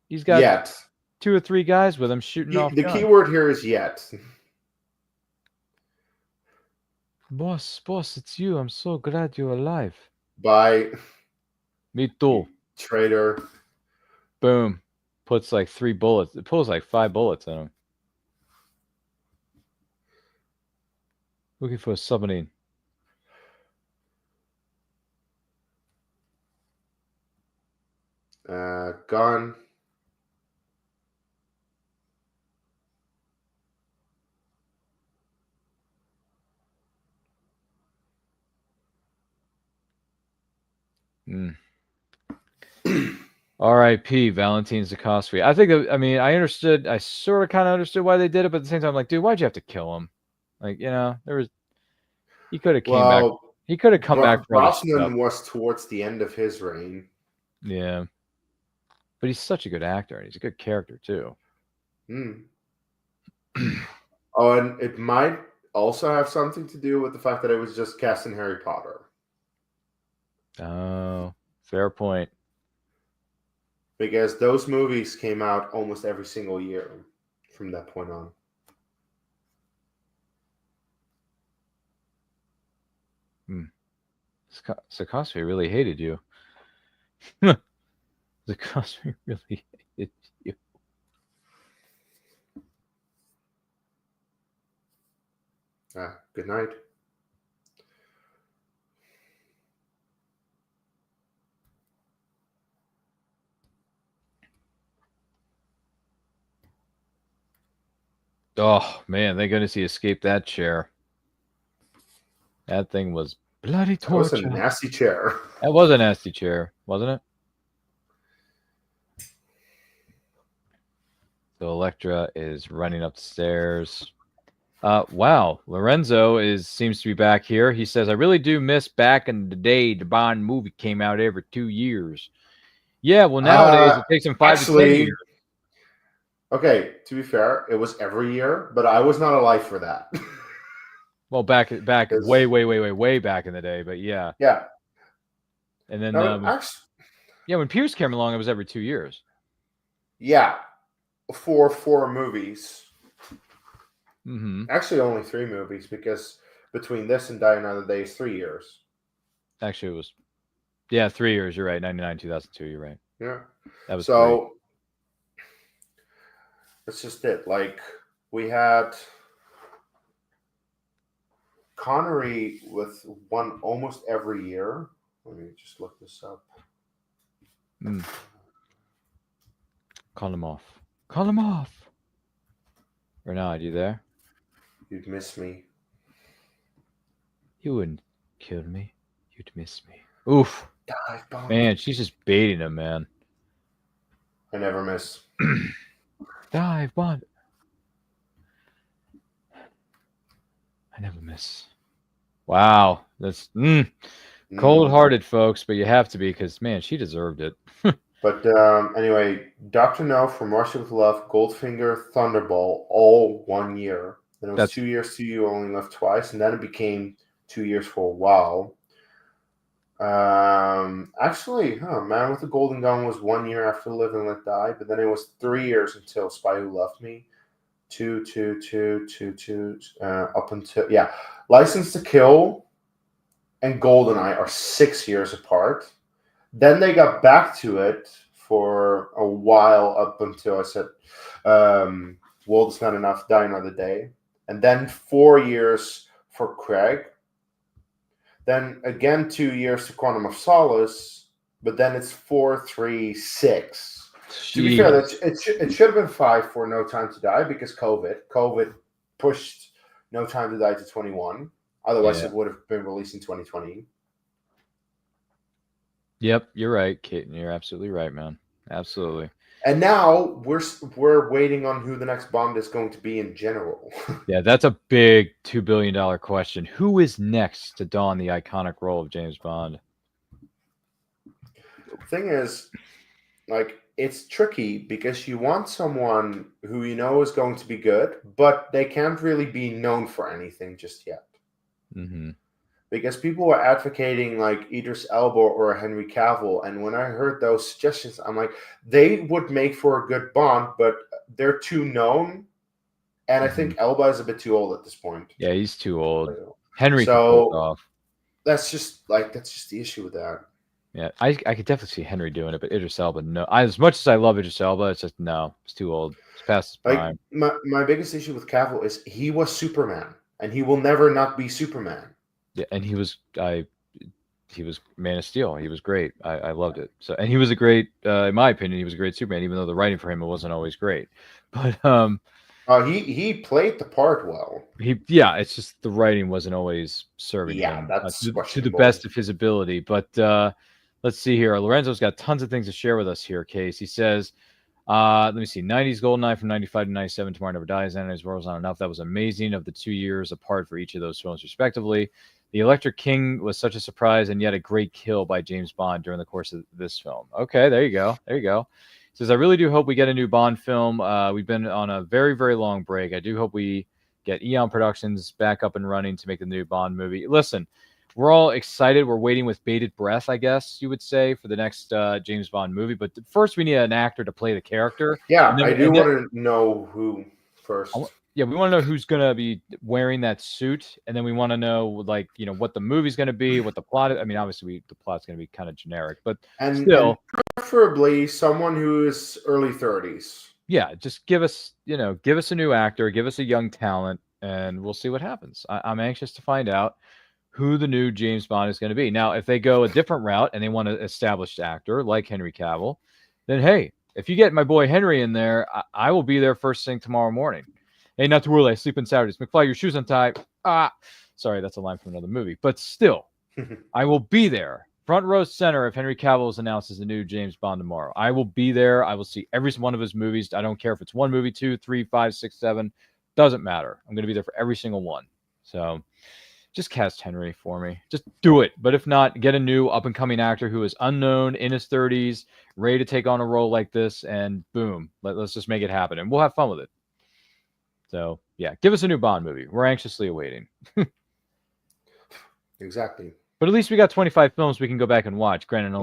He's got Yet. 2 or 3 guys with him shooting off The guns. key word here is yet. Boss, it's you. I'm so glad you're alive. By Me too. traitor. Boom. Puts 3 bullets. It pulls 5 bullets in him. Looking for a submarine. Gun. R.I.P. Valentine Sikorsky. I think. I understood. I sort of kind of understood why they did it, but at the same time, I'm like, dude, why'd you have to kill him? There was. He could have came back. He could have come back for other stuff. Brosnan was towards the end of his reign. Yeah, but he's such a good actor, and he's a good character too. Oh, and it might also have something to do with the fact that it was just cast in Harry Potter. Oh, fair point. Because those movies came out almost every single year from that point on. Sikorsky really hated you. Sikorsky really hated you. Good night. Oh man, thank goodness he escaped that chair. That thing was bloody torture. That was a nasty chair. That was a nasty chair, wasn't it? So Electra is running up the stairs. Wow, Lorenzo seems to be back here. He says, "I really do miss back in the day the Bond movie came out every 2 years." Yeah, well nowadays it takes him 5 to 10 years. Okay, to be fair, it was every year, but I was not alive for that. Well, back way back in the day, but yeah. Yeah. And then actually, when Pierce came along, it was every 2 years. Yeah, for 4 movies. Mm-hmm. Actually, only 3 movies because between this and Die Another Day is 3 years. Actually, it was 3 years. You're right. 99, 2002. You're right. Yeah. That was so. That's just it. We had Connery with one almost every year. Let me just look this up. Call him off. Call him off. Renard, you there? You'd miss me. You wouldn't kill me. You'd miss me. Oof. Dive bomb. Man, she's just baiting him, man. I never miss. Dive Bond. I never miss. Wow. That's cold-hearted, folks, but you have to be because, man, she deserved it. But anyway, Dr. No, From Russia with Love, Goldfinger, Thunderball, all 1 year. Then it was 2 years to You Only Live Twice, and then it became 2 years for a while. Actually, Man with the Golden Gun was 1 year after Live and Let Die, but then it was 3 years until Spy Who Loved Me. Two, up until License to Kill and GoldenEye are 6 years apart. Then they got back to it for a while up until I said, World Is Not Enough, Die Another Day, and then 4 years for Craig. Then again 2 years to Quantum of Solace, but then it's 4, 3, 6. To be fair, it should have been 5 for No Time to Die because COVID pushed No Time to Die to 21. Otherwise, Yeah. it would have been released in 2020. Yep, you're right, Kate. You're absolutely right, man. Absolutely. And now we're waiting on who the next Bond is going to be in general. Yeah, that's a big $2 billion question. Who is next to don the iconic role of James Bond? Thing is, like, it's tricky because you want someone who you know is going to be good, but they can't really be known for anything just yet. Mm-hmm. Because people were advocating like Idris Elba or Henry Cavill, and when I heard those suggestions, I'm like, they would make for a good Bond, but they're too known, and I think Elba is a bit too old at this point. Yeah, he's too old. Henry could pull it So off. that's just the issue with that. Yeah, I could definitely see Henry doing it, but Idris Elba, no. As much as I love Idris Elba, it's just no, it's too old. It's past his Like prime. my biggest issue with Cavill is he was Superman, and he will never not be Superman. Yeah, and he was Man of Steel. He was great. I loved it. So, and he was a great, in my opinion, he was a great Superman, even though the writing for him wasn't always great. But He played the part well. it's just the writing wasn't always serving him that's to the questionable. best of his ability. But let's see here. Lorenzo's got tons of things to share with us here, Case. He says, let me see, 90s Goldeneye from 95 to 97, Tomorrow Never Dies, Enemies World's Not Enough. That was amazing of the 2 years apart for each of those films, respectively. The Electric King was such a surprise and yet a great kill by James Bond during the course of this film. Okay, there you go. There you go. He says, I really do hope we get a new Bond film. We've been on a very, very long break. I do hope we get Eon Productions back up and running to make the new Bond movie. Listen, we're all excited. We're waiting with bated breath, I guess you would say, for the next James Bond movie. But first, we need an actor to play the character. Yeah, I do want to know who first. Yeah, we want to know who's going to be wearing that suit, and then we want to know, like, what the movie's going to be, what the plot is. I mean, obviously, the plot's going to be kind of generic, but still, and preferably someone who is early 30s. Yeah, just give us a new actor, give us a young talent, and we'll see what happens. I'm anxious to find out who the new James Bond is going to be. Now, if they go a different route and they want an established actor like Henry Cavill, then hey, if you get my boy Henry in there, I will be there first thing tomorrow morning. Hey, not to worry, I sleep in Saturdays. McFly, your shoes untied. Sorry, that's a line from another movie. But still, I will be there, front row center, if Henry Cavill is announced as the new James Bond tomorrow. I will be there. I will see every one of his movies. I don't care if it's one movie, 2, 3, 5, 6, 7. Doesn't matter. I'm going to be there for every single one. So just cast Henry for me. Just do it. But if not, get a new up-and-coming actor who is unknown, in his 30s, ready to take on a role like this, and boom, let's just make it happen. And we'll have fun with it. So, yeah, give us a new Bond movie. We're anxiously awaiting. Exactly. But at least we got 25 films we can go back and watch. Granted,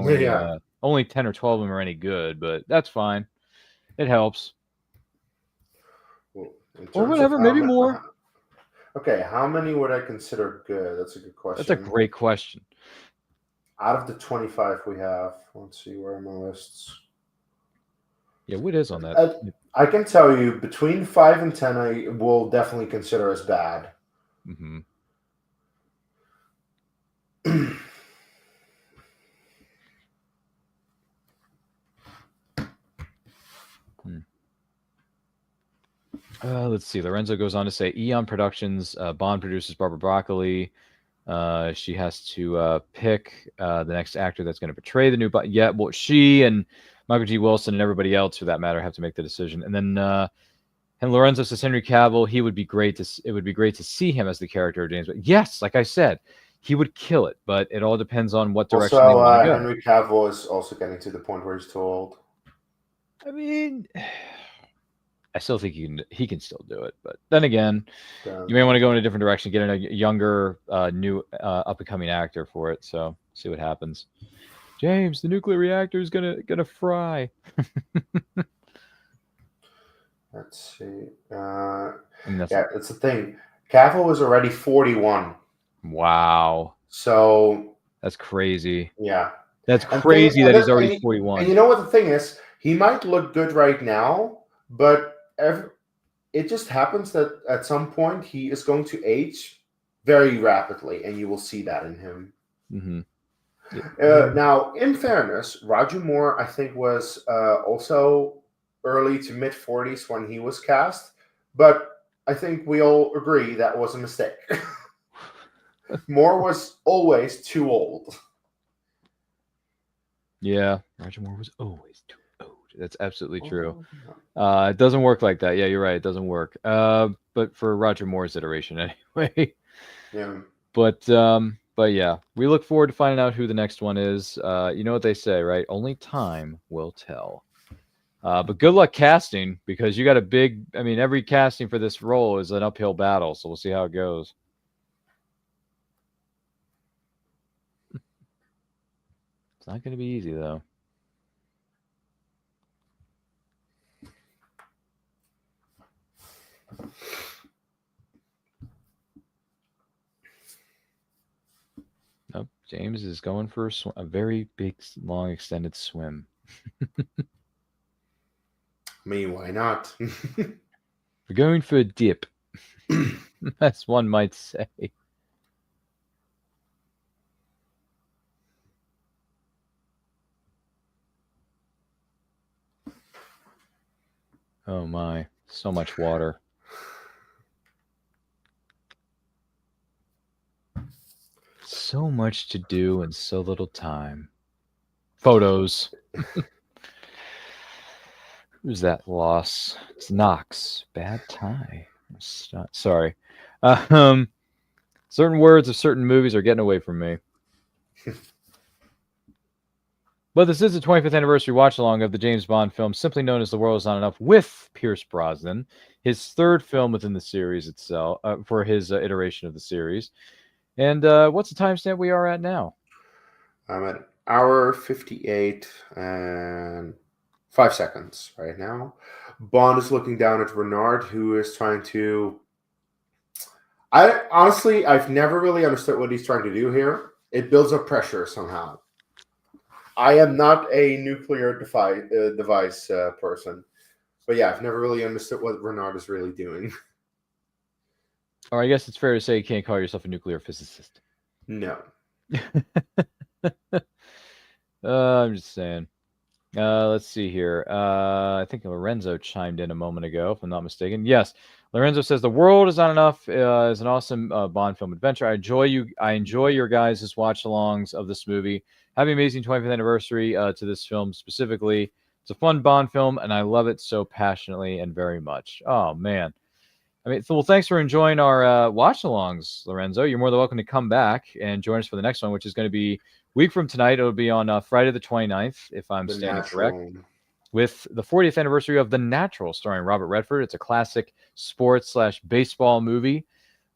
only 10 or 12 of them are any good, but that's fine. It helps. Well, or whatever, maybe more. Okay, how many would I consider good? That's a good question. That's a great question. Out of the 25 we have, let's see, where are my lists? Yeah, what is on that? I can tell you, between 5 and 10, I will definitely consider as bad. Mm-hmm. Let's see. Lorenzo goes on to say, Eon Productions, Bond produces Barbara Broccoli. She has to pick the next actor that's going to portray the new Bond. Yeah, well, she and Michael G. Wilson and everybody else, for that matter, have to make the decision. And then and Lorenzo says Henry Cavill. It would be great to see him as the character of James Bond. Yes, like I said, he would kill it. But it all depends on what direction they want to go. Henry Cavill is also getting to the point where he's too old. I mean, I still think he can still do it. But then again, you may want to go in a different direction, get in a younger, new, up-and-coming actor for it. So see what happens. James, the nuclear reactor is gonna fry. Let's see. That's the thing. Cavill is already 41. Wow. So that's crazy. Yeah. That's crazy that he's already 41. And you know what the thing is? He might look good right now, but it just happens that at some point he is going to age very rapidly, and you will see that in him. Mm-hmm. Now, in fairness, Roger Moore, I think, was also early to mid 40s when he was cast, but I think we all agree that was a mistake. Moore was always too old. Yeah, Roger Moore was always too old. That's absolutely true. Oh, It doesn't work like that. Yeah, you're right. It doesn't work. But for Roger Moore's iteration anyway. yeah. But yeah, we look forward to finding out who the next one is. You know what they say, right? Only time will tell. But good luck casting, because you got a big. I mean, every casting for this role is an uphill battle. So we'll see how it goes. It's not going to be easy though. Nope. James is going for a very big, long, extended swim. I mean, why not? We're going for a dip, as one might say. Oh my, so much water. So much to do and so little time. Photos. Who's that loss? It's Knox. Bad tie. Sorry. Certain words of certain movies are getting away from me. But this is the 25th anniversary watch-along of the James Bond film, simply known as The World Is Not Enough, with Pierce Brosnan, his third film within the series itself, for his iteration of the series. And what's the timestamp we are at now? I'm at hour 58 and 5 seconds right now. Bond is looking down at Renard, who is trying to... I've never really understood what he's trying to do here. It builds up pressure somehow. I am not a nuclear device person. But yeah, I've never really understood what Renard is really doing. Or I guess it's fair to say you can't call yourself a nuclear physicist. No. I'm just saying. Let's see here. I think Lorenzo chimed in a moment ago, if I'm not mistaken. Yes, Lorenzo says The World Is Not Enough is an awesome Bond film adventure. I enjoy your guys' watch-alongs of this movie. Happy amazing 25th anniversary to this film specifically. It's a fun Bond film, and I love it so passionately and very much. Oh man. I mean, well, thanks for enjoying our watch-alongs, Lorenzo. You're more than welcome to come back and join us for the next one, which is going to be a week from tonight. It'll be on Friday the 29th, if I'm standing correct, with the 40th anniversary of The Natural, starring Robert Redford. It's a classic sports/baseball movie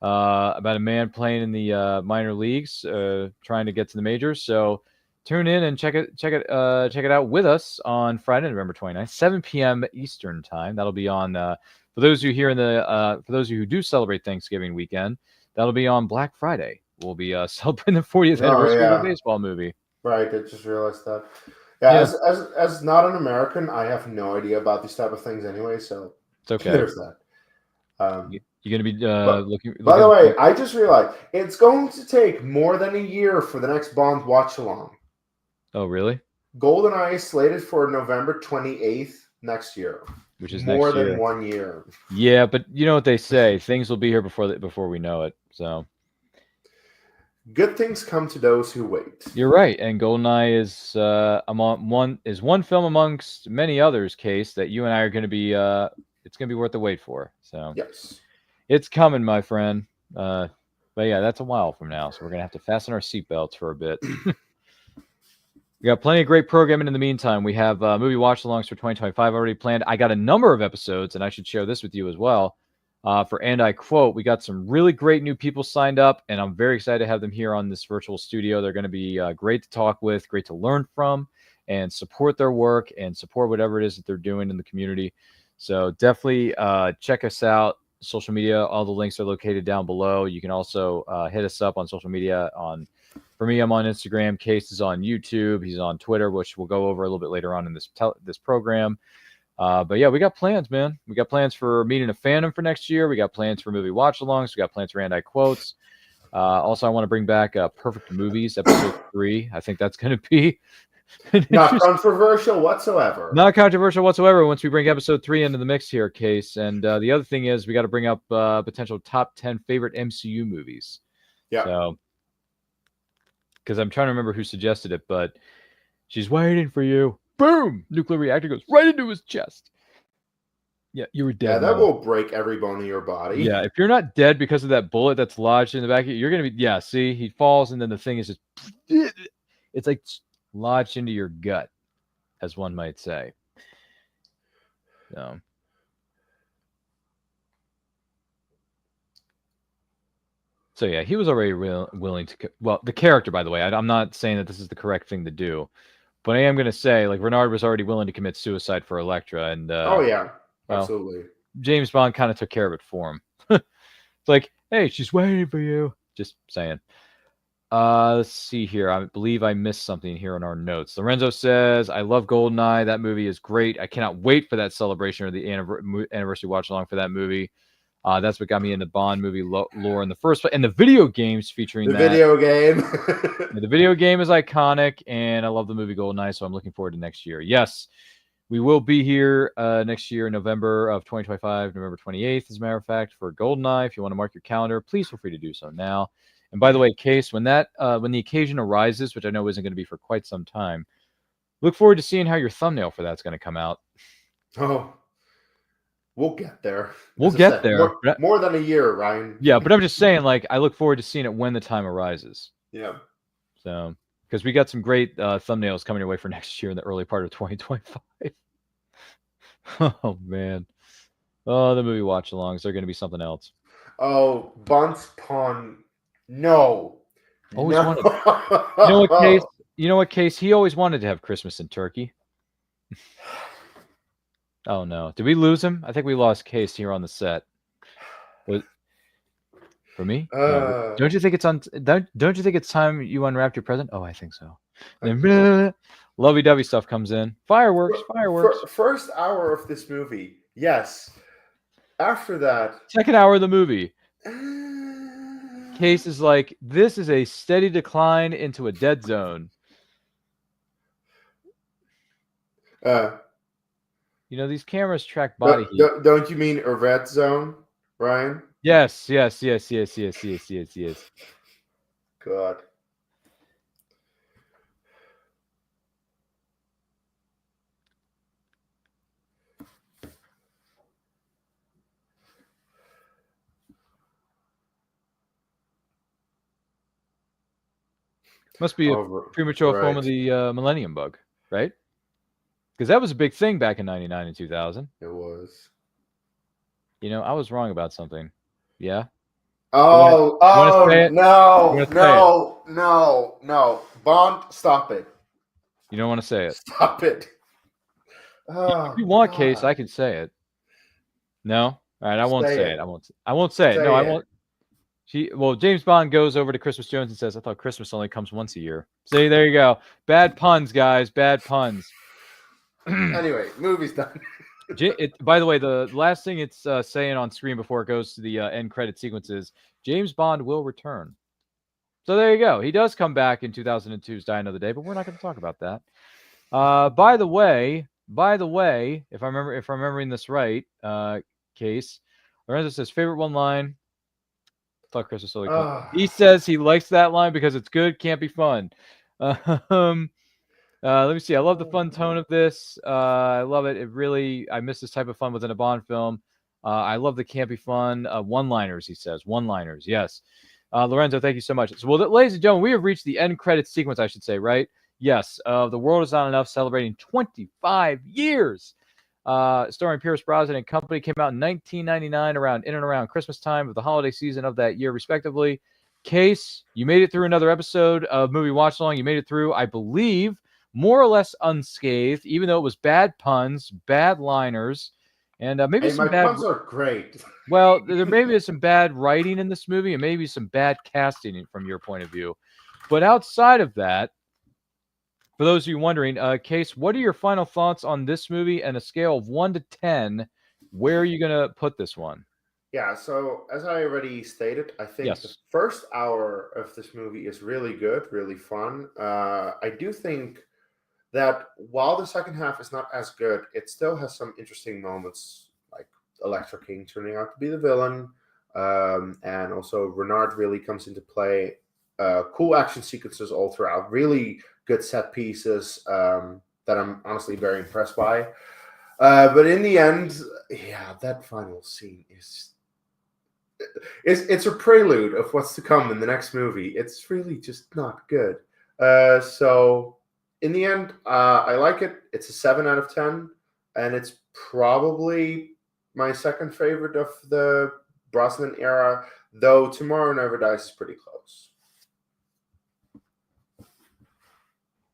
about a man playing in the minor leagues, trying to get to the majors. So tune in and check it out with us on Friday, November 29th, 7 p.m. Eastern time. That'll be on. For those of you here for those of you who do celebrate Thanksgiving weekend, that'll be on Black Friday. We'll be celebrating the 40th anniversary of the baseball movie. Right, I just realized that. Yeah. As not an American, I have no idea about these type of things anyway, so it's okay. There's that. You're going to be looking. By the way, I just realized it's going to take more than a year for the next Bond watch-along. Oh, really? GoldenEye is slated for November 28th next year. Which is more next year. than 1 year. Yeah, but you know what they say: things will be here before we know it. So, good things come to those who wait. You're right, and GoldenEye is one film amongst many others. Case that you and I are going to be. It's going to be worth the wait for. So yes, it's coming, my friend. But yeah, that's a while from now, so we're going to have to fasten our seatbelts for a bit. We got plenty of great programming in the meantime. We have movie watch-alongs for 2025 already planned. I got a number of episodes, and I should share this with you as well. For And I Quote, we got some really great new people signed up, and I'm very excited to have them here on this virtual studio. They're going to be great to talk with, great to learn from, and support their work and support whatever it is that they're doing in the community. So definitely check us out. Social media, all the links are located down below. You can also hit us up on social media For me, I'm on Instagram. Case is on YouTube. He's on Twitter, which we'll go over a little bit later on in this program. But yeah, we got plans, man. We got plans for Meeting a Fandom for next year. We got plans for movie watch-alongs. We got plans for And I Quotes. Also, I want to bring back Perfect Movies, episode 3. I think that's going to be not controversial whatsoever. Not controversial whatsoever once we bring episode 3 into the mix here, Case. And the other thing is we got to bring up potential top 10 favorite MCU movies. Yeah. So, because I'm trying to remember who suggested it, but she's waiting for you. Boom! Nuclear reactor goes right into his chest. Yeah, you were dead. Yeah, that man. will break every bone in your body. Yeah, if you're not dead because of that bullet that's lodged in the back of you, you're gonna be. Yeah, see, he falls, and then the thing is just. It's like lodged into your gut, as one might say. So yeah, he was already willing to. Well, the character, by the way, I'm not saying that this is the correct thing to do, but I am going to say, like, Renard was already willing to commit suicide for Elektra, and Oh yeah, well, absolutely. James Bond kind of took care of it for him. It's like, hey, she's waiting for you. Just saying. Let's see here. I believe I missed something here in our notes. Lorenzo says, I love GoldenEye. That movie is great. I cannot wait for that celebration or the anniversary watch along for that movie. That's what got me into Bond movie lore in the first place. And the video games featuring The that. video game. The video game is iconic, and I love the movie GoldenEye, so I'm looking forward to next year. Yes, we will be here next year in November of 2025, November 28th, as a matter of fact, for GoldenEye. If you want to mark your calendar, please feel free to do so now. And by the way, Case, when the occasion arises, which I know isn't going to be for quite some time, look forward to seeing how your thumbnail for that's going to come out. Oh, we'll get there. We'll get there. More than a year, Ryan. Yeah, but I'm just saying, like, I look forward to seeing it when the time arises. Yeah. So, because we got some great thumbnails coming your way for next year in the early part of 2025. Oh, man. Oh, the movie watch-alongs. They're going to be something else. Oh, Bunce Pun. No. Always no. wanted. You know what, Case? You know what, Case? He always wanted to have Christmas in Turkey. Oh, no. Did we lose him? I think we lost Case here on the set. For me? No. Don't you think it's on? Don't you think it's time you unwrapped your present? Oh, I think so. Then lovey-dovey stuff comes in. Fireworks. First hour of this movie, yes. After that, second hour of the movie, Case is like, this is a steady decline into a dead zone. You know, these cameras track body heat. Don't you mean a red zone, Ryan? Yes. God. Must be a premature form of the Millennium Bug, right? Because that was a big thing back in 99 and 2000. It was. You know, I was wrong about something. Yeah? No. Bond, stop it. You don't want to say it. Stop it. If you want, Case, I can say it. No? All right, I won't say it. I won't say it. No, I won't. James Bond goes over to Christmas Jones and says, I thought Christmas only comes once a year. See, there you go. Bad puns, guys. Bad puns. Anyway, movie's done. By the way, the last thing it's saying on screen before it goes to the end credit sequences, James Bond will return. So there you go. He does come back in 2002's Die Another Day, but we're not going to talk about that. By the way, if I'm remembering this right, Case, Lorenzo says favorite one line. Thought Chris was totally cool. He says he likes that line because it's good, can't be fun. Let me see. I love the fun tone of this. I love it. I miss this type of fun within a Bond film. I love the campy fun. One-liners, he says. One-liners, yes. Lorenzo, thank you so much. So, ladies and gentlemen, we have reached the end credit sequence, I should say, right? Yes. The World Is Not Enough, celebrating 25 years. Starring Pierce Brosnan and company, came out in 1999, in and around Christmas time of the holiday season of that year, respectively. Case, you made it through another episode of Movie Watch Along. You made it through, I believe, more or less unscathed, even though it was bad puns, bad liners, and maybe some bad puns are great. Well, there maybe is some bad writing in this movie, and maybe some bad casting from your point of view. But outside of that, for those of you wondering, Case, what are your final thoughts on this movie and a scale of 1 to 10? Where are you going to put this one? Yeah, so as I already stated, I think the first hour of this movie is really good, really fun. I do think that while the second half is not as good, it still has some interesting moments, like Electra King turning out to be the villain, And also Renard really comes into play. Cool action sequences all throughout. Really good set pieces that I'm honestly very impressed by. But in the end, yeah, that final scene is it's a prelude of what's to come in the next movie. It's really just not good. So in the end, I like it. It's a 7 out of 10, and it's probably my second favorite of the Brosnan era, though Tomorrow Never Dies is pretty close.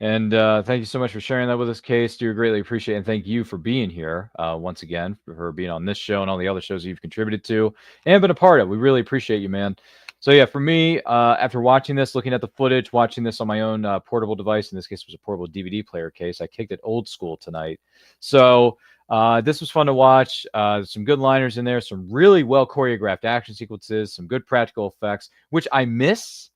And thank you so much for sharing that with us, Case. Do greatly appreciate it. And thank you for being here once again, for being on this show and all the other shows you've contributed to and been a part of. We really appreciate you, man. So yeah, for me, after watching this, looking at the footage, watching this on my own portable device, in this case it was a portable DVD player case, I kicked it old school tonight. So this was fun to watch. Some good liners in there, some really well choreographed action sequences, some good practical effects, which I miss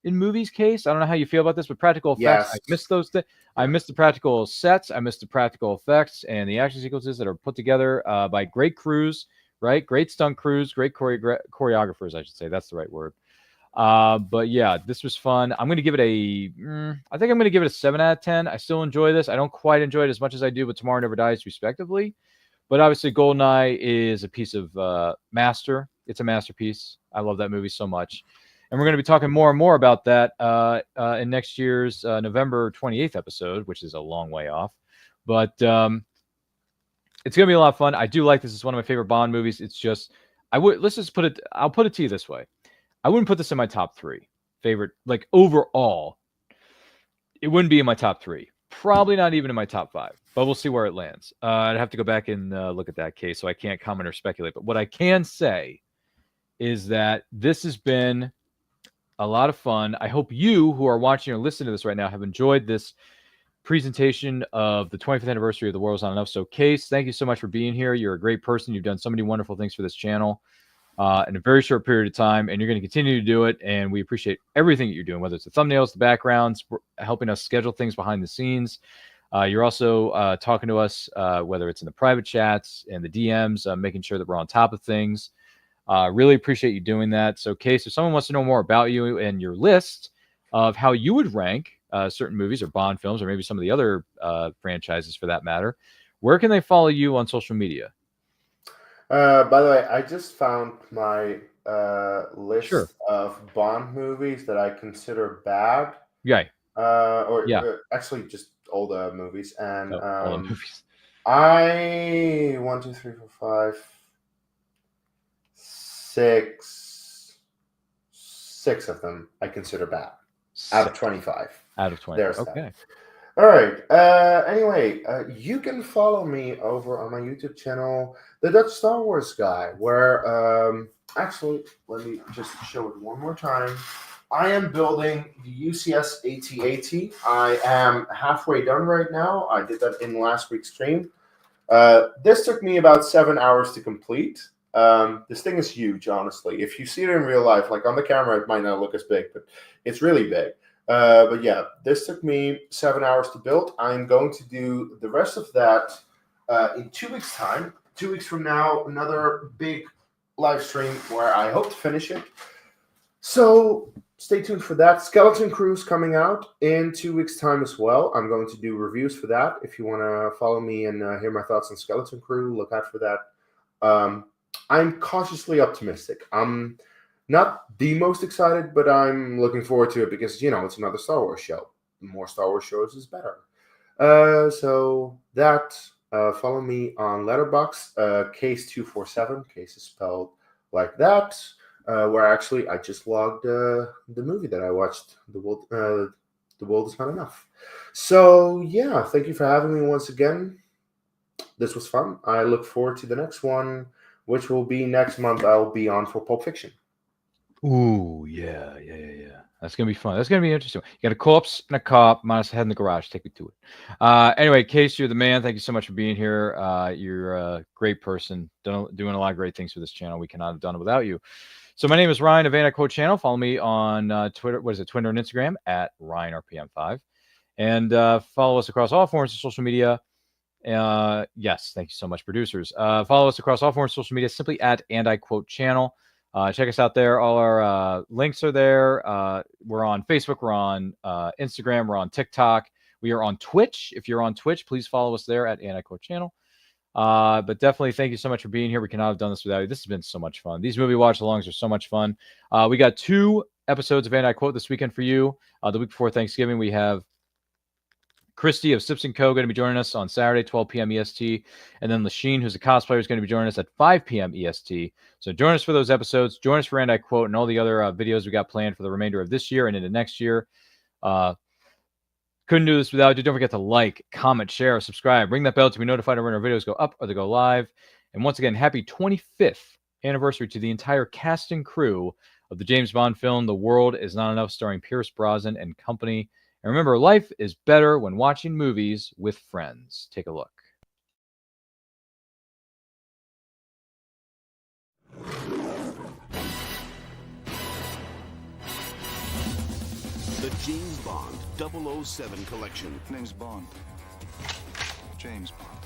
in movies. Case, I don't know how you feel about this, but practical effects, Yes. I miss those things. I miss the practical sets, I miss the practical effects and the action sequences that are put together by great crews, right? Great stunt crews, great choreographers, I should say. That's the right word. But yeah, this was fun. I'm going to give it I think I'm going to give it a 7 out of 10. I still enjoy this. I don't quite enjoy it as much as I do with Tomorrow Never Dies, respectively. But obviously, GoldenEye is a piece of master. It's a masterpiece. I love that movie so much. And we're going to be talking more and more about that in next year's November 28th episode, which is a long way off. But it's going to be a lot of fun. I do like this. It's one of my favorite Bond movies. It's just, let's just put it, I'll put it to you this way. I wouldn't put this in my top 3 favorite, like overall. It wouldn't be in my top 3. Probably not even in my top 5, but we'll see where it lands. I'd have to go back and look at that case, so I can't comment or speculate. But what I can say is that this has been a lot of fun. I hope you who are watching or listening to this right now have enjoyed this presentation of the 25th anniversary of The World's Not Enough. So, Case, thank you so much for being here. You're a great person. You've done so many wonderful things for this channel in a very short period of time, and you're going to continue to do it. And we appreciate everything that you're doing, whether it's the thumbnails, the backgrounds, helping us schedule things behind the scenes. You're also talking to us, whether it's in the private chats and the DMs, making sure that we're on top of things. Really appreciate you doing that. So, Case, if someone wants to know more about you and your list of how you would rank certain movies or Bond films, or maybe some of the other franchises for that matter, where can they follow you on social media? By the way, I just found my list of Bond movies that I consider bad. Yeah. Actually, just all the movies. And all the movies. I 1, 2, 3, 4, 5, 6 of them I consider bad out of 25. Out of 20. There's okay. That. All right. Anyway, you can follow me over on my YouTube channel, The Dutch Star Wars Guy, where actually, let me just show it one more time. I am building the UCS AT-AT. I am halfway done right now. I did that in last week's stream. This took me about 7 hours to complete. This thing is huge, honestly. If you see it in real life, like on the camera, it might not look as big, but it's really big. But yeah, this took me 7 hours to build. I'm going to do the rest of that in 2 weeks' time. 2 weeks from now, another big live stream where I hope to finish it. So stay tuned for that. Skeleton Crew's coming out in 2 weeks' time as well. I'm going to do reviews for that. If you want to follow me and hear my thoughts on Skeleton Crew, look out for that. I'm cautiously optimistic. I'm not the most excited, but I'm looking forward to it because, you know, it's another Star Wars show. The more Star Wars shows is better. So that, follow me on Letterboxd, Case247. Case is spelled like that, where actually I just logged the movie that I watched, The World Is Not Enough. So, yeah, thank you for having me once again. This was fun. I look forward to the next one, which will be next month. I'll be on for Pulp Fiction. Ooh, yeah. That's going to be fun. That's going to be interesting. You got a corpse and a cop. Minus head in the garage. Take me to it. Anyway, Case, you're the man. Thank you so much for being here. You're a great person. Doing a lot of great things for this channel. We cannot have done it without you. So my name is Ryan of Ain't Quote Channel. Follow me on Twitter. What is it? Twitter and Instagram at RyanRPM5. And follow us across all forms of social media. Yes, thank you so much, producers. Follow us across all forms of social media simply at And I Quote Channel. Check us out there. All our links are there. We're on Facebook. We're on Instagram. We're on TikTok. We are on Twitch. If you're on Twitch, please follow us there at Anti-Quote Channel. But definitely thank you so much for being here. We cannot have done this without you. This has been so much fun. These movie watch-alongs are so much fun. We got 2 episodes of Anti-Quote this weekend for you. The week before Thanksgiving, we have Christy of Sips & Co. going to be joining us on Saturday, 12 p.m. EST. And then Lasheen, who's a cosplayer, is going to be joining us at 5 p.m. EST. So join us for those episodes. Join us for Anti-Quote and all the other videos we got planned for the remainder of this year and into next year. Couldn't do this without you. Don't forget to like, comment, share, subscribe. Ring that bell to be notified when our videos go up or they go live. And once again, happy 25th anniversary to the entire cast and crew of the James Bond film, The World Is Not Enough, starring Pierce Brosnan and company. And remember, life is better when watching movies with friends. Take a look. The James Bond 007 collection. Name's Bond. James Bond.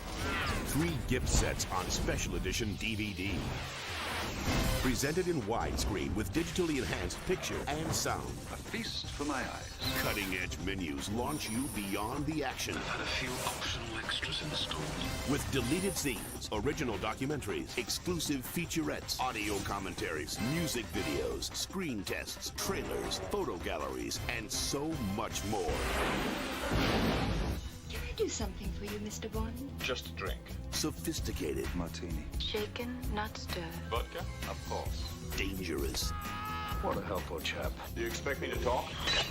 3 gift sets on special edition DVD. Presented in widescreen with digitally enhanced picture and sound. A feast for my eyes. Cutting-edge menus launch you beyond the action. Had a few optional extras installed. With deleted scenes, original documentaries, exclusive featurettes, audio commentaries, music videos, screen tests, trailers, photo galleries, and so much more. Can I do something for you, Mr. Bond? Just a drink. Sophisticated, Martini. Shaken, not stirred. Vodka? Of course. dangerous. What a helpful chap. Do you expect me to talk?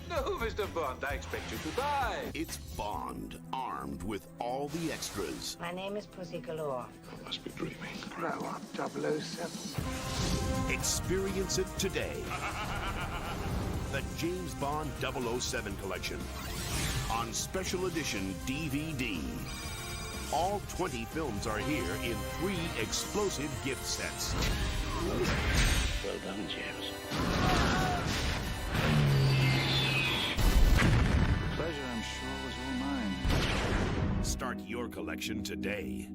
No, Mr. Bond, I expect you to die. It's Bond, armed with all the extras. My name is Pussy Galore. I must be dreaming. Grow up, 007. Experience it today. The James Bond 007 collection on special edition DVD. All 20 films are here in 3 explosive gift sets. Well done, James. Pleasure, I'm sure, was all mine. Start your collection today.